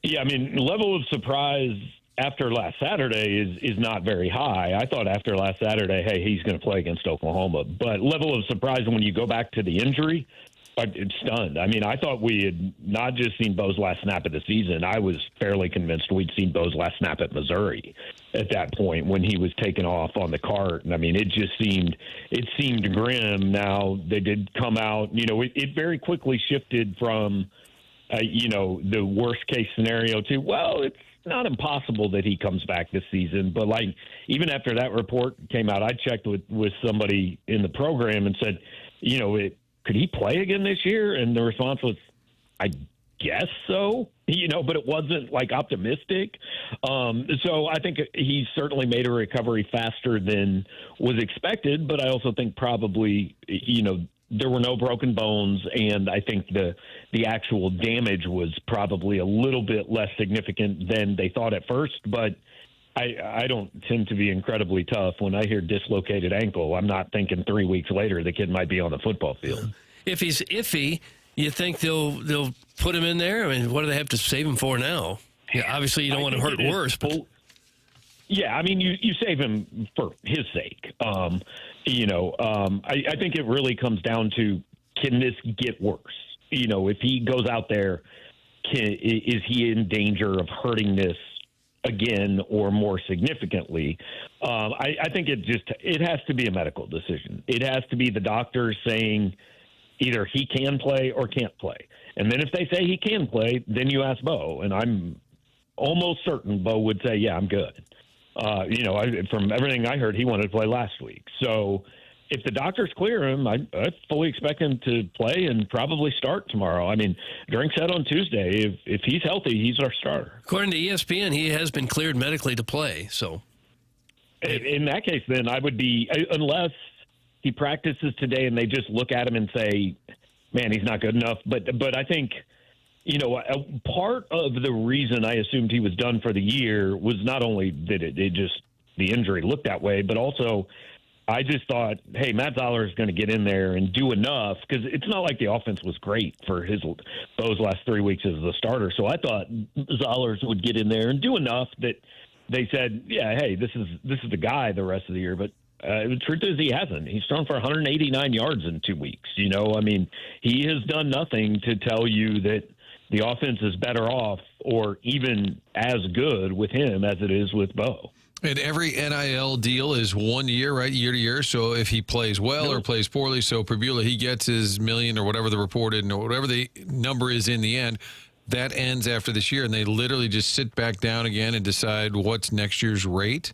Yeah, I mean, level of surprise after last Saturday is not very high. I thought after last Saturday, hey, he's going to play against Oklahoma. But level of surprise when you go back to the injury, I'm stunned. I mean, I thought we had not just seen Beau's last snap of the season. I was fairly convinced we'd seen Beau's last snap at Missouri at that point when he was taken off on the cart. And I mean, it seemed grim. Now they did come out, it very quickly shifted from, the worst case scenario to, well, it's not impossible that he comes back this season. But like, even after that report came out, I checked with somebody in the program and said, could he play again this year? And the response was, I guess so, but it wasn't like optimistic. So I think he certainly made a recovery faster than was expected, but I also think probably, there were no broken bones, and I think the actual damage was probably a little bit less significant than they thought at first. But I don't tend to be incredibly tough. When I hear dislocated ankle, I'm not thinking 3 weeks later the kid might be on the football field. If he's iffy, you think they'll put him in there? I mean, what do they have to save him for now? Yeah, obviously you don't want to hurt worse. But yeah, I mean, you save him for his sake. I think it really comes down to, can this get worse? If he goes out there, is he in danger of hurting this again or more significantly? I think it has to be a medical decision. It has to be the doctor saying either he can play or can't play. And then if they say he can play, then you ask Beau. And I'm almost certain Beau would say, yeah, I'm good. From everything I heard, he wanted to play last week. So if the doctors clear him, I fully expect him to play and probably start tomorrow. I mean, Drink said on Tuesday, if he's healthy, he's our starter. According to ESPN, he has been cleared medically to play. So in that case, then I would be, unless he practices today and they just look at him and say, man, he's not good enough. But I think part of the reason I assumed he was done for the year was not only that the injury looked that way, but also I just thought, hey, Matt Zoller is going to get in there and do enough, because it's not like the offense was great for Beau's last 3 weeks as the starter. So I thought Zollers would get in there and do enough that they said, yeah, hey, this is the guy the rest of the year. But the truth is he hasn't. He's thrown for 189 yards in 2 weeks. He has done nothing to tell you that the offense is better off or even as good with him as it is with Beau. And every NIL deal is 1 year, right? Year to year. So if he plays well or plays poorly, so Pribula, he gets his million or whatever the reported or whatever the number is in the end, that ends after this year. And they literally just sit back down again and decide what's next year's rate.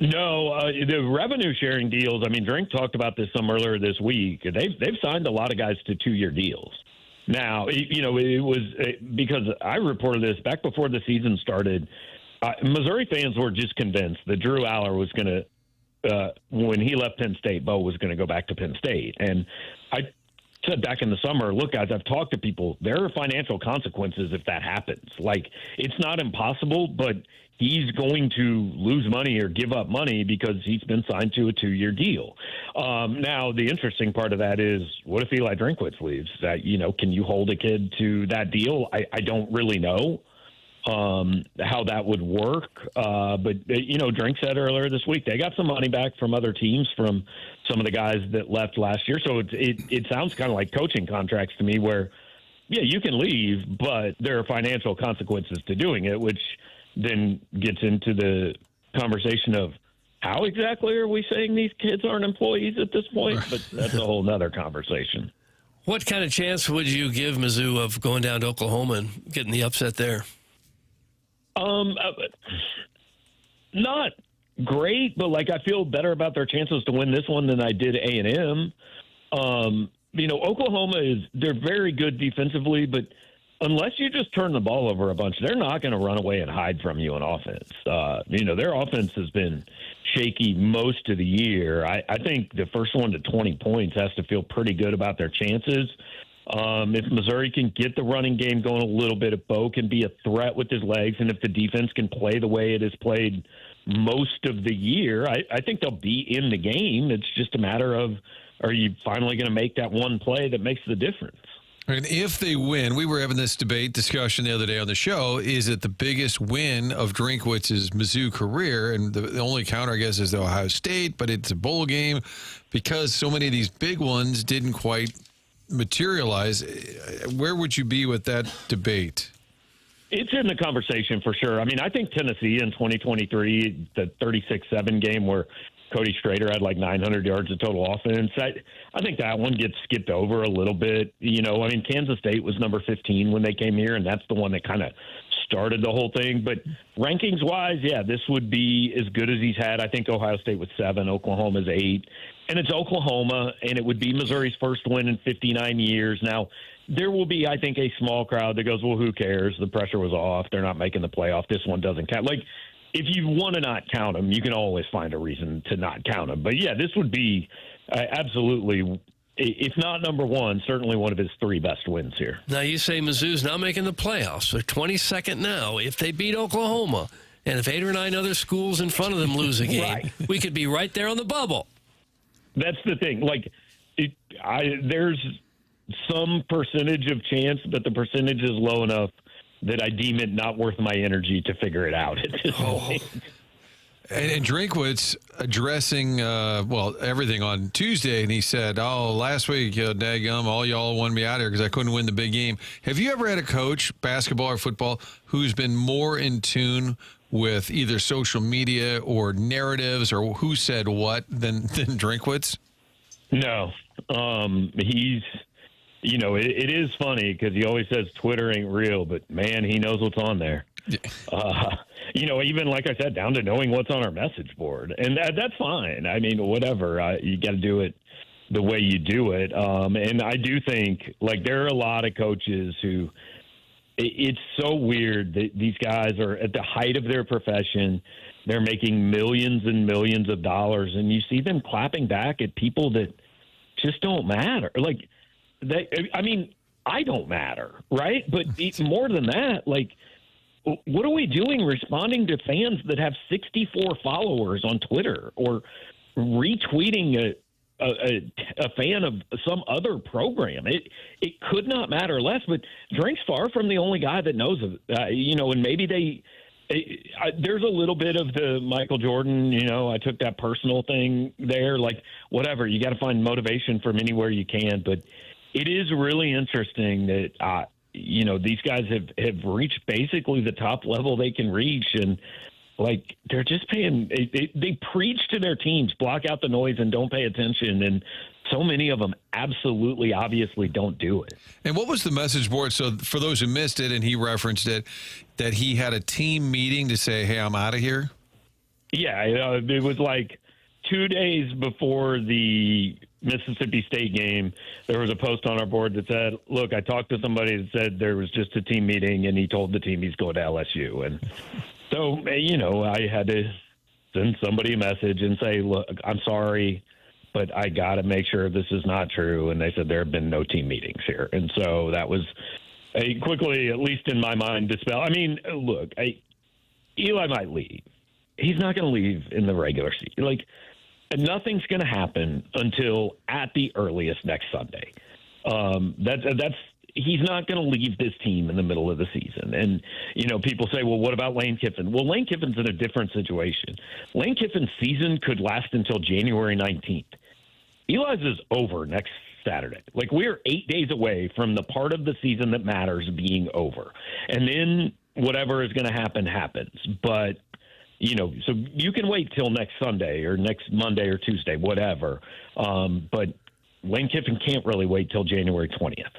No, the revenue sharing deals. I mean, Drink talked about this some earlier this week. They've signed a lot of guys to 2-year deals. Now, it was because I reported this back before the season started. Missouri fans were just convinced that Drew Aller was going to, when he left Penn State, Beau was going to go back to Penn State. And I said back in the summer, look, guys, I've talked to people. There are financial consequences if that happens. Like, it's not impossible, but he's going to lose money or give up money because he's been signed to a 2-year deal. Now, the interesting part of that is, what if Eli Drinkwitz leaves? Can you hold a kid to that deal? I don't really know how that would work. But Drink said earlier this week, they got some money back from other teams from some of the guys that left last year. So it sounds kind of like coaching contracts to me where, yeah, you can leave, but there are financial consequences to doing it, which then gets into the conversation of how exactly are we saying these kids aren't employees at this point? But that's a whole nother conversation. What kind of chance would you give Mizzou of going down to Oklahoma and getting the upset there? Not great, but I feel better about their chances to win this one than I did A&M. Oklahoma they're very good defensively, but unless you just turn the ball over a bunch, they're not going to run away and hide from you on offense. Their offense has been shaky most of the year. I think the first one to 20 points has to feel pretty good about their chances. If Missouri can get the running game going a little bit, if Beau can be a threat with his legs, and if the defense can play the way it has played most of the year, I think they'll be in the game. It's just a matter of, are you finally going to make that one play that makes the difference? And if they win, we were having this discussion the other day on the show, is it the biggest win of Drinkwitz's Mizzou career? And the only counter, I guess, is the Ohio State, but it's a bowl game because so many of these big ones didn't quite materialize. Where would you be with that debate? It's in the conversation for sure. I mean, I think Tennessee in 2023, the 36-7 game where Cody Schrader had 900 yards of total offense, I think that one gets skipped over a little bit. Kansas State was number 15 when they came here, and that's the one that kind of started the whole thing. But rankings-wise, yeah, this would be as good as he's had. I think Ohio State was 7, Oklahoma's 8. And it's Oklahoma, and it would be Missouri's first win in 59 years. Now, there will be, I think, a small crowd that goes, well, who cares? The pressure was off. They're not making the playoff. This one doesn't count. If you want to not count them, you can always find a reason to not count them. But, yeah, this would be absolutely, if not number one, certainly one of his 3 best wins here. Now, you say Mizzou's not making the playoffs. They're 22nd now. If they beat Oklahoma, and if 8 or 9 other schools in front of them lose a game, right, we could be right there on the bubble. That's the thing. There's some percentage of chance, but the percentage is low enough that I deem it not worth my energy to figure it out at this point. And Drinkwitz addressing, everything on Tuesday, and he said, last week, daggum, all y'all wanted me out here because I couldn't win the big game. Have you ever had a coach, basketball or football, who's been more in tune with either social media or narratives or who said what than Drinkwitz? No. He's... it is funny because he always says Twitter ain't real, but, man, he knows what's on there. Even like I said, down to knowing what's on our message board. And that's fine. I mean, whatever. You got to do it the way you do it. And I do think, there are a lot of coaches who it's so weird that these guys are at the height of their profession. They're making millions and millions of dollars, and you see them clapping back at people that just don't matter. I don't matter, right? But more than that, like, what are we doing responding to fans that have 64 followers on Twitter or retweeting a fan of some other program? It could not matter less, but Drink's far from the only guy that knows of it. And maybe there's a little bit of the Michael Jordan, I took that personal thing there, like whatever. You got to find motivation from anywhere you can. But it is really interesting that, these guys have reached basically the top level they can reach. And like, they're just paying, they preach to their teams, block out the noise and don't pay attention. And so many of them absolutely, obviously don't do it. And what was the message board? So for those who missed it, and he referenced it, that he had a team meeting to say, hey, I'm out of here? Yeah, it was like 2 days before the Mississippi State game, there was a post on our board that said, look, I talked to somebody that said there was just a team meeting, and he told the team he's going to LSU. And so, I had to send somebody a message and say, look, I'm sorry, but I got to make sure this is not true. And they said there have been no team meetings here. And so that was quickly, at least in my mind, dispel. I mean, look, Eli might leave. He's not going to leave in the regular season. Like, nothing's going to happen until at the earliest next Sunday. He's not going to leave this team in the middle of the season. And, people say, well, what about Lane Kiffin? Well, Lane Kiffin's in a different situation. Lane Kiffin's season could last until January 19th. Eli's is over next Saturday. Like, we're 8 days away from the part of the season that matters being over. And then whatever is going to happen happens. But, so you can wait till next Sunday or next Monday or Tuesday, whatever. But Lane Kiffin can't really wait till January 20th.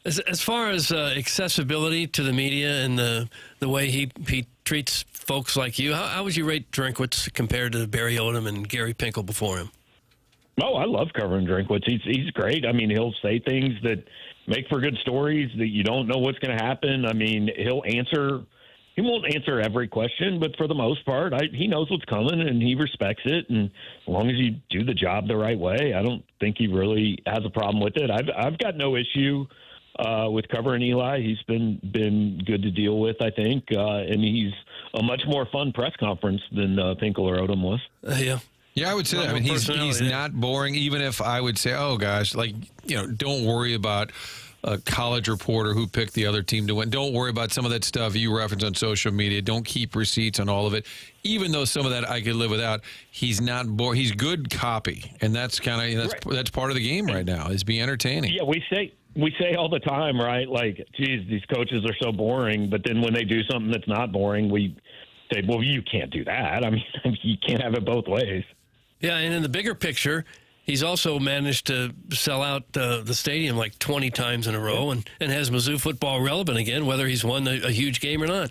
As far as accessibility to the media and the way he treats folks like you, how would you rate Drinkwitz compared to Barry Odom and Gary Pinkel before him? Oh, I love covering Drinkwitz. He's great. I mean, he'll say things that make for good stories that you don't know what's going to happen. I mean, he won't answer every question, but for the most part, he knows what's coming and he respects it. And as long as you do the job the right way, I don't think he really has a problem with it. I've got no issue with covering Eli. He's been good to deal with, I think, and he's a much more fun press conference than Pinkel or Odom was. Yeah, I would say that. I mean, he's not boring, even if I would say, oh, gosh, don't worry about a college reporter who picked the other team to win. Don't worry about some of that stuff you reference on social media. Don't keep receipts on all of it. Even though some of that I could live without, he's not boring. He's good copy, and that's that's part of the game right now, is be entertaining. Yeah, we say all the time, right? Like, geez, these coaches are so boring, but then when they do something that's not boring, we say, well, you can't do that. I mean, you can't have it both ways. Yeah, and in the bigger picture, he's also managed to sell out the stadium like 20 times in a row and has Mizzou football relevant again, whether he's won a huge game or not.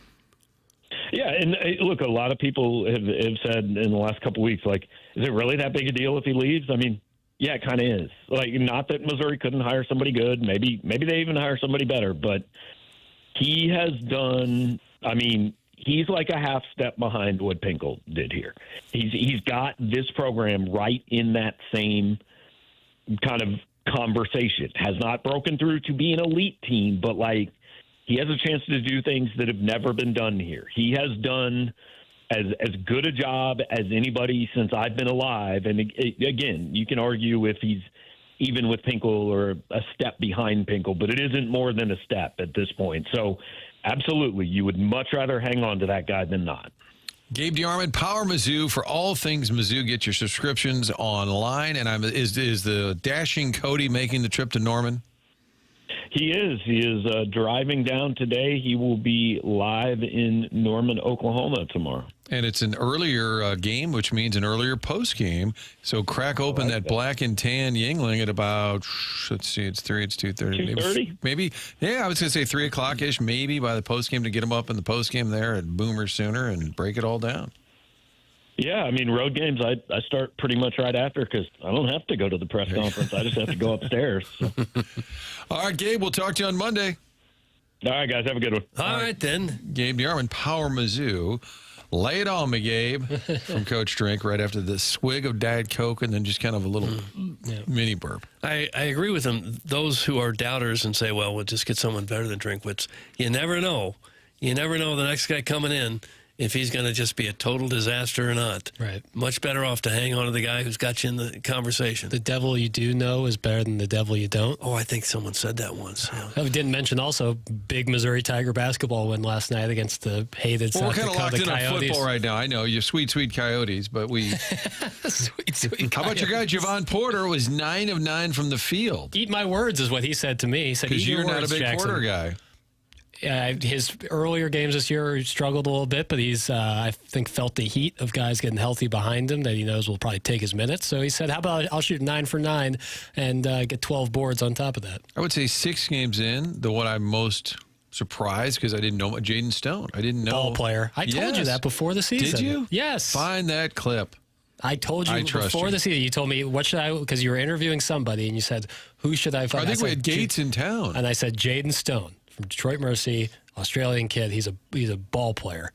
Yeah, and look, a lot of people have said in the last couple of weeks, like, is it really that big a deal if he leaves? I mean, yeah, it kind of is. Like, not that Missouri couldn't hire somebody good. Maybe they even hire somebody better. But he has done, I mean, he's like a half step behind what Pinkel did here. He's got this program right in that same kind of conversation. Has not broken through to be an elite team, but, like, he has a chance to do things that have never been done here. He has done as good a job as anybody since I've been alive. And again, you can argue if he's even with Pinkel or a step behind Pinkel, but it isn't more than a step at this point. So absolutely, you would much rather hang on to that guy than not. Gabe DeArmond, Power Mizzou. For all things Mizzou, get your subscriptions online. And is the dashing Cody making the trip to Norman? He is driving down today. He will be live in Norman, Oklahoma tomorrow. And it's an earlier game, which means an earlier post game. So crack open that black and tan Yingling at about, let's see, it's 2:30. 2:30? Maybe, yeah, I was going to say 3 o'clock-ish, maybe by the post game to get him up in the post game there at Boomer Sooner and break it all down. Yeah, I mean, road games, I start pretty much right after because I don't have to go to the press conference. I just have to go upstairs. So. All right, Gabe, we'll talk to you on Monday. All right, guys, have a good one. All right, then. Gabe DeArmond, Power Mizzou. Lay it on me, Gabe, from Coach Drink right after the swig of Diet Coke and then just kind of a little mini burp. I agree with him. Those who are doubters and say, well, we'll just get someone better than Drinkwitz. You never know. You never know the next guy coming in if he's going to just be a total disaster or not. Right. Much better off to hang on to the guy who's got you in the conversation. The devil you do know is better than the devil you don't. Oh, I think someone said that once. Yeah. I didn't mention also big Missouri Tiger basketball win last night against the hated Well, we're South kind of locked Dakota in on Coyotes. football right now. I know you're sweet Coyotes, but we. sweet. How about your guy Javon Porter? Was 9 of 9 from the field. Eat my words is what he said to me. He said, Because "Eat your you're not a words, big Jackson." Porter guy. His earlier games this year he struggled a little bit, but he's, I think, felt the heat of guys getting healthy behind him that he knows will probably take his minutes. So he said, how about I'll shoot 9 for 9 and get 12 boards on top of that. I would say 6 games in, the one I'm most surprised because I didn't know Jaden Stone. I didn't know. Ball player. I told you that before the season. Did you? Yes. Find that clip. I told you before the season. You told me, what should I, because you were interviewing somebody, and you said, who should I find? I think we had Gates in town. And I said, Jaden Stone from Detroit Mercy, Australian kid. He's a ball player.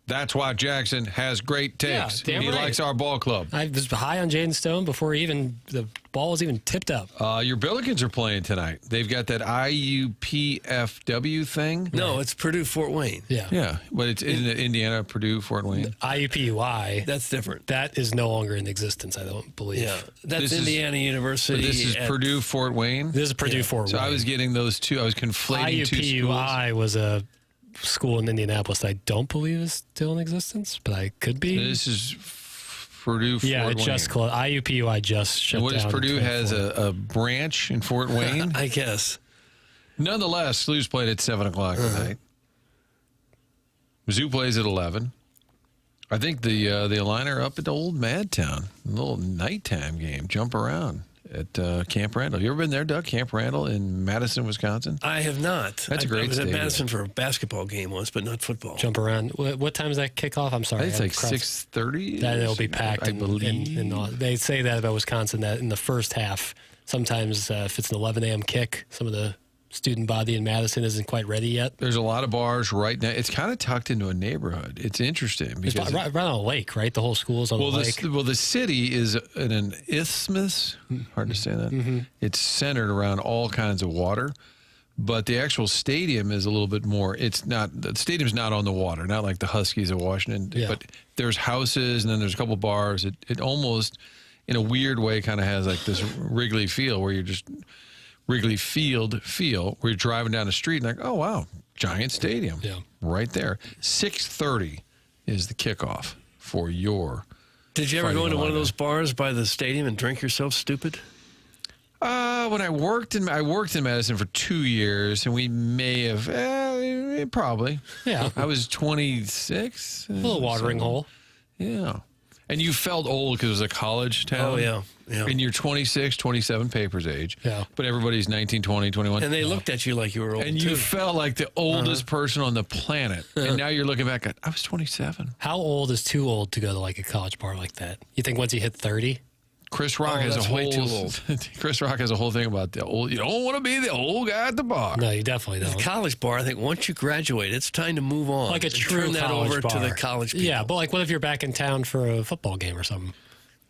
That's why Jackson has great takes. Yeah, he likes our ball club. I was high on Jaden Stone before even the ball was even tipped up. Your Billikens are playing tonight. They've got that IUPFW thing. No, it's Purdue-Fort Wayne. Yeah. Yeah, but it's in Indiana, Purdue, Fort Wayne. IUPUI. That's different. That is no longer in existence, I don't believe. Yeah, that's Indiana University. This is Purdue, Fort Wayne? This is Purdue, Fort Wayne. So I was getting those two. I was conflating two schools. IUPUI was a school in Indianapolis that I don't believe is still in existence, but I could be. This is Purdue, Fort Wayne. Yeah, it just closed. IUPUI just shut What down. is Purdue has a branch in Fort Wayne? I guess. Nonetheless, Slew's played at 7 o'clock tonight. Mizzou plays at 11. I think the Illini are up at Old Madtown. A little nighttime game. Jump around at Camp Randall. You ever been there, Doug? Camp Randall in Madison, Wisconsin? I have not. That's a great I was at stadium. Madison for a basketball game once, but not football. Jump around. What time is that kickoff? I'm sorry. I think it's like 6:30. That it'll be packed. I believe. They say that about Wisconsin, that in the first half, sometimes if it's an 11 a.m. kick, some of the student body in Madison isn't quite ready yet. There's a lot of bars right now. It's kind of tucked into a neighborhood. It's interesting. It's right on a lake, right? The whole school's on a lake. The city is in an isthmus. Hard to say that. Mm-hmm. It's centered around all kinds of water, but the actual stadium is a little bit more. It's not. The stadium's not on the water, not like the Huskies of Washington. Yeah. But there's houses, and then there's a couple bars. It almost, in a weird way, kind of has like this Wrigley feel, where you're just Wrigley Field feel, where you're driving down the street and like, oh wow, giant stadium, right there. 6:30 is the kickoff for your. Did you ever Fighting go into one of Illini. those bars by the stadium and drink yourself stupid? When I worked in Madison for 2 years, and we may have probably. Yeah, I was 26. A little watering hole. Yeah. And you felt old because it was a college town. Oh, yeah. And you're 26, 27 papers age. Yeah. But everybody's 19, 20, 21. And they looked at you like you were old, And too. you felt like the oldest person on the planet. And now you're looking back at, I was 27. How old is too old to go to like a college bar like that? You think once you hit 30? Chris Rock has a that's whole way too old. Chris Rock has a whole thing about the old. You don't want to be the old guy at the bar. No, you definitely don't. The college bar, I think once you graduate, it's time to move on. Like a and true turn that college over bar. to the college people. Yeah, but like what if you're back in town for a football game or something?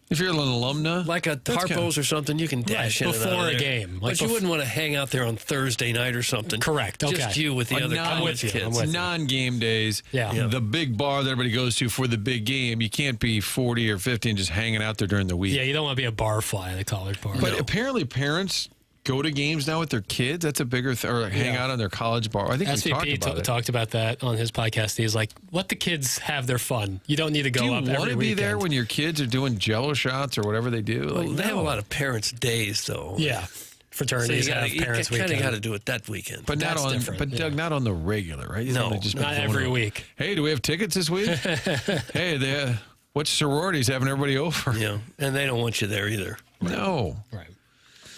If you're an alumna, Like a Harpo's or something, you can dash in and out of before a there. game. But you wouldn't want to hang out there on Thursday night or something. Correct. Okay. Just you with the other college kids. Non-game days. Yeah. The big bar that everybody goes to for the big game. You can't be 40 or 50 and just hanging out there during the week. Yeah, you don't want to be a bar fly at a college bar. But apparently parents go to games now with their kids. That's a bigger thing. Or like hang out on their college bar. I think we talked SVP about it. talked about that on his podcast. He's like, let the kids have their fun. You don't need to go Do you up want every to be weekend. there when your kids are doing Jello shots or whatever they do? Well, Like, they have a no. lot of parents' days, though. Yeah. Fraternities have parents' kind of weekend. got to do it that weekend. But not That's on. different, But yeah. Doug, not on the regular, right? You No, don't just be not going every over. week. Hey, do we have tickets this week? Hey, what sororities having everybody over? Yeah, and they don't want you there either. No. Right.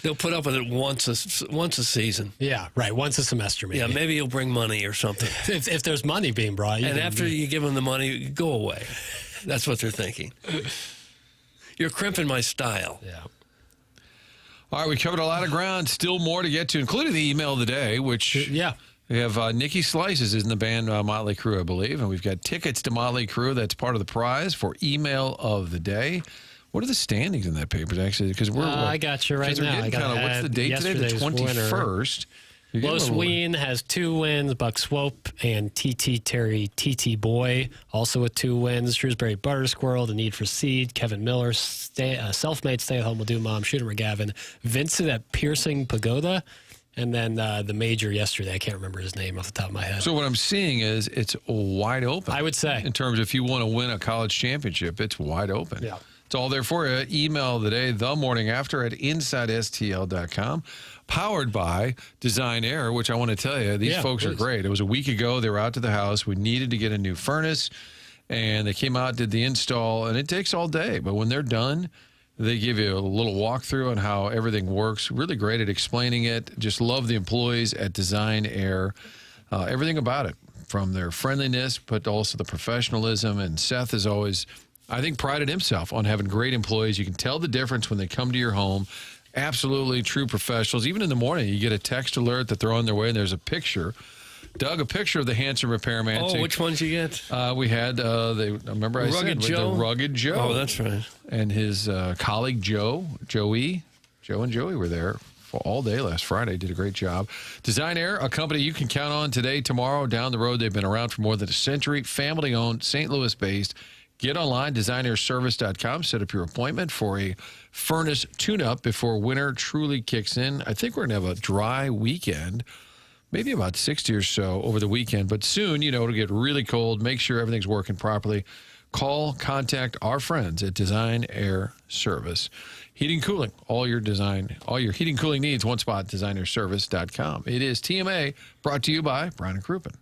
They'll put up with it once a season. Yeah, right. Once a semester, maybe. Yeah, maybe you'll bring money or something. If there's money being brought. And after you give them the money, go away. That's what they're thinking. You're crimping my style. Yeah. All right, we covered a lot of ground. Still more to get to, including the email of the day, which We have Nikki Slices is in the band Motley Crue, I believe, and we've got tickets to Motley Crue. That's part of the prize for email of the day. What are the standings in that paper, actually? Because I got you right now. What's the date today? The 21st. Los Ween has 2 wins. Buck Swope and TT Terry TT Boy also with 2 wins. Shrewsbury Butter Squirrel, The Need for Seed, Kevin Miller, Self-Made Stay at Home Will Do Mom, Shooter McGavin, Vincent at Piercing Pagoda, and then the major yesterday. I can't remember his name off the top of my head. So what I'm seeing is it's wide open. I would say. In terms of if you want to win a college championship, it's wide open. Yeah. It's all there for you. Email the day, the morning after at InsideSTL.com. Powered by Design Air, which I want to tell you, these folks are great. It was a week ago. They were out to the house. We needed to get a new furnace, and they came out, did the install, and it takes all day. But when they're done, they give you a little walkthrough on how everything works. Really great at explaining it. Just love the employees at Design Air. Everything about it, from their friendliness, but also the professionalism. And Seth is always, I think, prided himself on having great employees. You can tell the difference when they come to your home. Absolutely true professionals. Even in the morning, you get a text alert that they're on their way, and there's a picture. Doug, a picture of the handsome repairman. Oh, which ones you get? We had, remember I Rugged said, Joe? the Rugged Joe. Oh, that's right. And his colleague Joe and Joey were there for all day last Friday. Did a great job. Design Air, a company you can count on today, tomorrow, down the road. They've been around for more than a century. Family-owned, St. Louis-based. Get online, designairservice.com. Set up your appointment for a furnace tune-up before winter truly kicks in. I think we're going to have a dry weekend, maybe about 60 or so over the weekend. But soon, it'll get really cold. Make sure everything's working properly. Contact our friends at Design Air Service. Heating, cooling, all your heating, cooling needs, one spot, designairservice.com. It is TMA, brought to you by Brown and Crouppen.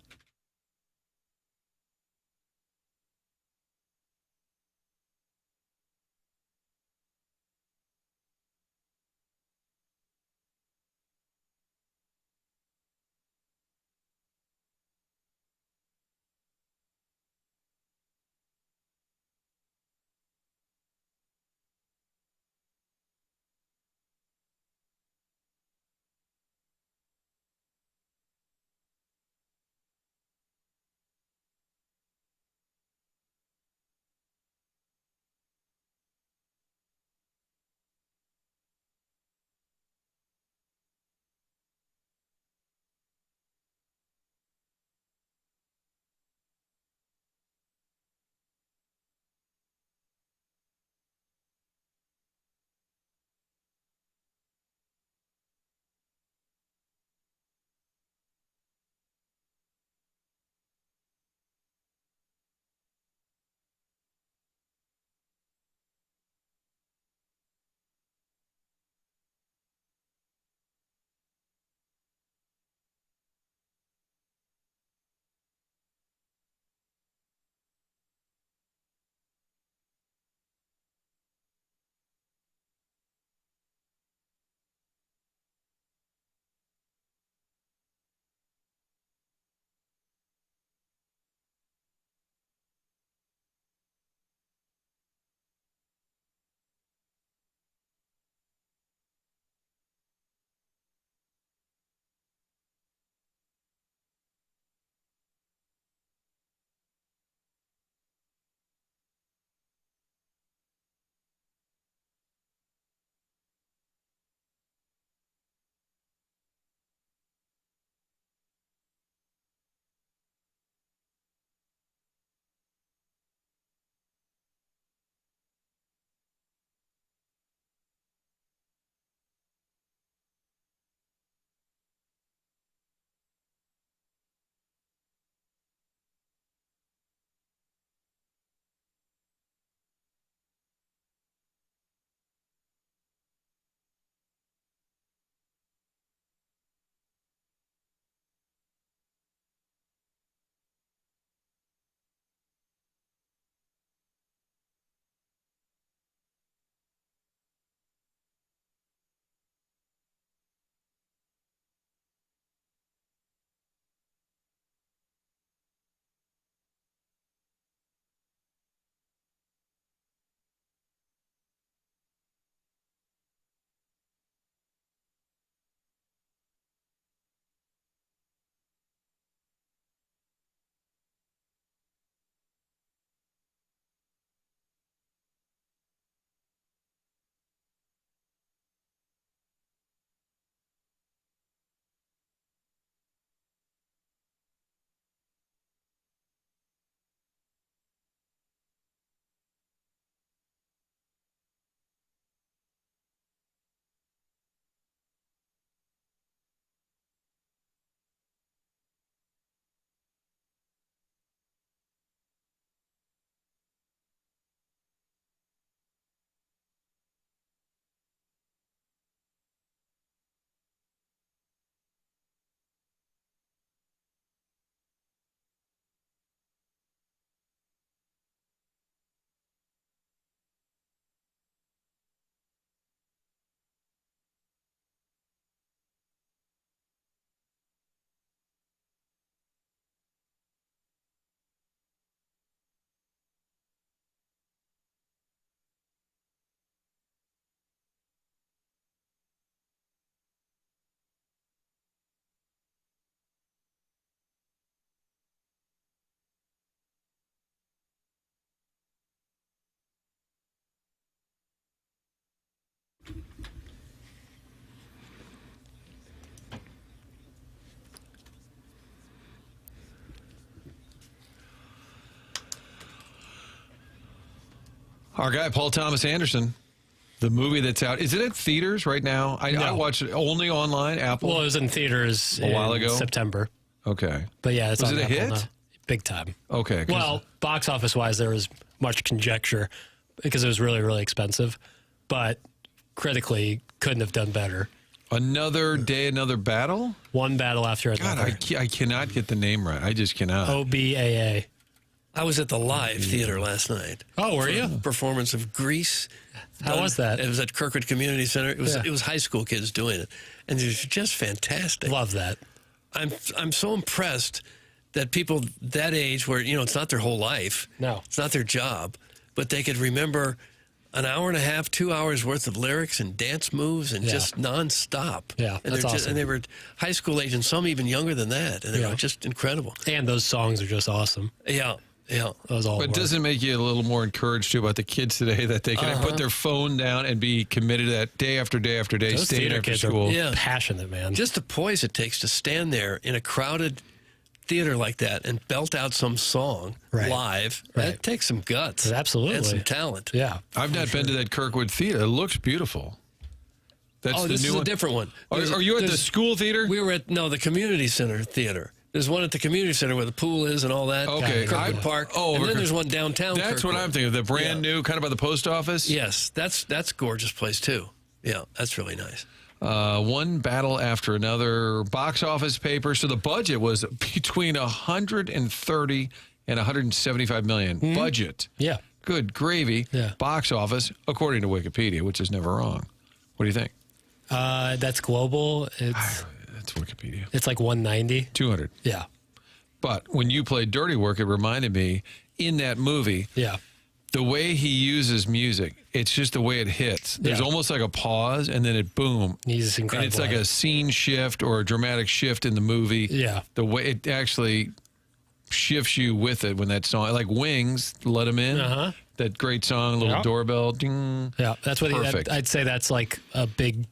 Our guy, Paul Thomas Anderson, the movie that's out. Is it at theaters right now? I watched it only online, Apple. Well, it was in theaters a while ago. September. Okay. But yeah, it's was on it a Apple hit? now. Big time. Okay. Well, box office wise, there was much conjecture because it was really, really expensive. But critically, couldn't have done better. Another day, another battle? One battle after another. God, I cannot get the name right. I just cannot. OBAA. I was at the Live Theater last night. Oh, were you? Performance of Grease. How was that? It was at Kirkwood Community Center. It was high school kids doing it, and it was just fantastic. Love that. I'm so impressed that people that age, where it's not their whole life, it's not their job, but they could remember an hour and a half, 2 hours worth of lyrics and dance moves and just nonstop. Yeah, and that's awesome. And they were high school age, and some even younger than that, and they were just incredible. And those songs are just awesome. Yeah. Yeah, that was all. But doesn't it make you a little more encouraged too about the kids today that they can put their phone down and be committed to that day after day after day, Those staying theater after kids school? are passionate, man. Just the poise it takes to stand there in a crowded theater like that and belt out some song live. That takes some guts. Absolutely. And some talent. Yeah. I've not been to that Kirkwood Theater. It looks beautiful. That's the this new is one? a different one. Are you at the school theater? We were at the community center theater. There's one at the community center where the pool is and all that. Okay. Kirkwood Park. Oh, and then okay. there's one downtown. That's what I'm thinking of. The brand new, kind of by the post office. Yes, that's a gorgeous place too. Yeah, that's really nice. One battle after another. Box office paper. So the budget was between 130 and 175 million. Budget. Yeah. Good gravy. Yeah. Box office, according to Wikipedia, which is never wrong. What do you think? That's global. That's Wikipedia. It's like 190. 200. Yeah. But when you played Dirty Work, it reminded me in that movie. Yeah. The way he uses music, it's just the way it hits. There's almost like a pause, and then it boom. He's incredible. And it's like a scene shift or a dramatic shift in the movie. Yeah. The way it actually shifts you with it when that song, like Wings, Let Him In. That great song, little doorbell. Ding. Yeah, that's what Perfect. I'd say that's like a big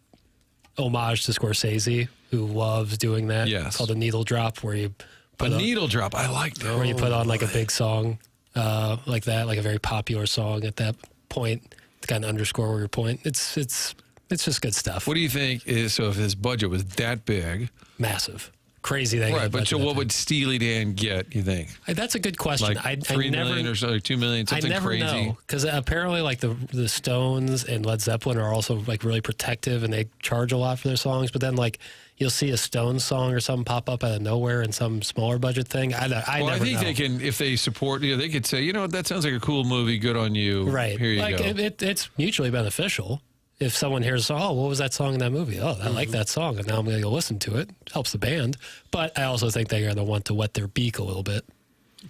homage to Scorsese, who loves doing that. Yes. It's called a needle drop, where you put needle drop. I like that. Where you put on like a big song like that, like a very popular song at that point to kind of underscore your point. It's just good stuff. What do you think so if his budget was that big? Massive. Crazy thing. Right, but so what would Steely Dan get, you think? That's a good question. Like $3 million or so, like $2 million, something I never crazy? know, because apparently like the Stones and Led Zeppelin are also like really protective, and they charge a lot for their songs, but then like you'll see a Stones song or something pop up out of nowhere in some smaller budget thing. I think they can, if they support, they could say, that sounds like a cool movie, good on you. Right. Here you like go. It's mutually beneficial. If someone hears, what was that song in that movie? Oh, I like that song, and now I'm going to go listen to it. It helps the band. But I also think they're going to want to wet their beak a little bit.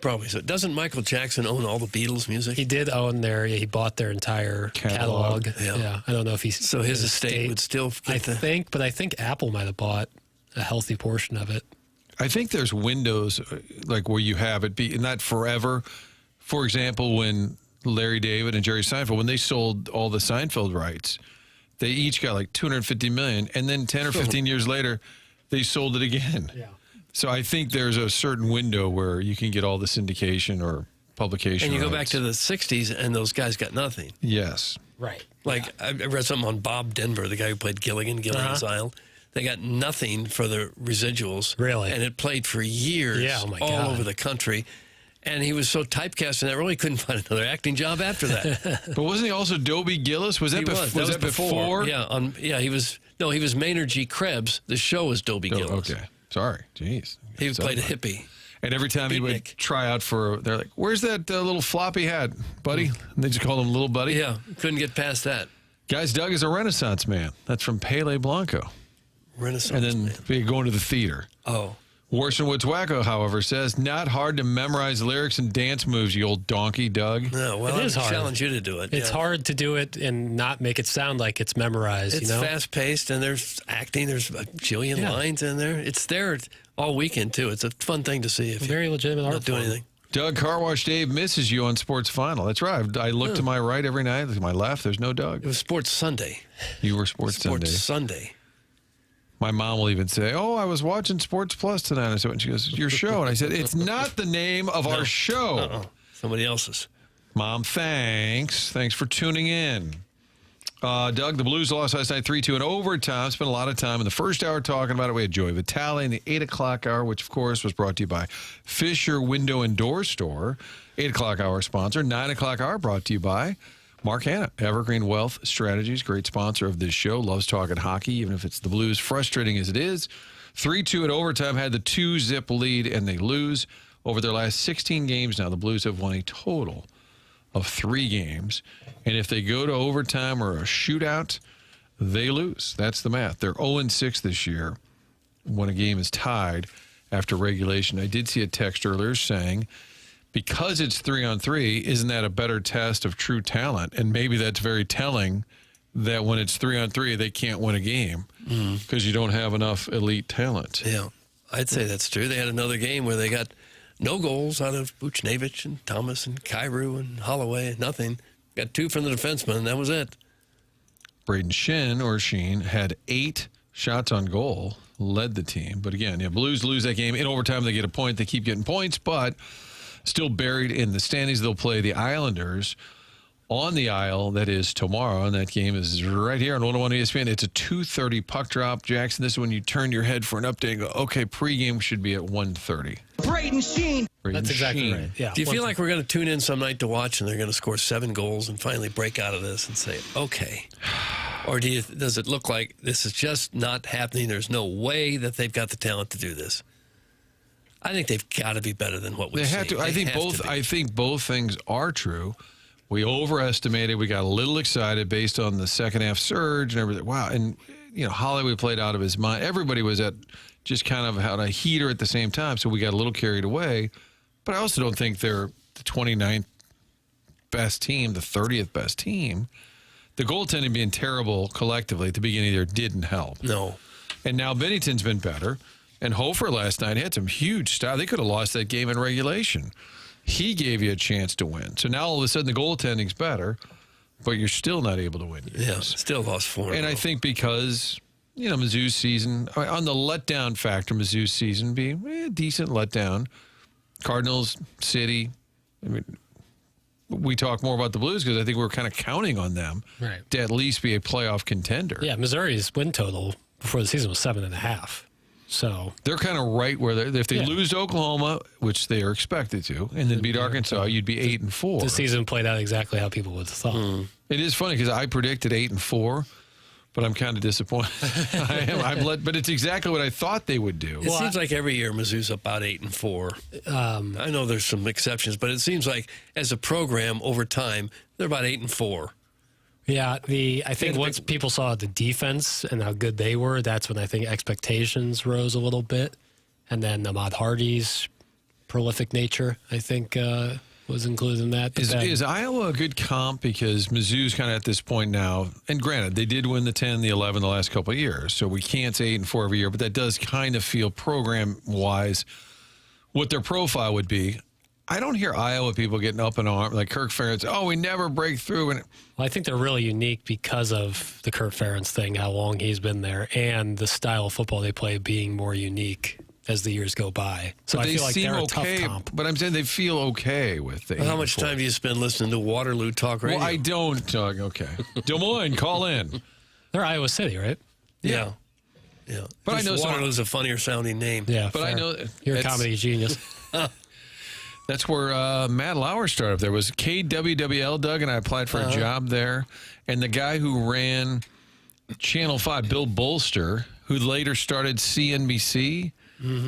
Probably so. Doesn't Michael Jackson own all the Beatles music? He did own he bought their entire catalog. Yeah. I don't know if he's... So his estate would still get but I think Apple might have bought a healthy portion of it. I think there's windows like where you have it be, not forever. For example, when Larry David and Jerry Seinfeld, when they sold all the Seinfeld rights, they each got like $250 million, and then 10 or 15 years later, they sold it again. Yeah. So I think there's a certain window where you can get all the syndication or publication. And you go rights. back to the 60s, and those guys got nothing. Yes. Right. Like, I read something on Bob Denver, the guy who played Gilligan's Island. They got nothing for the residuals. Really? And it played for years all over the country. And he was so typecast in that role, he couldn't find another acting job after that. But wasn't he also Dobie Gillis? Was that before? Yeah, he was. No, he was Maynard G. Krebs. The show was Dobie Gillis. Okay. Sorry. Jeez. He played a hippie. And every time he would try out they're like, where's that little floppy hat, buddy? And they just called him Little Buddy. Yeah, couldn't get past that. Guys, Doug is a Renaissance man. That's from Pele Blanco. Renaissance man. And then going to the theater. Oh. Warson Woods Wacko, however, says, not hard to memorize lyrics and dance moves, you old donkey, Doug. No, well, it is hard. Challenge you to do it. It's hard to do it and not make it sound like it's memorized. It's fast-paced, and there's acting. There's a jillion lines in there. It's there all weekend, too. It's a fun thing to see if very legitimate art. Not do anything. Doug Car Wash Dave misses you on Sports Final. That's right. I look to my right every night. Look to my left. There's no Doug. It was Sports Sunday. You were Sports Sunday. My mom will even say, I was watching Sports Plus tonight. I said, and she goes, your show. And I said, it's not the name of our show. Somebody else's. Mom, thanks. Thanks for tuning in. Doug, the Blues lost last night 3-2 in overtime. Spent a lot of time in the first hour talking about it. We had Joey Vitale in the 8 o'clock hour, which, of course, was brought to you by Fisher Window and Door Store. 8 o'clock hour sponsor. 9 o'clock hour brought to you by Mark Hanna, Evergreen Wealth Strategies, great sponsor of this show. Loves talking hockey, even if it's the Blues, frustrating as it is. 3-2 in overtime, had the 2-zip lead, and they lose. Over their last 16 games now, the Blues have won a total of 3 games. And if they go to overtime or a shootout, they lose. That's the math. They're 0-6 this year when a game is tied after regulation. I did see a text earlier saying, because it's 3-on-3, isn't that a better test of true talent? And maybe that's very telling that when it's 3-on-3, they can't win a game because you don't have enough elite talent. Yeah, I'd say that's true. They had another game where they got no goals out of Buchnevich and Thomas and Kyrou and Holloway. Nothing. Got 2 from the defenseman, and that was it. Braden Sheen had 8 shots on goal, led the team. But again, Blues lose that game. In overtime, they get a point. They keep getting points, but still buried in the standings. They'll play the Islanders on the Isle. That is tomorrow, and that game is right here on 101 ESPN. It's a 2:30 puck drop. Jackson, this is when you turn your head for an update and go, okay, pregame should be at 1:30. Braden Sheen. That's exactly right. Yeah. Do you feel like we're going to tune in some night to watch and they're going to score 7 goals and finally break out of this and say, okay? Or does it look like this is just not happening? There's no way that they've got the talent to do this. I think they've got to be better than what we've They have seen. to. I think both things are true. We overestimated. We got a little excited based on the second half surge and everything. Wow. And, Hollywood played out of his mind. Everybody was just kind of had a heater at the same time. So we got a little carried away. But I also don't think they're the 29th best team, the 30th best team. The goaltending being terrible collectively at the beginning of the year didn't help. No. And now Bennington's been better. And Hofer last night had some huge stuff. They could have lost that game in regulation. He gave you a chance to win. So now all of a sudden the goaltending's better, but you're still not able to win games. Yeah, still lost 4. And I think because, Mizzou's season, on the letdown factor, Mizzou's season being a decent letdown. Cardinals, City. I mean, we talk more about the Blues because I think we're kind of counting on them to at least be a playoff contender. Yeah, Missouri's win total before the season was 7.5. So they're kind of right where if they lose to Oklahoma, which they are expected to, and then beat Arkansas, you'd be 8-4. The season played out exactly how people would have thought. It is funny because I predicted 8-4. But I'm kind of disappointed. But it's exactly what I thought they would do. It seems like every year Mizzou's about 8-4. I know there's some exceptions, but it seems like as a program over time, they're about 8-4. Yeah, I think once people saw the defense and how good they were, that's when I think expectations rose a little bit. And then Ahmad Hardy's prolific nature, I think, was included in that. Is Iowa a good comp? Because Mizzou's kind of at this point now, and granted, they did win the 10, the 11 the last couple of years, so we can't say 8-4 every year, but that does kind of feel program-wise what their profile would be. I don't hear Iowa people getting up in arms, like Kirk Ferentz, we never break through. Well, I think they're really unique because of the Kirk Ferentz thing, how long he's been there, and the style of football they play being more unique as the years go by. So I feel like they're a tough comp. But I'm saying they feel okay with it. How much time do you spend listening to Waterloo Talk Radio? Well, I don't, Doug. Okay. Des Moines, call in. They're Iowa City, right? Yeah. But I know Waterloo's a funnier sounding name. Yeah, but I know you're a comedy genius. That's where Matt Lauer started. There was KWWL, Doug, and I applied for a job there. And the guy who ran Channel 5, Bill Bolster, who later started CNBC,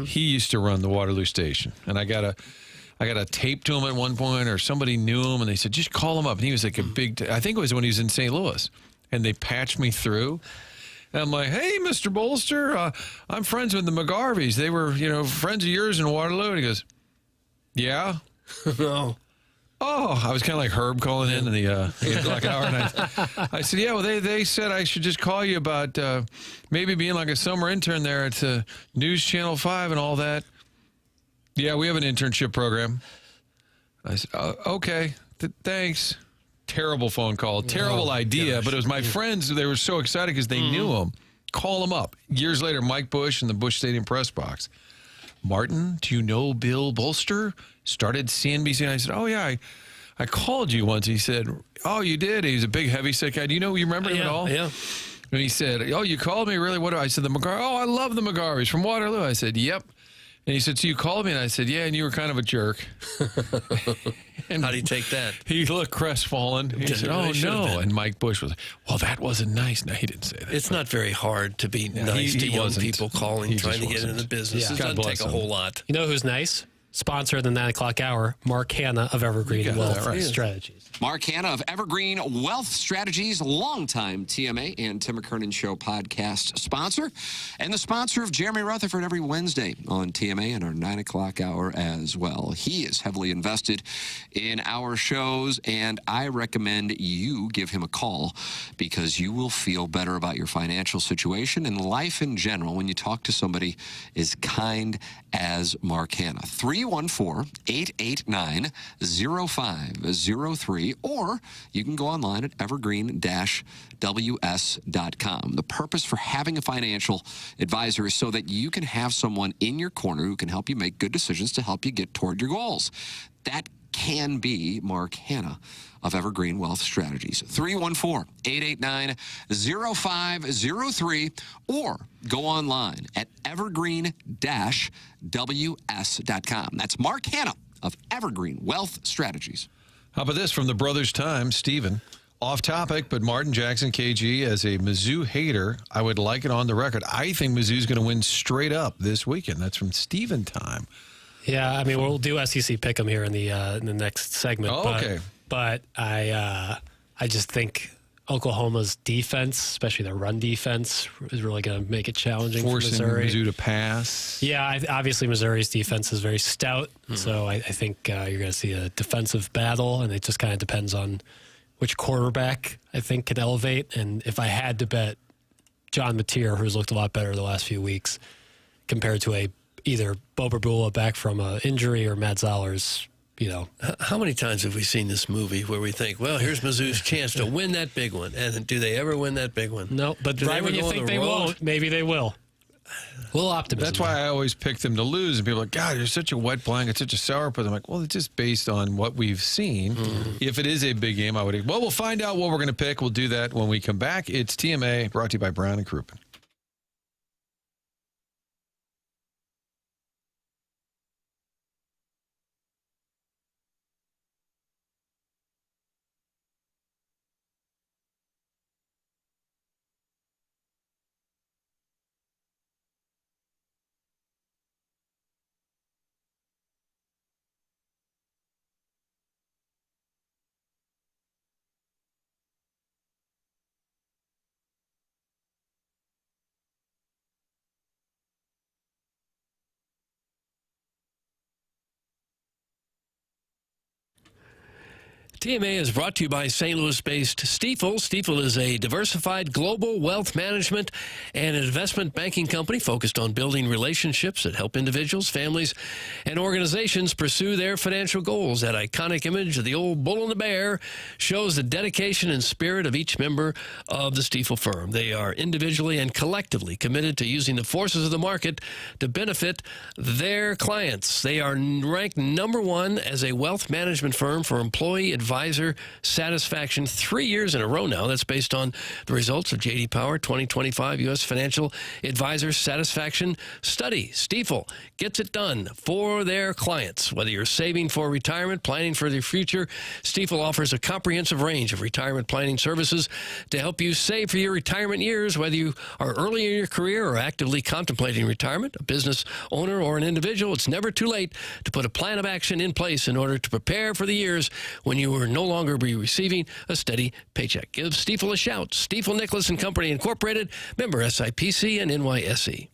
he used to run the Waterloo station. And I got a tape to him at one point, or somebody knew him, and they said, just call him up. And he was like a big, I think it was when he was in St. Louis. And they patched me through. And I'm like, hey, Mr. Bolster, I'm friends with the McGarveys. They were, friends of yours in Waterloo. And he goes, yeah? No. Oh, I was kind of like Herb calling in the 8 o'clock hour. And I said, yeah, well, they said I should just call you about maybe being like a summer intern there at News Channel 5 and all that. Yeah, we have an internship program. I said, okay, thanks. Terrible phone call, terrible idea, but it was my friends. They were so excited because they knew him. Call him up. Years later, Mike Bush in the Bush Stadium press box. Martin, do you know Bill Bolster? Started CNBC. And I said, oh, yeah, I called you once. He said, oh, you did? He's a big, heavy set guy. Do you remember him at all? Yeah. And he said, oh, you called me? Really? What? I said, the McGarry. Oh, I love the McGarrys from Waterloo. I said, yep. And he said, so you called me? And I said, yeah, and you were kind of a jerk. And how do you take that? He looked crestfallen. He said, oh, no. And Mike Bush was, well, that wasn't nice. No, he didn't say that. It's not very hard to be nice to young people calling, trying to get into the business. It doesn't take a whole lot. You know who's nice? Sponsor of the 9 o'clock hour, Mark Hanna of Evergreen Wealth Strategies. Mark Hanna of Evergreen Wealth Strategies, longtime TMA and Tim McKernan Show podcast sponsor, and the sponsor of Jeremy Rutherford every Wednesday on TMA and our 9 o'clock hour as well. He is heavily invested in our shows, and I recommend you give him a call because you will feel better about your financial situation and life in general when you talk to somebody as kind as Mark Hanna. 314-889-0503, or you can go online at evergreen-ws.com. The purpose for having a financial advisor is so that you can have someone in your corner who can help you make good decisions to help you get toward your goals. That can be Mark Hanna of Evergreen Wealth Strategies. 314-889-0503, or go online at evergreen-ws.com. That's Mark Hanna of Evergreen Wealth Strategies. How about this from the Brothers Times, Stephen? Off topic, but Martin Jackson, KG, as a Mizzou hater, I would like it on the record. I think Mizzou's going to win straight up this weekend. That's from Stephen Time. Yeah, I mean, we'll do SEC pick'em here in the next segment. Oh, but, okay. But I just think Oklahoma's defense, especially their run defense, is really going to make it challenging Forcing for Missouri. Mizzou to pass. Yeah, obviously Missouri's defense is very stout, so I think you're going to see a defensive battle, and it just kind of depends on which quarterback I think can elevate. And if I had to bet John Mateer, who's looked a lot better the last few weeks, compared to either Beau Pribula back from an injury or Matt Zoller's, How many times have we seen this movie where we think, well, here's Mizzou's chance to win that big one? And do they ever win that big one? No, but right when you think they won't, maybe they will. A little optimism. That's why I always pick them to lose. And people are like, God, you're such a wet blanket, such a sourpuss. I'm like, well, it's just based on what we've seen. If it is a big game, we'll find out what we're going to pick. We'll do that when we come back. It's TMA, brought to you by Brown and Crouppen. TMA is brought to you by St. Louis-based Stifel. Stifel is a diversified global wealth management and investment banking company focused on building relationships that help individuals, families, and organizations pursue their financial goals. That iconic image of the old bull and the bear shows the dedication and spirit of each member of the Stifel firm. They are individually and collectively committed to using the forces of the market to benefit their clients. They are ranked #1 as a wealth management firm for employee advisor satisfaction 3 years in a row now. That's based on the results of J.D. Power 2025 U.S. Financial Advisor Satisfaction Study. Stifel gets it done for their clients. Whether you're saving for retirement, planning for the future, Stifel offers a comprehensive range of retirement planning services to help you save for your retirement years. Whether you are early in your career or actively contemplating retirement, a business owner or an individual, it's never too late to put a plan of action in place in order to prepare for the years when you will no longer be receiving a steady paycheck. Give Stifel a shout. Stifel Nicholas and Company Incorporated, member SIPC and NYSE.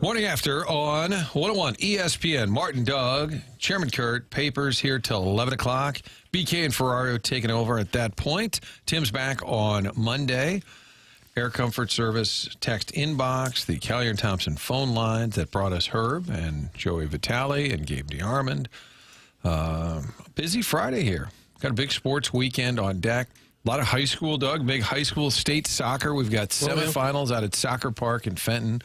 Morning after on 101 ESPN. Martin, Doug, Chairman Kurt, papers here till 11 o'clock. BK and Ferrario taking over at that point. Tim's back on Monday. Air Comfort Service text inbox, the Callier and Thompson phone lines that brought us Herb and Joey Vitale and Gabe DeArmond. Busy Friday here. Got a big sports weekend on deck. A lot of high school, Doug. Big high school state soccer. We've got semifinals out at Soccer Park in Fenton.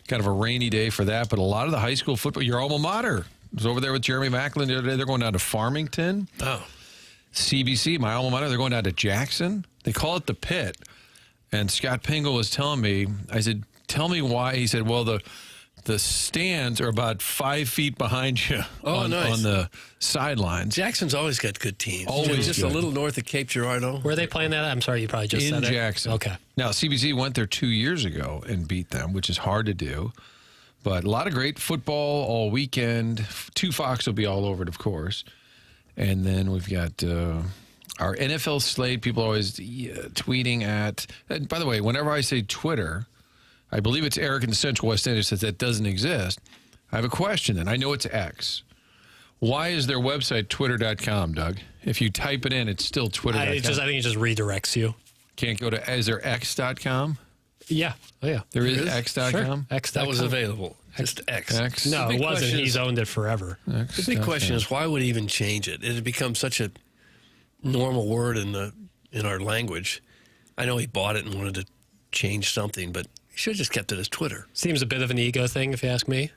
Kind of a rainy day for that, but a lot of the high school football. Your alma mater. I was over there with Jeremy Macklin the other day. They're going down to Farmington. Oh. CBC, my alma mater, they're going down to Jackson. They call it the Pit. And Scott Pingle was telling me, I said, tell me why. He said, well, the stands are about 5 feet behind you on the sidelines. Jackson's always got good teams. Always just good. a little north of Cape Girardeau. Where are they playing that at? I'm sorry, you probably just said in it. Jackson. Okay. Now, CBC went there 2 years ago and beat them, which is hard to do. But a lot of great football all weekend. 2 Fox will be all over it, of course. And then we've got our NFL slate. People always tweeting at. And by the way, whenever I say Twitter, I believe it's Eric in the Central West End who says that doesn't exist. I have a question, and I know it's X. Why is their website twitter.com, Doug? If you type it in, it's still twitter.com. I think it just redirects you. Can't go to, is there x.com? Yeah. Oh, yeah. There is x.com? Sure. X.com. That was available. Just X. X. No, it wasn't. He's owned it forever. The big question is, why would he even change it? It had become such a normal word in our language. I know he bought it and wanted to change something, but he should have just kept it as Twitter. Seems a bit of an ego thing, if you ask me.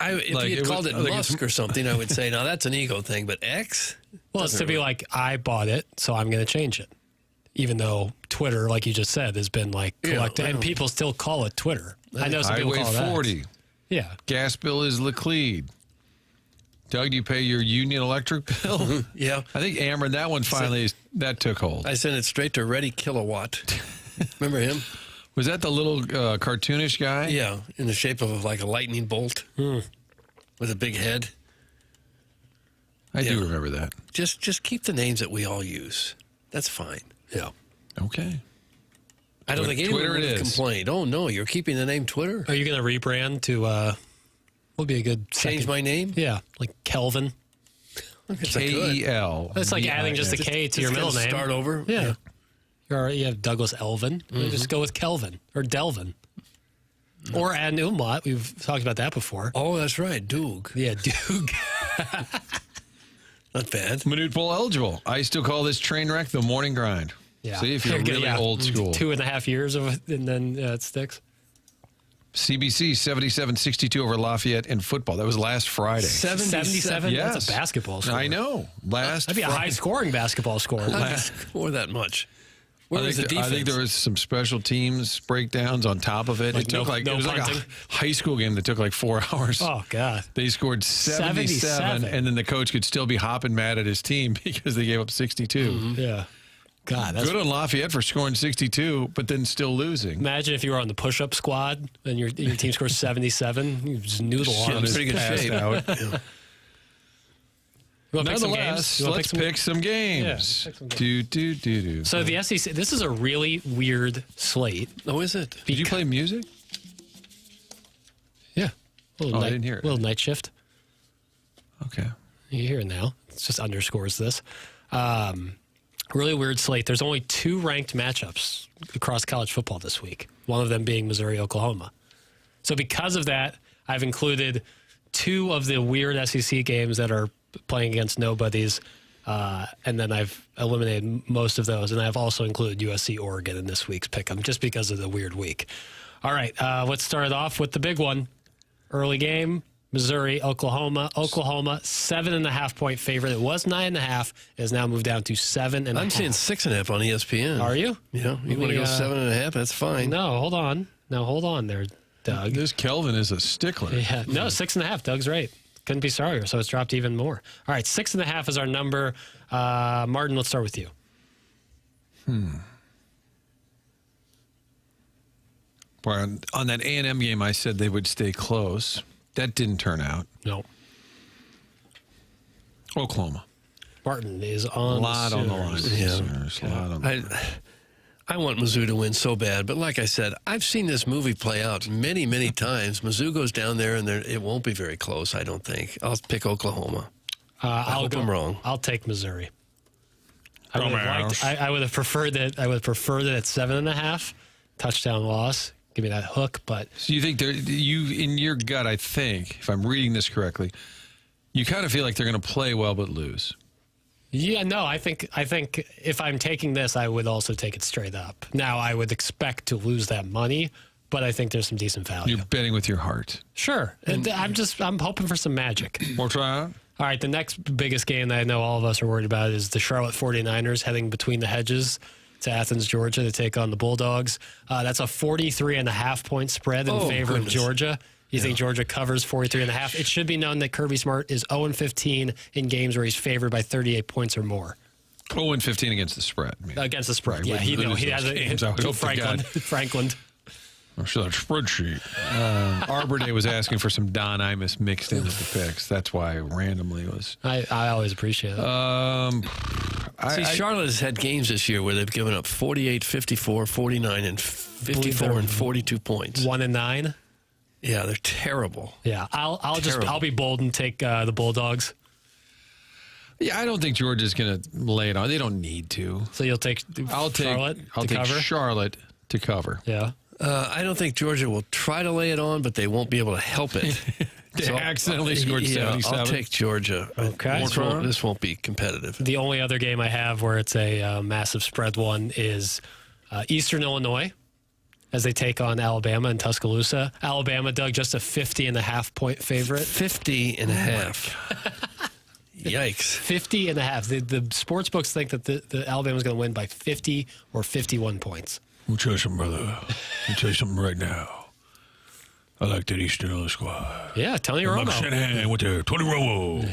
If he had called it Musk or something, I would say, now that's an ego thing, but X? Well, it's to be like, I bought it, so I'm going to change it. Even though Twitter, like you just said, has been like collected, and people still call it Twitter. I know some people call it Highway 40. X. Yeah. Gas bill is Laclede. Doug, do you pay your union electric bill? Yeah. I think Amber, that one finally, that took hold. I sent it straight to Ready Kilowatt. Remember him? Was that the little cartoonish guy? Yeah, in the shape of like a lightning bolt with a big head. I do remember that. Just keep the names that we all use. That's fine. Yeah. Okay. I don't think anyone Twitter would it have is. complained. Oh, no, you're keeping the name Twitter? Are you going to rebrand to, what would be a good Change second? my name? Yeah, like Kelvin. K-E-L. It's like adding just a K to your middle name. Start over? Yeah. You have Douglas Elvin. Just go with Kelvin or Delvin. Or add an umlaut. We've talked about that before. Oh, that's right. Doog. Yeah, Doog. Not bad. Minute Bowl eligible. I still call this train wreck the morning grind. Yeah. See, if you're really old school. 2.5 years of it, and then it sticks. CBC 77-62 over Lafayette in football. That was last Friday. 77? Yes. That's a basketball score. I know. That'd be a high-scoring basketball score. Score that much. Where was the defense? I think there was some special teams breakdowns on top of it. Like It took no it was like punting? a high school game that took like 4 hours. Oh, God. They scored 77, and then the coach could still be hopping mad at his team because they gave up 62. Yeah. God, that's Good on Lafayette for scoring 62, but then still losing. Imagine if you were on the push-up squad and your team scores 77. You just noodle on Shit, them. pretty good shape. Out. You want to pick some Nonetheless, games? You wanna let's pick some games. Yeah, pick some games. Do. So the SEC, this is a really weird slate. Oh, is it? Did you play music? Yeah. I didn't hear it. Little night shift. Okay. You hear it now. It just underscores this. Really weird slate. There's only 2 ranked matchups across college football this week, one of them being Missouri-Oklahoma. So because of that, I've included 2 of the weird SEC games that are playing against nobodies, and then I've eliminated most of those, and I've also included USC-Oregon in this week's pick'em just because of the weird week. All right, let's start off with the big one. Early game, Missouri, Oklahoma. Oklahoma, 7.5-point favorite. It was 9.5. It has now moved down to 7.5. I'm seeing 6.5 on ESPN. Are you? Yeah. You want to go 7.5? That's fine. No, hold on. No, hold on there, Doug. This Kelvin is a stickler. Yeah. No, 6.5. Doug's right. Couldn't be sorrier, so it's dropped even more. All right, 6.5 is our number. Martin, let's start with you. Well, on that A&M game, I said they would stay close. That didn't turn out. No. Oklahoma. Martin is on A lot on the line. Yeah. A lot on the line. I want Mizzou to win so bad, but like I said, I've seen this movie play out many, many times. Mizzou goes down there, and it won't be very close, I don't think. I'll pick Oklahoma. I hope I'm wrong. I'll take Missouri. I would have preferred that. I would have preferred it at 7.5 touchdown loss. Give me that hook, but so you think you in your gut? I think if I'm reading this correctly, you kind of feel like they're going to play well but lose. Yeah, no, I think if I'm taking this, I would also take it straight up. Now, I would expect to lose that money, but I think there's some decent value. You're betting with your heart. Sure. And I'm hoping for some magic. We'll try out. All right, the next biggest game that I know all of us are worried about is the Charlotte 49ers heading between the hedges to Athens, Georgia to take on the Bulldogs. That's a 43.5-point spread in favor of Georgia. You think Georgia covers 43.5? It should be known that Kirby Smart is 0-15 in games where he's favored by 38 points or more. 0-15 against the spread. Against the spread, right, yeah. He has a Franklin. I'm sure that spreadsheet. Arbor Day was asking for some Don Imus mixed in with the picks. That's why randomly was. I always appreciate it. Charlotte has had games this year where they've given up 48, 54, 49, and 54 and 42 points. 1-9. Yeah, they're terrible. Yeah, I'll be bold and take the Bulldogs. Yeah, I don't think Georgia's going to lay it on. They don't need to. So you'll take Charlotte I'll take cover? Charlotte to cover. Yeah. I don't think Georgia will try to lay it on, but they won't be able to help it. They accidentally scored 77. I'll take Georgia. Okay. This won't be competitive. The only other game I have where it's a massive spread one is Eastern Illinois as they take on Alabama in Tuscaloosa. Alabama, Doug, just a 50.5-point favorite. 50.5. Yikes. 50.5. The sports books think that the Alabama's going to win by 50 or 51 points. I'll tell you something, brother. I'll tell you something right now. I like that Eastern Illinois squad. Yeah, Tony Romo. Mike Shanahan went there. Tony Romo.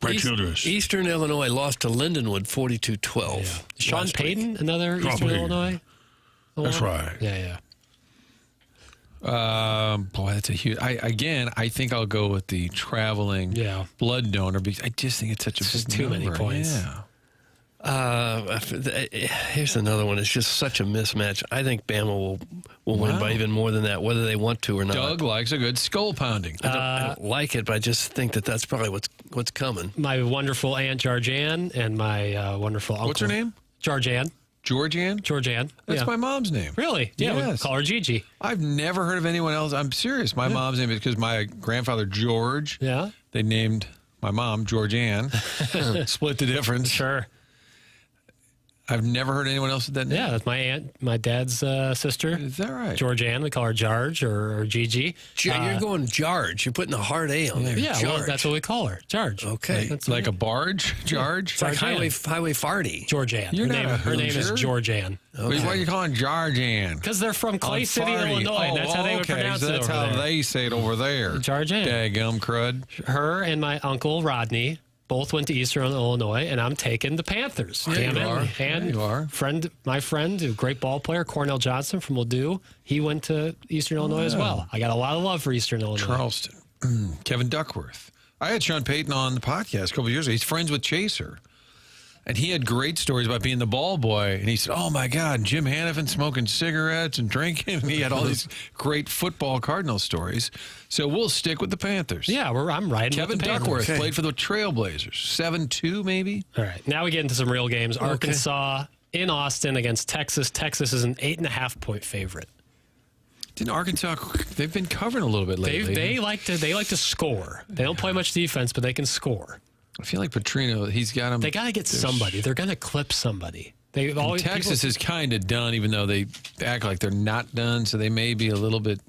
Brad Childress. Eastern Illinois lost to Lindenwood 42-12. Yeah. Sean Payton, another Eastern Illinois? That's right. Yeah. Boy, that's a huge. I think I'll go with the traveling blood donor because I just think it's such a big too number. many points. Yeah. Here's another one. It's just such a mismatch. I think Bama will win by even more than that, whether they want to or not. Doug likes a good skull pounding. I don't like it, but I just think that's probably what's coming. My wonderful Aunt Georgianne and my wonderful uncle. What's her name? Georgianne. Georgianne? That's my mom's name. Really? Yeah, yes. we call her Gigi. I've never heard of anyone else. I'm serious. My mom's name is because my grandfather, George, they named my mom Georgianne. Split the difference. Sure. I've never heard anyone else with that name. Yeah, that's my aunt, my dad's sister. Is that right? Georgianne, we call her Jarge or Gigi. You're going Jarge. You're putting a hard A on there. Yeah, well, that's what we call her, Jarge. Okay. That's like a barge, Jarge? It's like Highway Farty. Georgianne. Her name is Georgianne. Okay. Why are you calling Georgianne? Because they're from Clay City, Illinois. That's how they would pronounce it. That's how they say it over there. Georgianne. Daggum crud. Her and my uncle Rodney both went to Eastern Illinois, and I'm taking the Panthers. Yeah, you are. And you are. My friend, a great ball player, Cornell Johnson from Ladue, he went to Eastern Illinois as well. I got a lot of love for Eastern Illinois. Charleston. Kevin Duckworth. I had Sean Payton on the podcast a couple of years ago. He's friends with Chaser. And he had great stories about being the ball boy. And he said, oh, my God, Jim Hannafin smoking cigarettes and drinking. And he had all these great football Cardinals stories. So we'll stick with the Panthers. Yeah, I'm riding Kevin with the Panthers. Duckworth played for the Trailblazers. 7-2, maybe? All right. Now we get into some real games. Arkansas in Austin against Texas. Texas is an 8.5-point favorite. Didn't Arkansas, they've been covering a little bit lately. They like to score. They don't play much defense, but they can score. I feel like Petrino, he's got them. They got to get somebody. They're going to clip somebody. Texas is kind of done, even though they act like they're not done, so they may be a little bit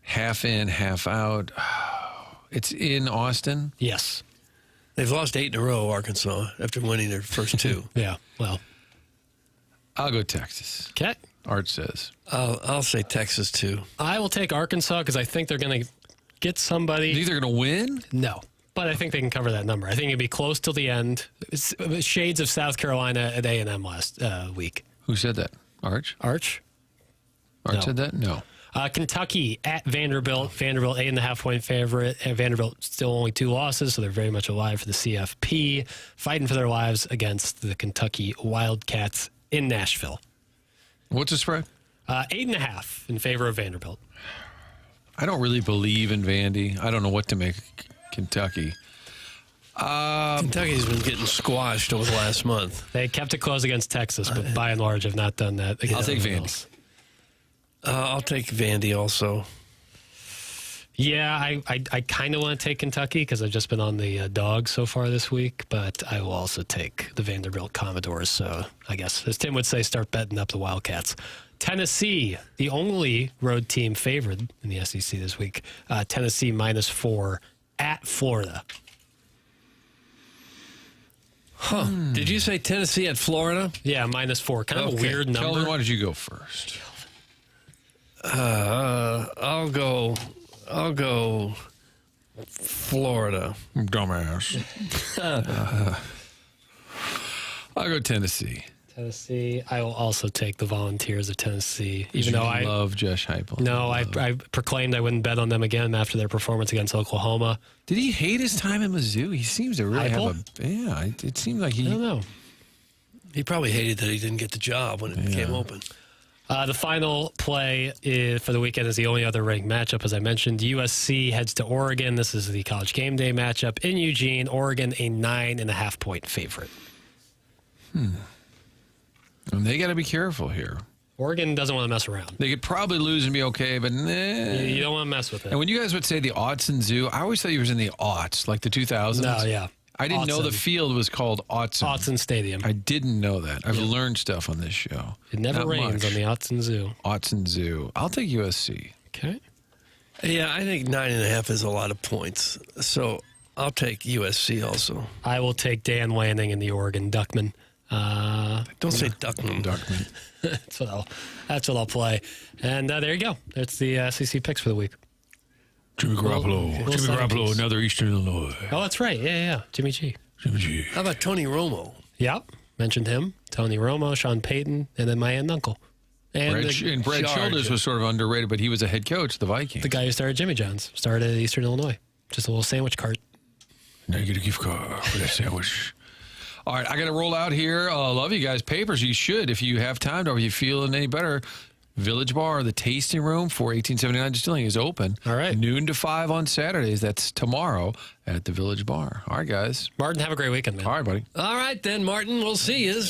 half in, half out. It's in Austin? Yes. They've lost 8 in a row, Arkansas, after winning their first 2. Yeah, well. I'll go Texas. Okay. Art says. I'll say Texas, too. I will take Arkansas because I think they're going to get somebody. Do you think they're going to win? No. But I think they can cover that number. I think it'd be close till the end. It's shades of South Carolina at A&M last week. Who said that? Arch? Arch said that? No. Kentucky at Vanderbilt. Vanderbilt 8.5-point favorite. And Vanderbilt still only 2 losses, so they're very much alive for the CFP. Fighting for their lives against the Kentucky Wildcats in Nashville. What's the spread? 8.5 in favor of Vanderbilt. I don't really believe in Vandy. I don't know what to make of Kentucky. Kentucky's been getting squashed over the last month. They kept it close against Texas, but by and large have not done that. I'll take Vandy. I'll take Vandy also. Yeah, I kind of want to take Kentucky because I've just been on the dogs so far this week, but I will also take the Vanderbilt Commodores. So I guess, as Tim would say, start betting up the Wildcats. Tennessee, the only road team favored in the SEC this week. Tennessee -4 at Florida. Huh. Did you say Tennessee at Florida? Yeah, -4. Kind of a weird number. Kelvin, why did you go first? I'll go Florida. Dumbass. I'll go Tennessee. Tennessee. I will also take the Volunteers of Tennessee, Even though I love Josh Heupel. No, I proclaimed I wouldn't bet on them again after their performance against Oklahoma. Did he hate his time at Mizzou? He seems to really have a... Yeah, it seemed like he... I don't know. He probably hated that he didn't get the job when it became open. The final play for the weekend is the only other ranked matchup, as I mentioned. USC heads to Oregon. This is the College Game Day matchup in Eugene. Oregon, a 9.5-point favorite. And they got to be careful here. Oregon doesn't want to mess around. They could probably lose and be okay, but nah. You don't want to mess with it. And when you guys would say the aughts and zoo, I always thought you was in the aughts, like the 2000s. No, yeah. I didn't know the field was called Autzen. Autzen Stadium. I didn't know that. I've learned stuff on this show. It never rains on the Autzen Zoo. Autzen Zoo. I'll take USC. Okay. Yeah, I think 9.5 is a lot of points. So I'll take USC also. I will take Dan Lanning and the Oregon Duckmen. Don't say Duckman. that's what I'll play. And there you go. That's the SEC picks for the week. Jimmy Garoppolo, another Eastern Illinois. Oh, that's right. Yeah. Jimmy G. How about Tony Romo? Yep. Mentioned him. Tony Romo, Sean Payton, and then my aunt and uncle. And Brad Childers was sort of underrated, but he was a head coach of the Vikings. The guy who started Jimmy John's. Started at Eastern Illinois. Just a little sandwich cart. Now you get a gift card for that sandwich. All right, I got to roll out here. Love you guys. Papers, you should, if you have time, or if you're feeling any better. Village Bar, the tasting room for 1879 Distilling is open. All right. Noon to 5 on Saturdays. That's tomorrow at the Village Bar. All right, guys. Martin, have a great weekend, man. All right, buddy. All right, then, Martin. We'll see you.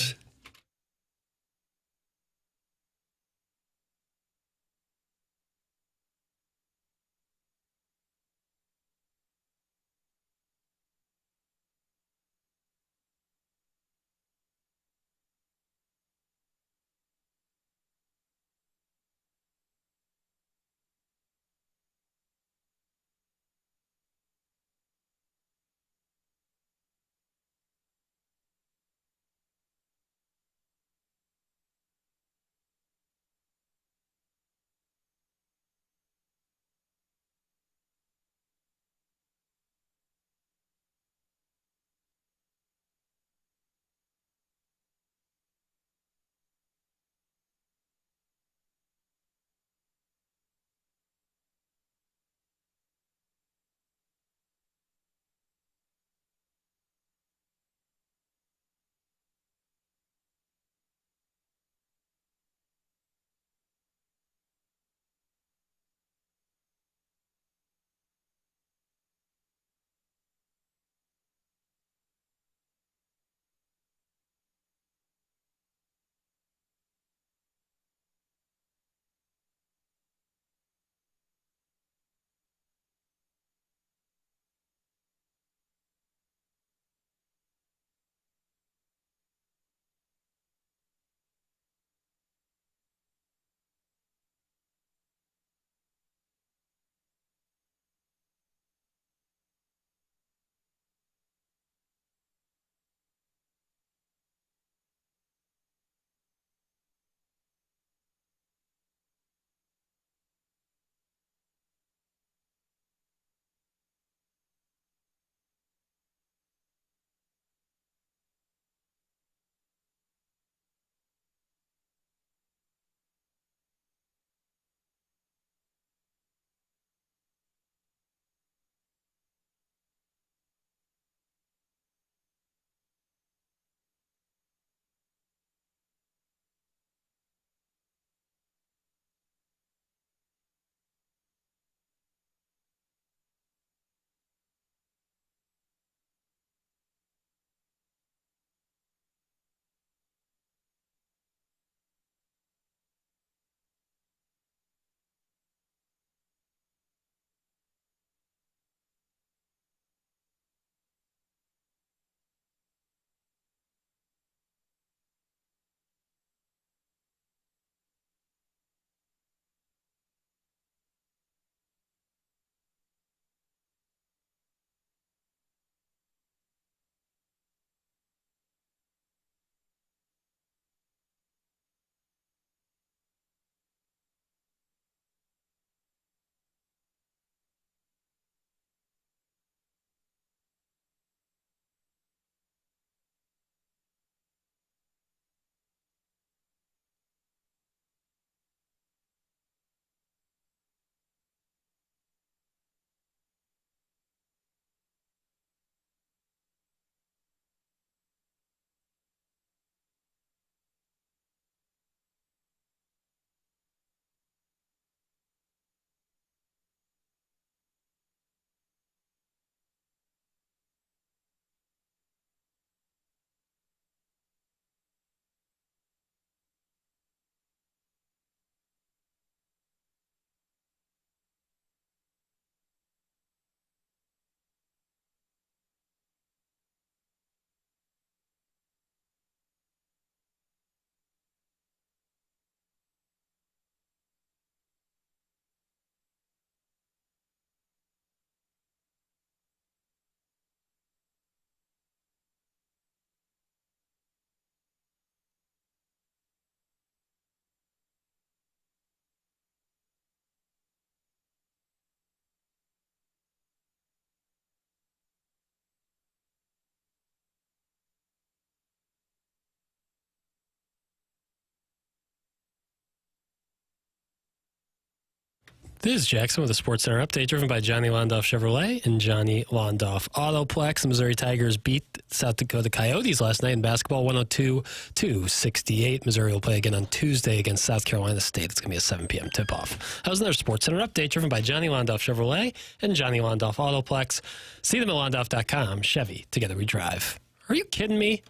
This is Jackson with a Sports Center update driven by Johnny Londoff Chevrolet and Johnny Londoff Autoplex. The Missouri Tigers beat South Dakota Coyotes last night in basketball, 102-68. Missouri will play again on Tuesday against South Carolina State. It's going to be a 7 p.m. tip-off. That was another Sports Center update driven by Johnny Londoff Chevrolet and Johnny Londoff Autoplex. See them at londoff.com. Chevy, together we drive. Are you kidding me?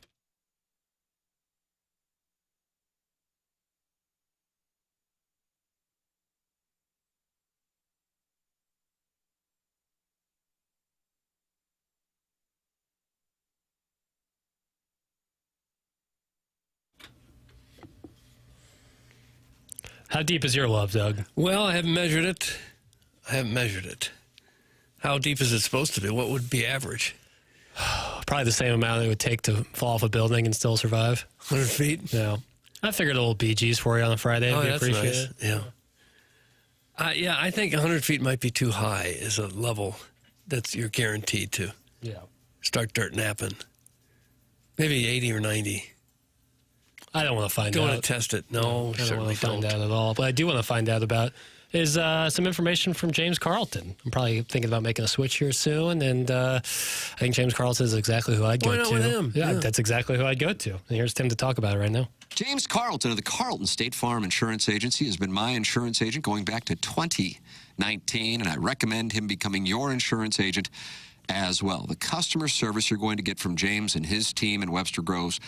How deep is your love, Doug? Well, I haven't measured it. How deep is it supposed to be? What would be average? Probably the same amount it would take to fall off a building and still survive. 100 feet? Yeah. I figured a little Bee Gees for you on a Friday. Oh, If you that's appreciate nice. it. Yeah. I think 100 feet might be too high as a level that you're guaranteed to. Yeah. Start dirt napping. Maybe 80 or 90. I don't want to find out. Don't want to test it. No, I don't want to find out at all. But I do want to find out about is some information from James Carlton. I'm probably thinking about making a switch here soon, and I think James Carlton is exactly who I'd go Why not to. with him? Yeah, Yeah. that's exactly who I'd go to. And here's Tim to talk about it right now. James Carlton of the Carlton State Farm Insurance Agency has been my insurance agent going back to 2019, and I recommend him becoming your insurance agent as well. The customer service you're going to get from James and his team in Webster Groves,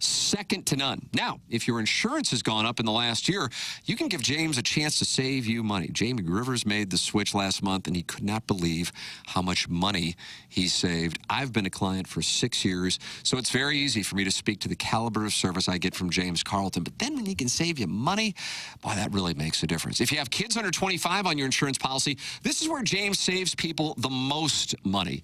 second to none. Now, if your insurance has gone up in the last year, you can give James a chance to save you money. Jamie Rivers made the switch last month, and he could not believe how much money he saved. I've been a client for 6 years, so it's very easy for me to speak to the caliber of service I get from James Carlton. But then when he can save you money, boy, that really makes a difference. If you have kids under 25 on your insurance policy, this is where James saves people the most money.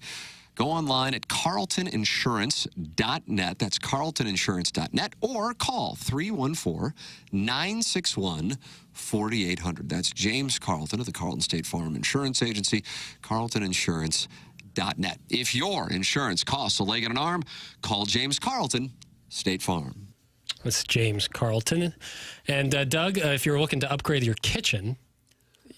Go online at carltoninsurance.net. That's carltoninsurance.net, or call 314-961-4800. That's James Carlton of the Carlton State Farm Insurance Agency, carltoninsurance.net. If your insurance costs a leg and an arm, call James Carlton, State Farm. That's James Carlton. And Doug, if you're looking to upgrade your kitchen,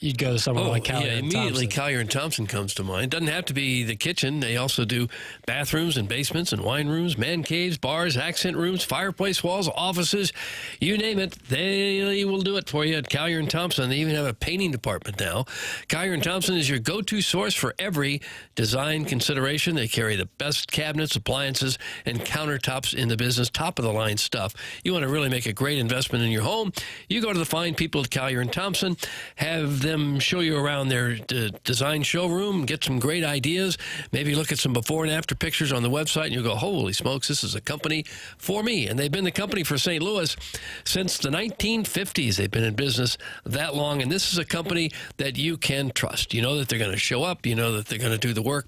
you'd go to someone like Collier and immediately Thompson. Collier and Thompson comes to mind. Doesn't have to be the kitchen. They also do bathrooms and basements and wine rooms, man caves, bars, accent rooms, fireplace walls, offices. You name it, they will do it for you at Collier and Thompson. They even have a painting department now. Collier and Thompson is your go-to source for every design consideration. They carry the best cabinets, appliances, and countertops in the business, top-of-the-line stuff. You want to really make a great investment in your home, you go to the fine people at Collier and Thompson, have them show you around their design showroom, get some great ideas, maybe look at some before and after pictures on the website, and you go, holy smokes, this is a company for me. And they've been the company for St. Louis since the 1950s. They've been in business that long, and this is a company that you can trust. You know that they're going to show up. You know that they're going to do the work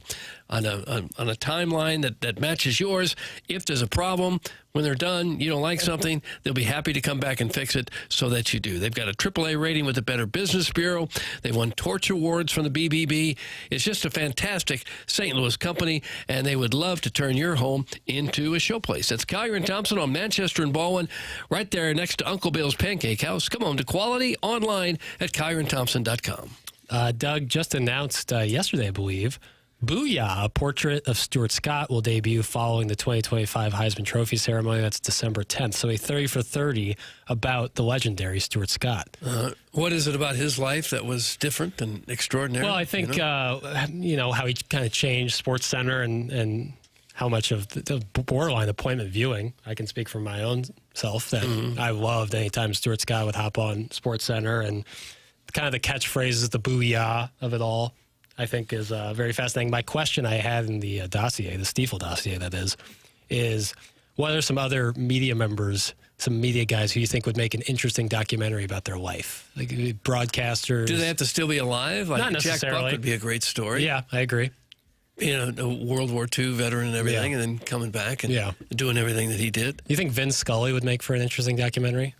on a timeline that matches yours. If there's a problem, when they're done, you don't like something, they'll be happy to come back and fix it so that you do. They've got a AAA rating with the Better Business Bureau. They've won Torch Awards from the BBB. It's just a fantastic St. Louis company, and they would love to turn your home into a showplace. That's Collier and Thompson on Manchester and Baldwin, right there next to Uncle Bill's Pancake House. Come home to quality online at collierandthompson.com. Doug just announced yesterday, I believe, Booyah, a portrait of Stuart Scott, will debut following the 2025 Heisman Trophy ceremony. That's December 10th. So a 30 for 30 about the legendary Stuart Scott. What is it about his life that was different and extraordinary? Well, I think, how he kind of changed Sports Center and how much of the borderline appointment viewing. I can speak for my own self that I loved anytime Stuart Scott would hop on Sports Center, and kind of the catchphrases, the booyah of it all, I think is very fascinating. My question I had in the dossier, the Stiefel dossier that is what are some other media members, some media guys who you think would make an interesting documentary about their life? Like broadcasters. Do they have to still be alive? Like Not necessarily. Jack Buck would be a great story. Yeah, I agree. A World War II veteran and everything, and then coming back and doing everything that he did. You think Vince Scully would make for an interesting documentary?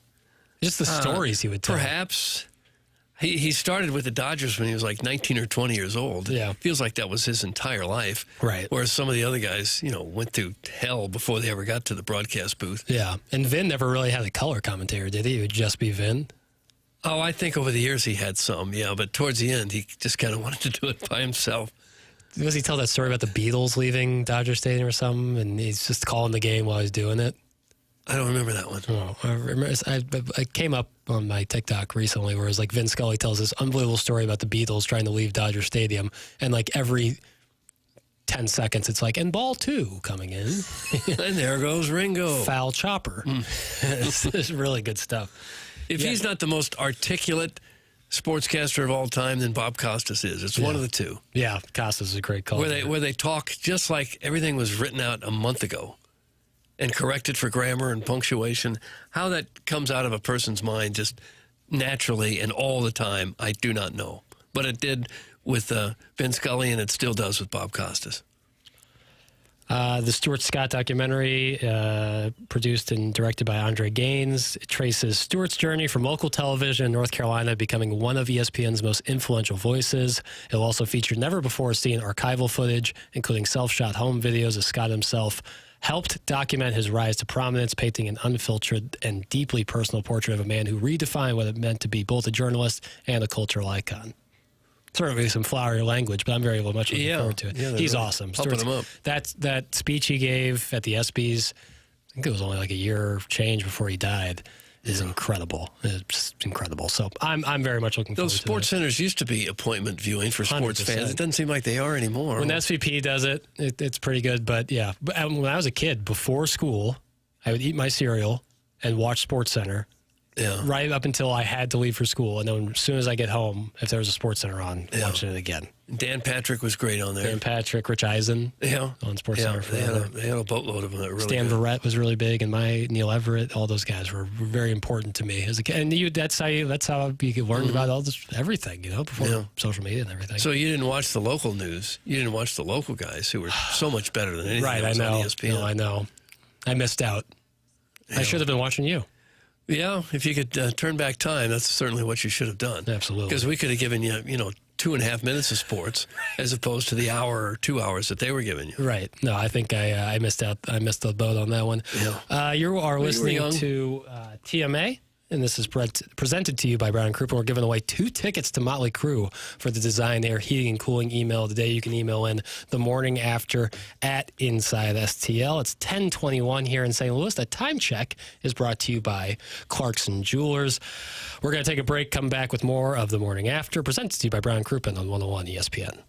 Just the stories he would tell. Perhaps. He started with the Dodgers when he was like 19 or 20 years old. Yeah. Feels like that was his entire life. Right. Whereas some of the other guys, went through hell before they ever got to the broadcast booth. Yeah. And Vin never really had a color commentator, did he? It would just be Vin? Oh, I think over the years he had some, yeah, but towards the end he just kind of wanted to do it by himself. Was he tell that story about the Beatles leaving Dodger Stadium or something, and he's just calling the game while he's doing it? I don't remember that one. Oh, I remember. I came up on my TikTok recently where it was like Vin Scully tells this unbelievable story about the Beatles trying to leave Dodger Stadium, and like every 10 seconds it's like, and ball 2 coming in. And there goes Ringo. Foul chopper. It's really good stuff. If he's not the most articulate sportscaster of all time, then Bob Costas is. It's one of the two. Yeah, Costas is a great call. Where they talk just like everything was written out a month ago and corrected for grammar and punctuation. How that comes out of a person's mind just naturally and all the time, I do not know. But it did with Ben Scully, and it still does with Bob Costas. The Stuart Scott documentary, produced and directed by Andre Gaines, it traces Stuart's journey from local television in North Carolina, becoming one of ESPN's most influential voices. It'll also feature never-before-seen archival footage, including self-shot home videos of Scott himself helped document his rise to prominence, painting an unfiltered and deeply personal portrait of a man who redefined what it meant to be both a journalist and a cultural icon. Certainly some flowery language, but I'm very much looking forward to it. Yeah, he's awesome. Pumping him up. That speech he gave at the ESPYs, I think it was only like a year change before he died, is incredible. It's incredible. So I'm very much looking forward to it. Those sports centers used to be appointment viewing for sports 100%. fans. It doesn't seem like they are anymore. When SVP does it, it's pretty good. But yeah, when I was a kid, before school, I would eat my cereal and watch Sports Center. Yeah. Right up until I had to leave for school. And then as soon as I get home, if there was a Sports Center on, watching it again. Dan Patrick was great on there. Dan Patrick, Rich Eisen on Sports Center. They had a boatload of them that were really Stan good. Verrett was really big, and Neil Everett, all those guys were very important to me as a kid. And that's how you learned about all this, everything, before social media and everything. So you didn't watch the local news. You didn't watch the local guys who were so much better than anything right, else I know. on ESPN. No, I know. I missed out. I should have been watching you. Yeah, if you could turn back time, that's certainly what you should have done. Absolutely. Because we could have given you, 2.5 minutes of sports as opposed to the hour or 2 hours that they were giving you. Right. No, I think I missed out. I missed the boat on that one. Yeah. You are listening young. to TMA, and this is presented to you by Brown & Crouppen. We're giving away 2 tickets to Motley Crue for the Design Air Heating and Cooling email today. You can email in the morning after at Inside STL. It's 10:21 here in St. Louis. That time check is brought to you by Clarkson Jewelers. We're going to take a break, come back with more of the morning after, presented to you by Brown & Crouppen on 101 ESPN.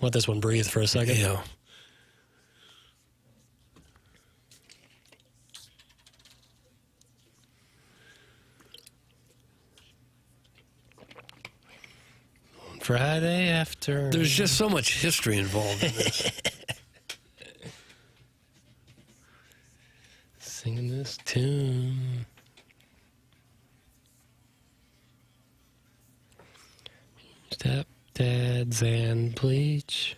Let this one breathe for a second. Yeah. Friday after. There's just so much history involved in this. Singing this tune. Stepdads and bleach.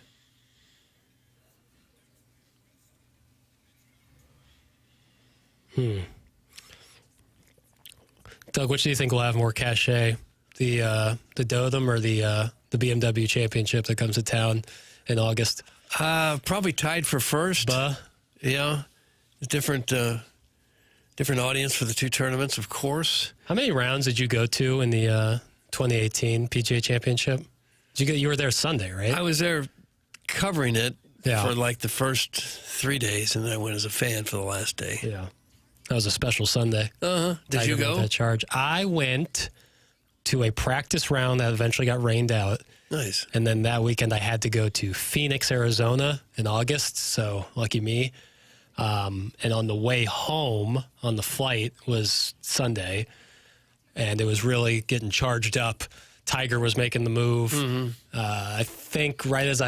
Doug, which do you think will have more cachet? The Dotham or the BMW championship that comes to town in August? Probably tied for first. Yeah. Different audience for the two tournaments, of course. How many rounds did you go to in the 2018 PGA Championship? You were there Sunday, right? I was there covering it for like the first 3 days, and then I went as a fan for the last day. Yeah. That was a special Sunday. Did you go? That charge. I went to a practice round that eventually got rained out. Nice. And then that weekend I had to go to Phoenix, Arizona in August, so lucky me. And on the way home on the flight was Sunday, and it was really getting charged up. Tiger was making the move. I think right as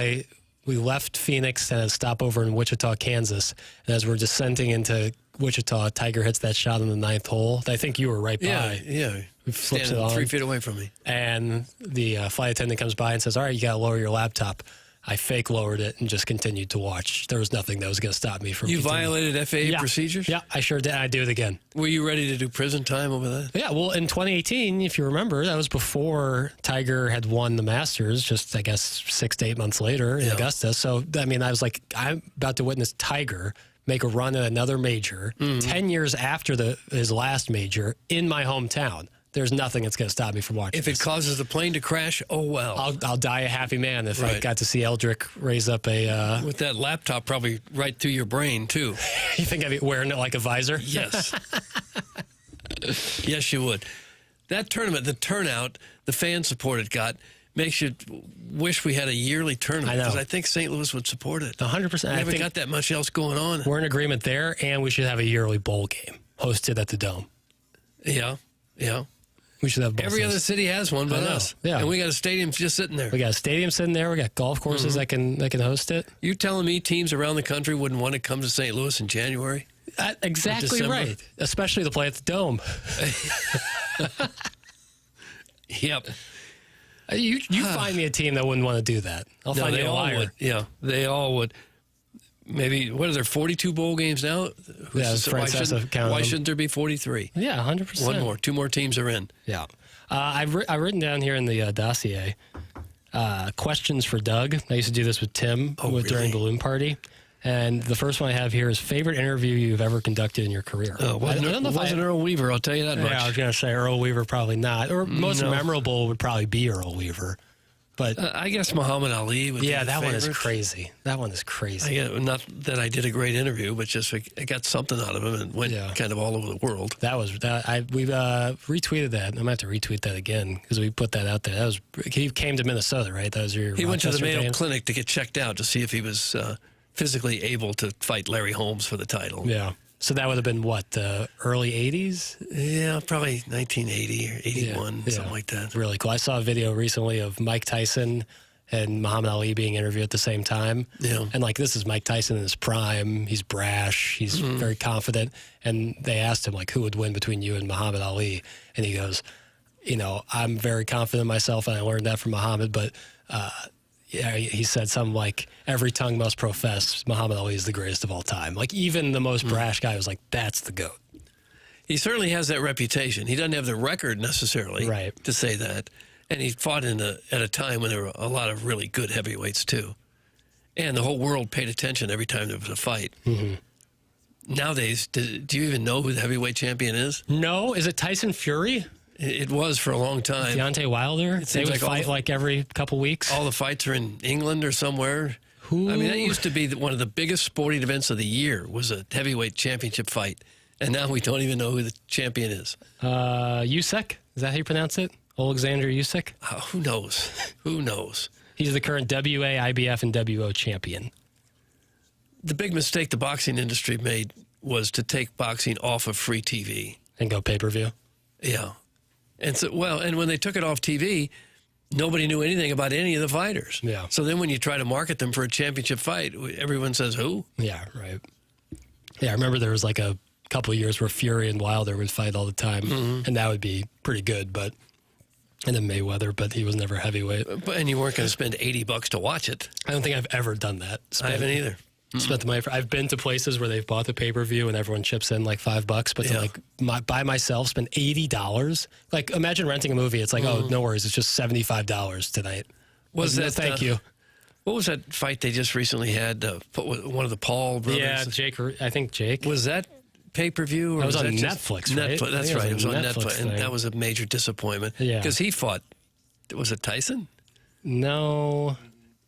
we left Phoenix and a stopover in Wichita, Kansas, and as we're descending into Wichita, Tiger hits that shot on the 9th hole. I think you were right by. Yeah. He flips it Standing on. 3 feet away from me. And the flight attendant comes by and says, all right, you got to lower your laptop. I fake lowered it and just continued to watch. There was nothing that was going to stop me from You continuing. violated FAA procedures? Yeah, I sure did. I'd do it again. Were you ready to do prison time over that? Yeah, well, in 2018, if you remember, that was before Tiger had won the Masters, just, I guess, 6 to 8 months later in Augusta. So, I mean, I was like, I'm about to witness Tiger make a run at another major 10 years after his last major in my hometown. There's nothing that's going to stop me from watching If it causes the plane to crash, oh well. I'll die a happy man if I got to see Eldrick raise up a... With that laptop probably right through your brain, too. You think I'd be wearing it like a visor? Yes. Yes, you would. That tournament, the turnout, the fan support it got, makes you wish we had a yearly tournament. I know. Because I think St. Louis would support it. 100%. We haven't got that much else going on. We're in agreement there, and we should have a yearly bowl game hosted at the Dome. Yeah. We should have both Every those. other city has one but us. Yeah. And we got a stadium just sitting there. We got a stadium sitting there. We got golf courses that can host it. You telling me teams around the country wouldn't want to come to St. Louis in January? Exactly right. Especially to play at the Dome. Yep. You find me a team that wouldn't want to do that. I'll find you a liar. Would. Yeah, they all would. Maybe, what are there, 42 bowl games now? Why shouldn't there be 43? Yeah, 100%. One more. 2 more teams are in. Yeah. I've written down here in the dossier questions for Doug. I used to do this with Tim during Balloon Party. And the first one I have here is favorite interview you've ever conducted in your career. Wasn't Earl Weaver, I'll tell you that much. Yeah, I was going to say Earl Weaver, probably not. Or most memorable would probably be Earl Weaver. But I guess Muhammad Ali would be the that one is favorite. crazy. That one is crazy. Not that I did a great interview, but just I got something out of him and went kind of all over the world. We've retweeted that. I'm going to have to retweet that again because we put that out there. He came to Minnesota, right? That was your He went to the Rochester Mayo games? Clinic to get checked out to see if he was physically able to fight Larry Holmes for the title. Yeah. So that would have been what, early 80s? Yeah, probably 1980 or 81, something like that. Really cool. I saw a video recently of Mike Tyson and Muhammad Ali being interviewed at the same time. Yeah. And this is Mike Tyson in his prime. He's brash. He's very confident. And they asked him, who would win between you and Muhammad Ali? And he goes, I'm very confident in myself, and I learned that from Muhammad, but... he said something like, every tongue must profess Muhammad Ali is the greatest of all time. Even the most brash guy was like, that's the GOAT. He certainly has that reputation. He doesn't have the record necessarily to say that. And he fought at a time when there were a lot of really good heavyweights, too. And the whole world paid attention every time there was a fight. Mm-hmm. Nowadays, do you even know who the heavyweight champion is? No. Is it Tyson Fury? It was for a long time. Deontay Wilder? They would fight every couple weeks? All the fights are in England or somewhere. That used to be one of the biggest sporting events of the year, was a heavyweight championship fight. And now we don't even know who the champion is. Usyk? Is that how you pronounce it? Alexander Usyk? Who knows? Who knows? He's the current WA, IBF, and WO champion. The big mistake the boxing industry made was to take boxing off of free TV. And go pay-per-view? Yeah. And so, and when they took it off TV, nobody knew anything about any of the fighters. Yeah. So then when you try to market them for a championship fight, everyone says, who? Yeah, right. Yeah, I remember there was like a couple of years where Fury and Wilder would fight all the time, and that would be pretty good, and then Mayweather, but he was never heavyweight. And you weren't going to spend $80 to watch it. I don't think I've ever done that. I haven't either. Spent the money I've been to places where they've bought the pay-per-view and everyone chips in like $5, but to by myself spend $80. Like imagine renting a movie. It's like, oh, no worries, it's just $75 tonight. Was like, that? Thank you. What was that fight they just recently had? One of the Paul brothers. Yeah, Jake. I think Jake. Was that pay-per-view? Or that was on just Netflix, right? Netflix, that's right. It was on Netflix, and that was a major disappointment. Yeah, because he fought. Was it Tyson? No,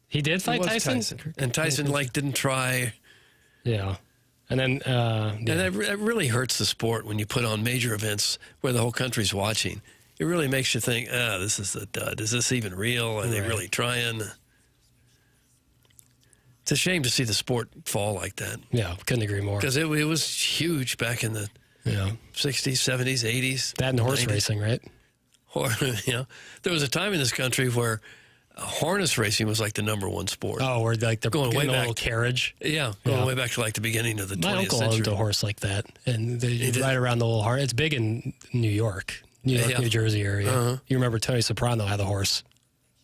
he did fight Tyson. And Tyson didn't try. Yeah. And then and that really hurts the sport when you put on major events where the whole country's watching. It really makes you think, this is a dud. Is this even real? Are they really trying? It's a shame to see the sport fall like that. Yeah, couldn't agree more. Because it was huge back in the 60s, 70s, 80s. That and horse 90s. racing, right? There was a time in this country where harness racing was like the number one sport. Oh, where like they're going way back. A little carriage. Yeah, going way back to like the beginning of the 20th My uncle century. owned a horse like that, and they ride around the little harness. It's big in New York, New Jersey area. You remember Tony Soprano had a horse.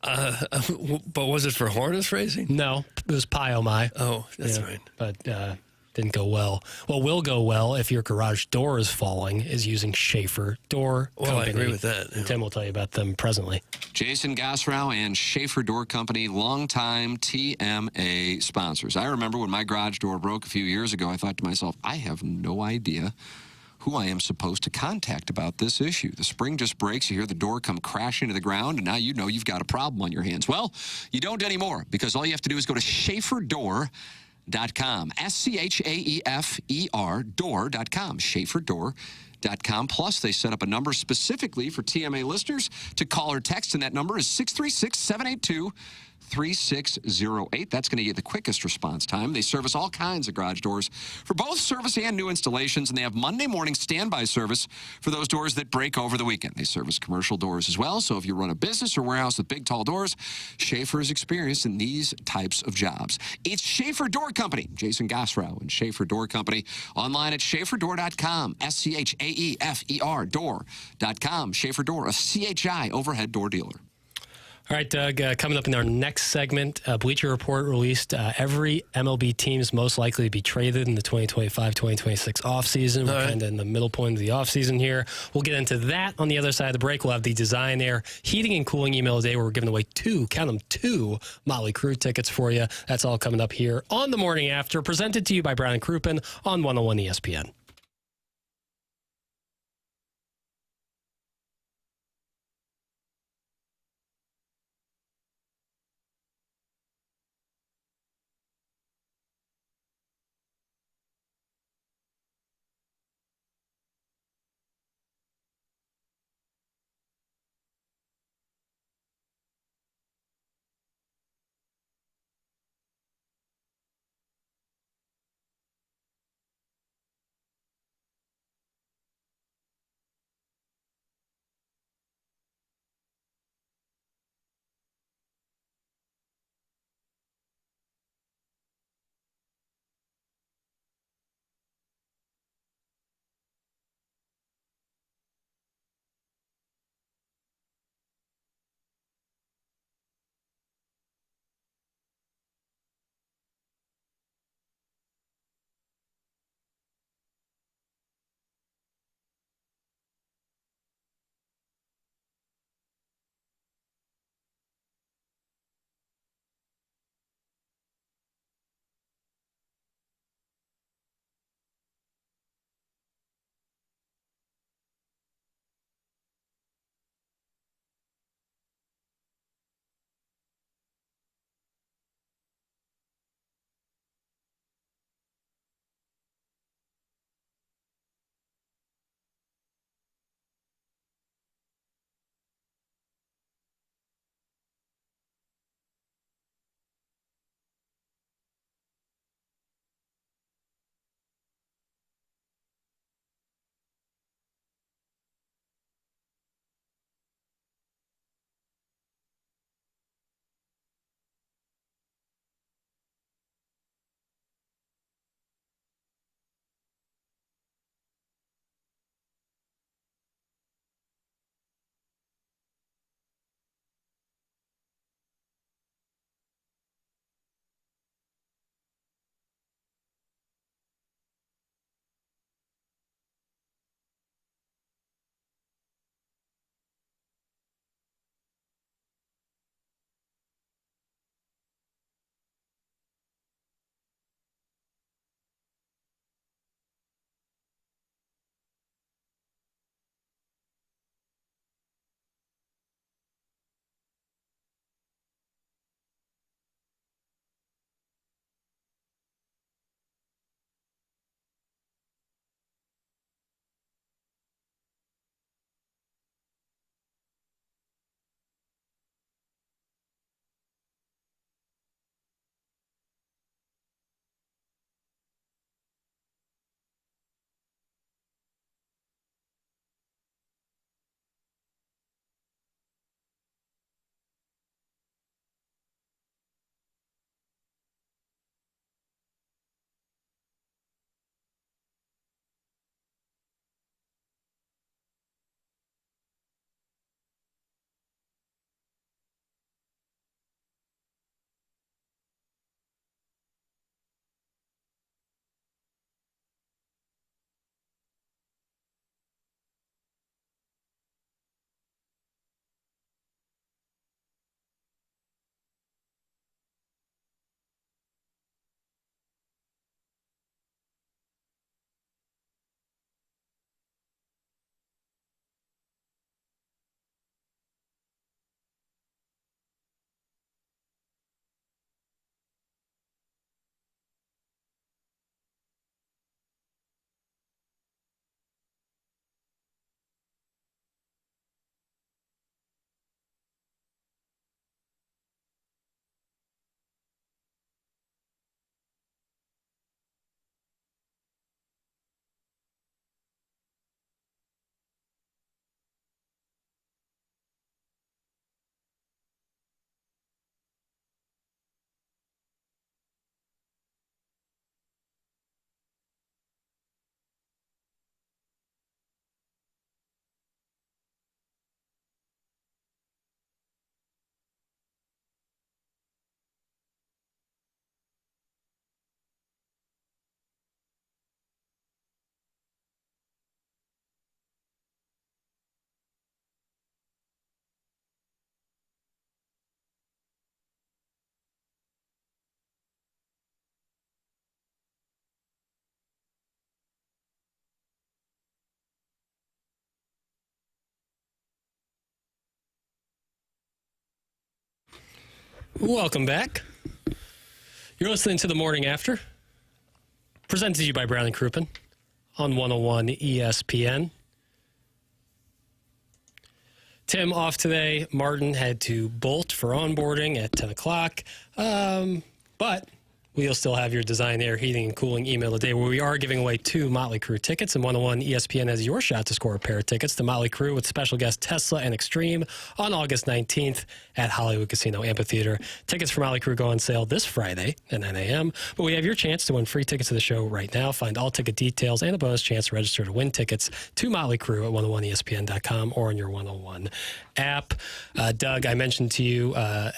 But was it for harness racing? No, it was Pi Oh My. Oh, that's right. But didn't go well. What will go well if your garage door is falling is using Schaefer Door Company. I agree with that. Yeah. Tim will tell you about them presently. Jason Gosrow and Schaefer Door Company, longtime TMA sponsors. I remember when my garage door broke a few years ago, I thought to myself, I have no idea who I am supposed to contact about this issue. The spring just breaks, you hear the door come crashing to the ground, and now you know you've got a problem on your hands. Well, you don't anymore, because all you have to do is go to SchaeferDoor.com. SCHAEFER door.com. SchaeferDoor.com. Plus, they set up a number specifically for TMA listeners to call or text, and that number is 636-782-3608. That's going to get the quickest response time. They service all kinds of garage doors for both service and new installations, and they have Monday morning standby service for those doors that break over the weekend. They service commercial doors as well, so if you run a business or warehouse with big, tall doors, Schaefer is experienced in these types of jobs. It's Schaefer Door Company. Jason Gosrow and Schaefer Door Company. Online at SchaeferDoor.com. SCHAEFER door.com. Schaefer Door, a CHI overhead door dealer. All right, Doug, coming up in our next segment, Bleacher Report released every MLB team is most likely to be traded in the 2025-2026 offseason. We're kind of in the middle point of the offseason here. We'll get into that on the other side of the break. We'll have the Design Air Heating and Cooling email today where we're giving away two Motley Crue tickets for you. That's all coming up here on The Morning After, presented to you by Brown & Crouppen on 101 ESPN. Welcome back. You're listening to The Morning After, presented to you by Brown and Crouppen on 101 ESPN. Tim off today. Martin had to bolt for onboarding at 10 o'clock. But we'll still have your Design Air Heating and Cooling email today, where we are giving away 2 Motley Crue tickets. And 101 ESPN has your shot to score a pair of tickets to Motley Crue with special guest Tesla and Extreme on August 19th at Hollywood Casino Amphitheater. Tickets for Motley Crue go on sale this Friday at 9 a.m. But we have your chance to win free tickets to the show right now. Find all ticket details and a bonus chance to register to win tickets to Motley Crue at 101ESPN.com or on your 101 app. Doug, I mentioned to you,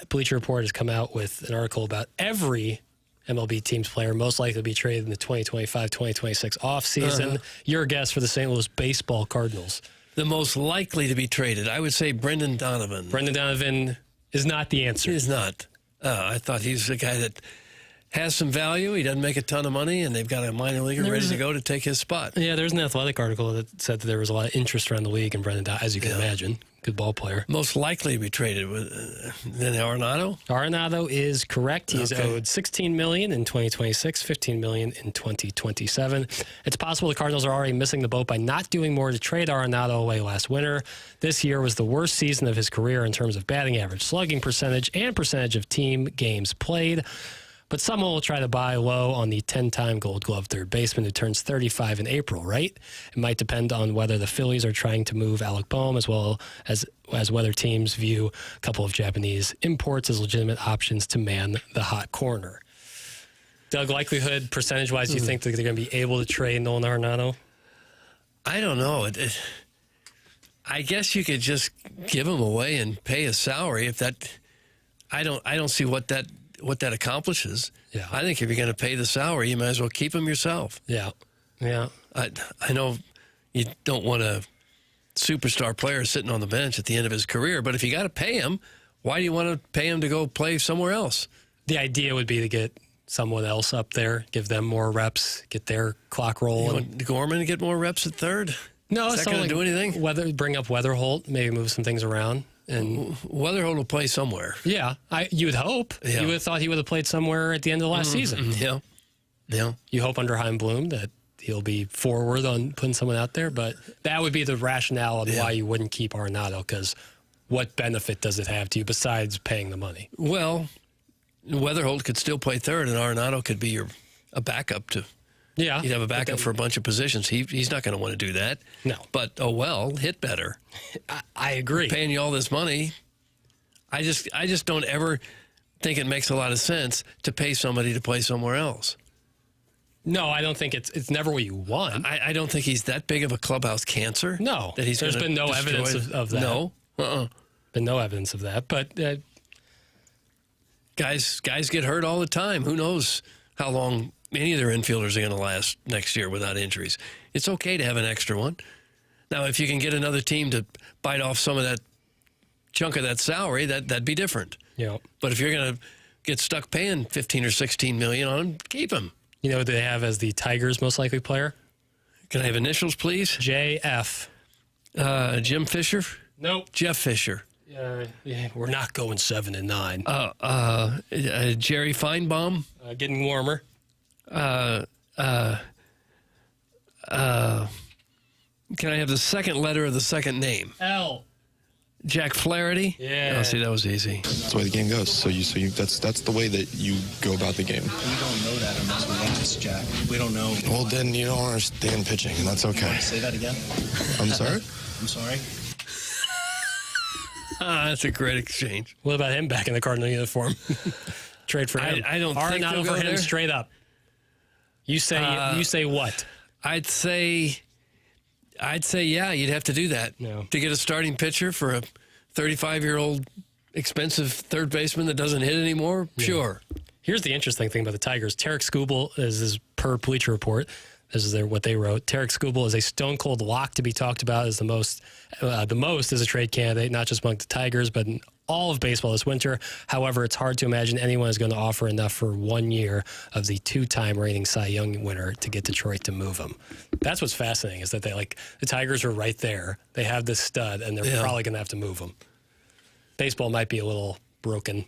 Bleacher Report has come out with an article about every MLB team's player most likely to be traded in the 2025-2026 offseason. Your guess for the St. Louis baseball Cardinals? The most likely to be traded, I would say Brendan Donovan. Brendan Donovan is not the answer. He is not. I thought he's a guy that has some value. He doesn't make a ton of money, and they've got a minor leaguer ready to go to take his spot. Yeah, there's an Athletic article that said that there was a lot of interest around the league in Brendan Donovan, as you can imagine. Good ball player. Most likely to be traded with then Arenado? Arenado is correct. He's owed $16 million in 2026, $15 million in 2027. It's possible the Cardinals are already missing the boat by not doing more to trade Arenado away last winter. This year was the worst season of his career in terms of batting average, slugging percentage, and percentage of team games played. But someone will try to buy low on the 10-time Gold Glove third baseman who turns 35 in April, right? It might depend on whether the Phillies are trying to move Alec Boehm, as well as whether teams view a couple of Japanese imports as legitimate options to man the hot corner. Doug, likelihood, percentage-wise, you think that they're going to be able to trade Nolan Arenado? I don't know. I guess you could just give him away and pay his salary. If that, I don't see what that accomplishes. Yeah. I think if you're going to pay the salary, you might as well keep him yourself. Yeah. Yeah. I know you don't want a superstar player sitting on the bench at the end of his career, but if you got to pay him, why do you want to pay him to go play somewhere else? The idea would be to get someone else up there, give them more reps, get their clock rolling. You want Gorman to get more reps at third? No, is that going to do anything? Bring up Weatherholt, maybe move some things around. And Weatherholt will play somewhere. Yeah, you would hope. Yeah. You would have thought he would have played somewhere at the end of the last season. Yeah. Yeah. You hope under Chaim Bloom that he'll be forward on putting someone out there, but that would be the rationale of why you wouldn't keep Arenado, because what benefit does it have to you besides paying the money? Well, Weatherholt could still play third, and Arenado could be a backup to. Yeah. You'd have a backup for a bunch of positions. He's not going to want to do that. No. But, hit better. I agree. Paying you all this money, I just don't ever think it makes a lot of sense to pay somebody to play somewhere else. No, I don't think it's never what you want. I don't think he's that big of a clubhouse cancer. No. That he's There's been no evidence of that. No. Been no evidence of that. But guys get hurt all the time. Who knows how long any of their infielders are going to last next year without injuries. It's okay to have an extra one. Now, if you can get another team to bite off some of that chunk of that salary, that'd be different. Yeah. But if you're going to get stuck paying $15 or $16 million on him, keep him. You know what they have as the Tigers' most likely player? Can I have initials, please? JF. Jim Fisher? Nope. Jeff Fisher. Yeah, we're not going 7 and 9. Jerry Feinbaum? Getting warmer. Can I have the second letter of the second name? L. Jack Flaherty? Yeah. Oh, see, that was easy. That's the way the game goes. So that's the way that you go about the game. We don't know that unless we watch Jack. We don't know. Well, then you don't understand pitching, and that's okay. You want to say that again? I'm sorry? I'm sorry? That's a great exchange. What about him back in the Cardinal uniform? Trade for him. I don't think they'll Arenado go for him there. straight up. You say what? I'd say yeah, you'd have to do that. No. To get a starting pitcher for a 35-year-old expensive third baseman that doesn't hit anymore? Yeah. Sure. Here's the interesting thing about the Tigers. Tarek Skubal is per Bleacher Report. This is what they wrote. Tarek Skubal is a stone-cold lock to be talked about as the most as a trade candidate, not just among the Tigers, but in all of baseball this winter. However, it's hard to imagine anyone is going to offer enough for 1 year of the 2-time reigning Cy Young winner to get Detroit to move him. That's what's fascinating, is that the Tigers are right there. They have this stud, and they're probably going to have to move him. Baseball might be a little broken.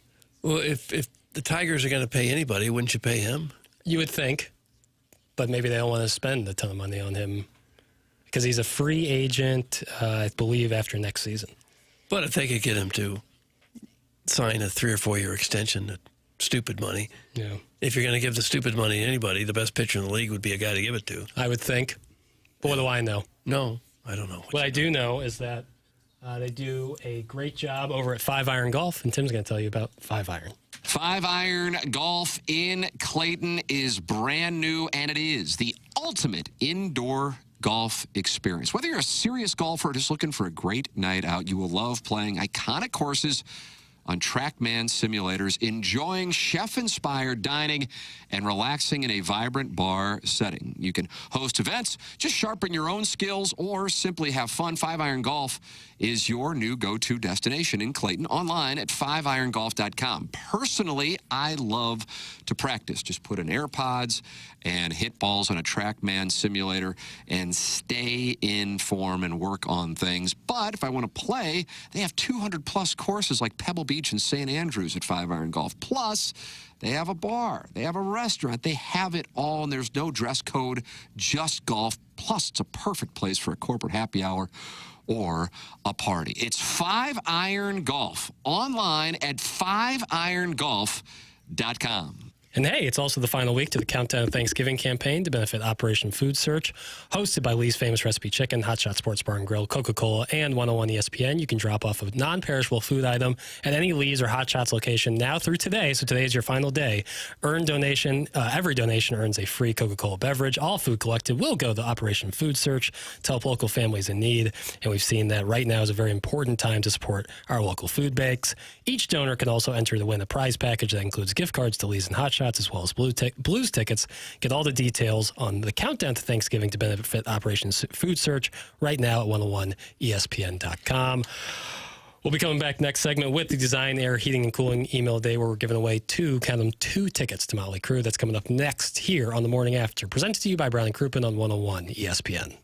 Well, if the Tigers are going to pay anybody, wouldn't you pay him? You would think, but maybe they don't want to spend a ton of money on him because he's a free agent, I believe, after next season. But if they could get him to sign a 3 or 4 year extension at stupid money, if you're going to give the stupid money to anybody, the best pitcher in the league would be a guy to give it to. I would think. But what do I know? No, I don't know. What I do know is that they do a great job over at 5 Iron Golf, and Tim's going to tell you about 5 Iron. 5 Iron Golf in Clayton is brand new, and it is the ultimate indoor golf experience. Whether you're a serious golfer or just looking for a great night out, you will love playing iconic courses on TrackMan simulators, enjoying chef-inspired dining, and relaxing in a vibrant bar setting. You can host events, just sharpen your own skills, or simply have fun. 5 Iron Golf is your new go-to destination in Clayton, online at 5irongolf.com. Personally, I love to practice. Just put in AirPods and hit balls on a TrackMan simulator and stay in form and work on things. But if I want to play, they have 200-plus courses like Pebble Beach and St. Andrews at 5 Iron Golf. Plus, they have a bar, they have a restaurant, they have it all, and there's no dress code, just golf. Plus, it's a perfect place for a corporate happy hour or a party. It's 5 Iron Golf, online at 5irongolf.com. And hey, it's also the final week to the Countdown to Thanksgiving campaign to benefit Operation Food Search, hosted by Lee's Famous Recipe Chicken, Hot Shot Sports Bar and Grill, Coca-Cola, and 101 ESPN. You can drop off a non-perishable food item at any Lee's or Hot Shots location now through today. So today is your final day. Every donation earns a free Coca-Cola beverage. All food collected will go to Operation Food Search to help local families in need. And we've seen that right now is a very important time to support our local food banks. Each donor can also enter to win a prize package that includes gift cards to Lee's and Hot Shots, as well as Blues tickets. Get all the details on the Countdown to Thanksgiving to benefit Operation Food Search right now at 101ESPN.com. We'll be coming back next segment with the Design Air Heating and Cooling email day, where we're giving away two tickets to Motley Crue. That's coming up next here on The Morning After, presented to you by Brown and Crouppen on 101 ESPN.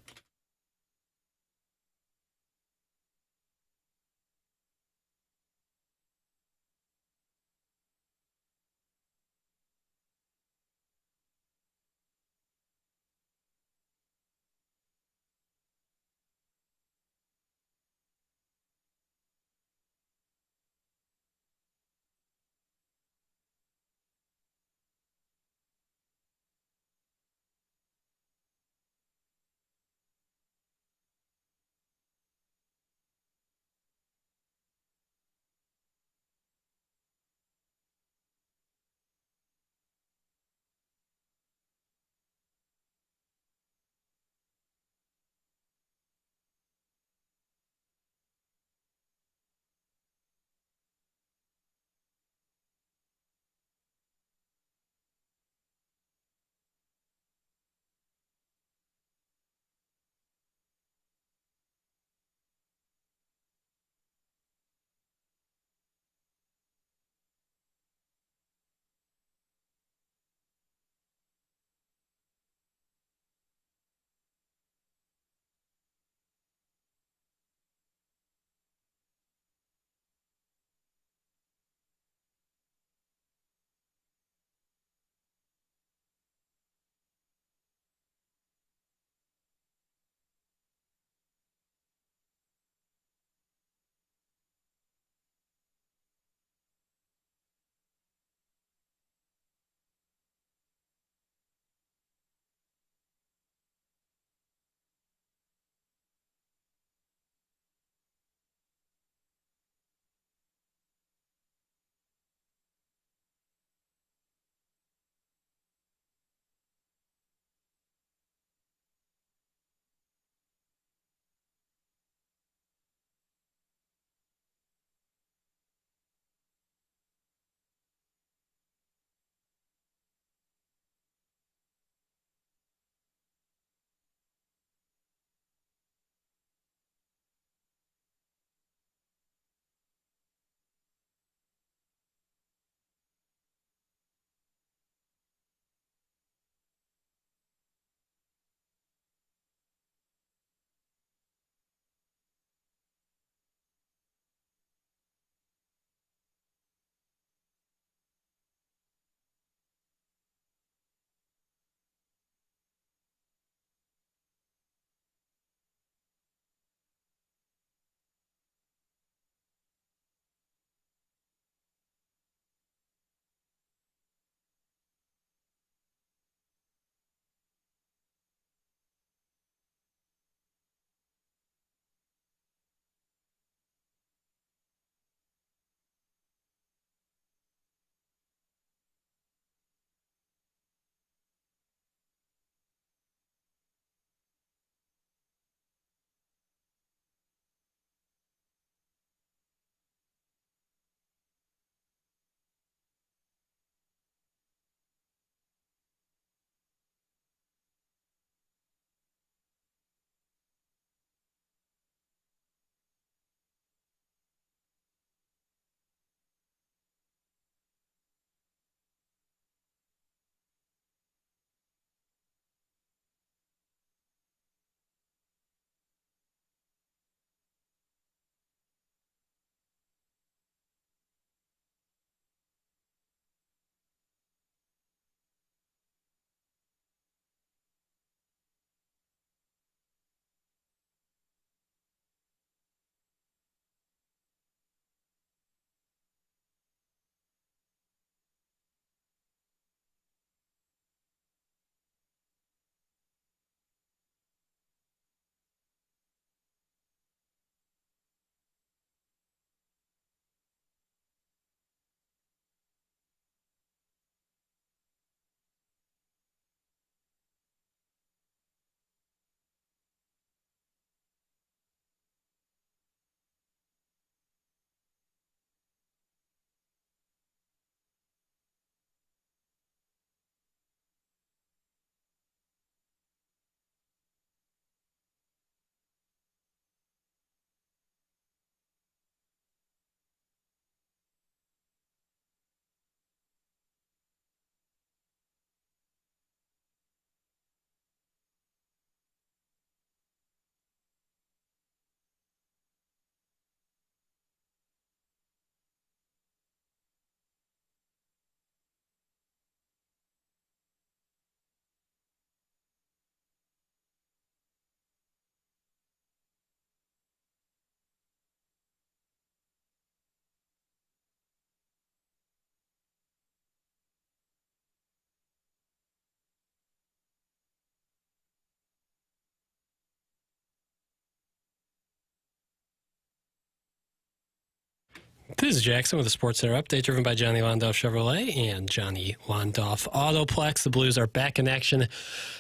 This is Jackson with a Sports Center update driven by Johnny Londoff Chevrolet and Johnny Londoff Autoplex. The Blues are back in action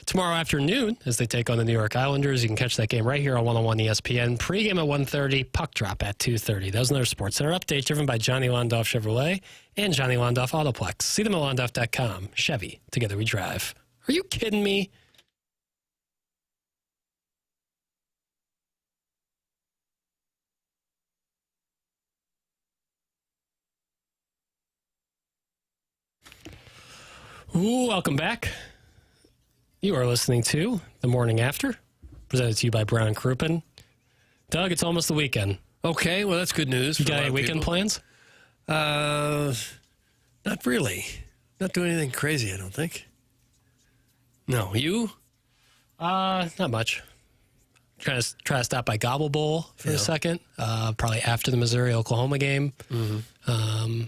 tomorrow afternoon as they take on the New York Islanders. You can catch that game right here on 101 ESPN. Pre-game at 1:30, puck drop at 2:30. That was another Sports Center update driven by Johnny Londoff Chevrolet and Johnny Londoff Autoplex. See them at londoff.com. Chevy, together we drive. Are you kidding me? Ooh, welcome back. You are listening to The Morning After, presented to you by Brown Crouppen. Doug, it's almost the weekend. Okay, well, that's good news. You got any weekend plans? Not really. Not doing anything crazy, I don't think. No, you? Not much. Try to stop by Gobble Bowl for a second, probably after the Missouri-Oklahoma game. Mm-hmm.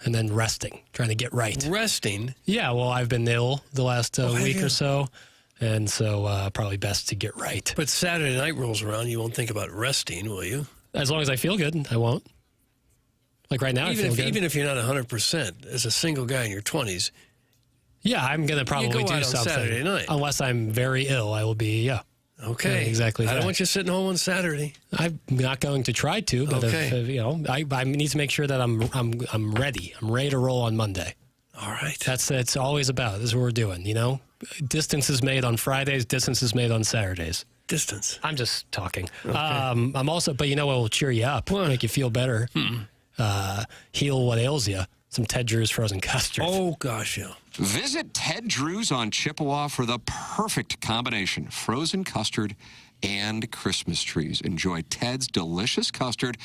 And then resting, trying to get right. Resting? Yeah, well, I've been ill the last week or so, and so probably best to get right. But Saturday night rolls around, you won't think about resting, will you? As long as I feel good, I won't. Like right now, I feel good. Even if you're not 100%, as a single guy in your 20s. Yeah, I'm going to probably do something. Saturday night. Unless I'm very ill, I will be, Okay. Exactly. I don't want you sitting home on Saturday. I'm not going to try to, but I need to make sure that I'm ready. I'm ready to roll on Monday. All right. It's always about. This is what we're doing, Distance is made on Fridays, distance is made on Saturdays. Distance. I'm just talking. Okay. I'm also, but what will cheer you up, make you feel better, heal what ails you. Some Ted Drew's frozen custard. Oh, gosh, yeah. Visit Ted Drew's on Chippewa for the perfect combination, frozen custard and Christmas trees. Enjoy Ted's delicious custard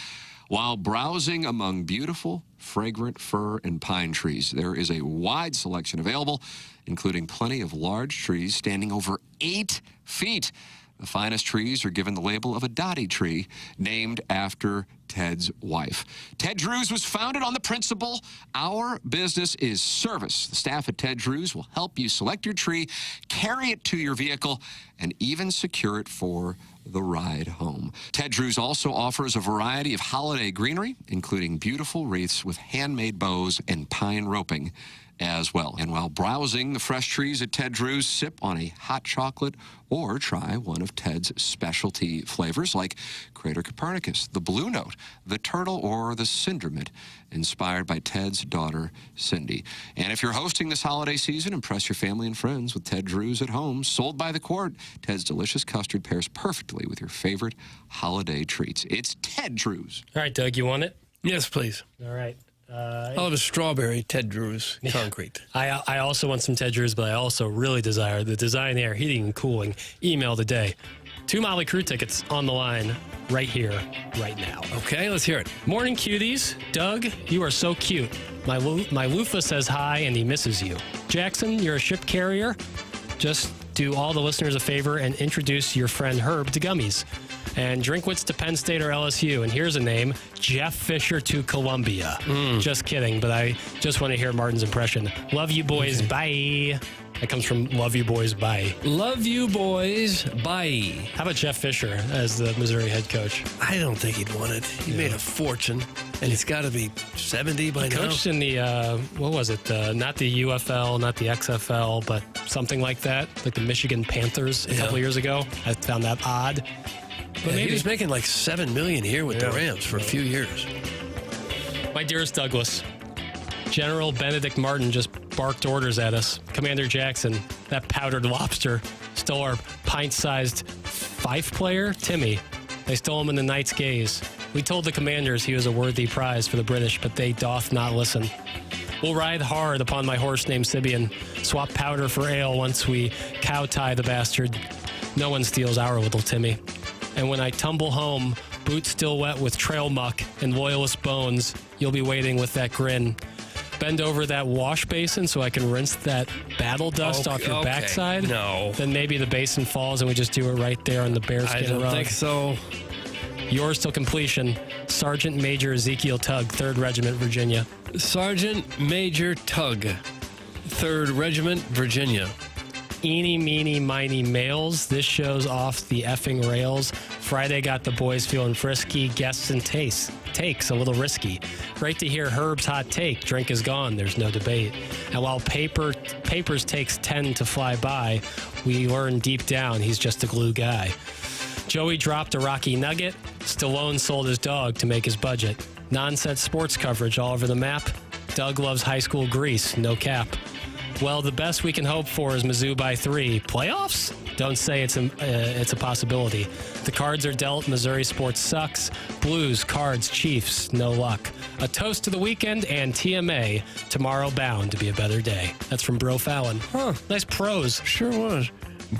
while browsing among beautiful, fragrant fir and pine trees. There is a wide selection available, including plenty of large trees standing over 8 feet. The finest trees are given the label of a Dottie tree, named after Ted's wife. Ted Drew's was founded on the principle, our business is service. The staff at Ted Drew's will help you select your tree, carry it to your vehicle, and even secure it for the ride home. Ted Drew's also offers a variety of holiday greenery, including beautiful wreaths with handmade bows and pine roping as well. And while browsing the fresh trees at Ted Drew's, sip on a hot chocolate or try one of Ted's specialty flavors like Crater Copernicus, the Blue Note, the Turtle, or the Cindermint, inspired by Ted's daughter, Cindy. And if you're hosting this holiday season, impress your family and friends with Ted Drew's at home. Sold by the quart, Ted's delicious custard pairs perfectly with your favorite holiday treats. It's Ted Drew's. All right, Doug, you want it? Yes, please. All right. I'll have a strawberry Ted Drew's concrete. I also want some Ted Drew's, but I also really desire the Design Air Heating and Cooling email today. 2 Motley Crue tickets on the line right here, right now. Okay, let's hear it. Morning, cuties. Doug, you are so cute. My loofah says hi, and he misses you. Jackson, you're a ship carrier. Just do all the listeners a favor and introduce your friend Herb to gummies. And Drinkwitz to Penn State or LSU. And here's a name, Jeff Fisher to Columbia. Just kidding, but I just want to hear Martin's impression. Love you, boys. Bye. That comes from Love You Boys. Bye. Love you, boys. Bye. How about Jeff Fisher as the Missouri head coach? I don't think he'd want it. He made a fortune, and he's got to be 70 by now. Coached in the, what was it? Not the UFL, not the XFL, but something like that, like the Michigan Panthers a couple years ago. I found that odd. But maybe he was making like $7 million a year with the Rams for a few years. My dearest Douglas, General Benedict Martin just barked orders at us. Commander Jackson, that powdered lobster, stole our pint-sized Fife player, Timmy. They stole him in the night's gaze. We told the commanders he was a worthy prize for the British, but they doth not listen. We'll ride hard upon my horse named Sibian, swap powder for ale once we cow-tie the bastard. No one steals our little Timmy. And when I tumble home, boots still wet with trail muck and loyalist bones, you'll be waiting with that grin. Bend over that wash basin so I can rinse that battle dust off your backside. No. Then maybe the basin falls and we just do it right there on the bearskin rug. I don't think so. Yours till completion, Sergeant Major Ezekiel Tugg, 3rd Regiment, Virginia. Sergeant Major Tugg, 3rd Regiment, Virginia. Eeny, meeny, miny males. This show's off the effing rails. Friday got the boys feeling frisky. Guests and takes a little risky. Great to hear Herb's hot take. Drink is gone. There's no debate. And while Paper's takes tend to fly by, we learn deep down he's just a glue guy. Joey dropped a Rocky Nugget. Stallone sold his dog to make his budget. Nonsense sports coverage all over the map. Doug loves high school Grease. No cap. Well, the best we can hope for is Mizzou by 3. Playoffs? Don't say it's a possibility. The cards are dealt. Missouri sports sucks. Blues, Cards, Chiefs, no luck. A toast to the weekend and TMA. Tomorrow bound to be a better day. That's from Bro Fallon. Huh. Nice prose. Sure was.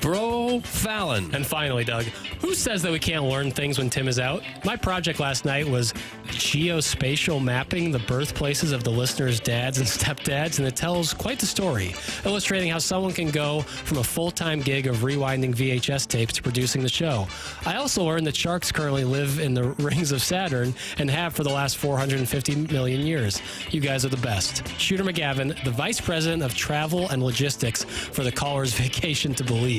Bro Fallon. And finally, Doug, who says that we can't learn things when Tim is out? My project last night was geospatial mapping the birthplaces of the listeners' dads and stepdads, and it tells quite the story, illustrating how someone can go from a full-time gig of rewinding VHS tapes to producing the show. I also learned that sharks currently live in the rings of Saturn and have for the last 450 million years. You guys are the best. Shooter McGavin, the Vice President of Travel and Logistics for the Caller's Vacation to Belize.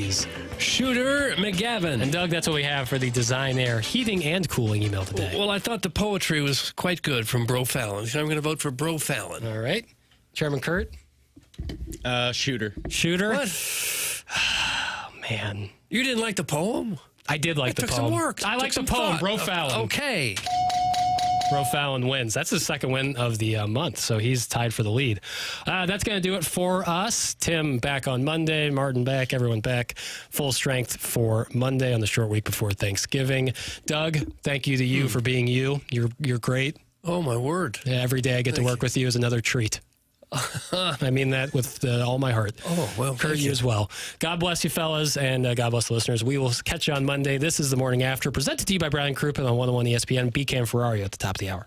Shooter McGavin. And Doug, that's what we have for the Design Air Heating and Cooling email today. Well, I thought the poetry was quite good from Bro Fallon, so I'm going to vote for Bro Fallon. All right. Chairman Kurt? Shooter. Shooter? What? Oh, man. You didn't like the poem? I did like the took poem. some work. I like the poem. Bro Fallon. Okay. Bro Fallon wins. That's his second win of the month, so he's tied for the lead. That's going to do it for us. Tim back on Monday, Martin back, everyone back. Full strength for Monday on the short week before Thanksgiving. Doug, thank you to you for being you. You're great. Oh, my word. Yeah, every day I get to work with you is another treat. I mean that with all my heart. Oh, well, Kurt, you as well. God bless you, fellas, and God bless the listeners. We will catch you on Monday. This is The Morning After, presented to you by Brian Crouppen on 101 ESPN. BCam Ferrario at the top of the hour.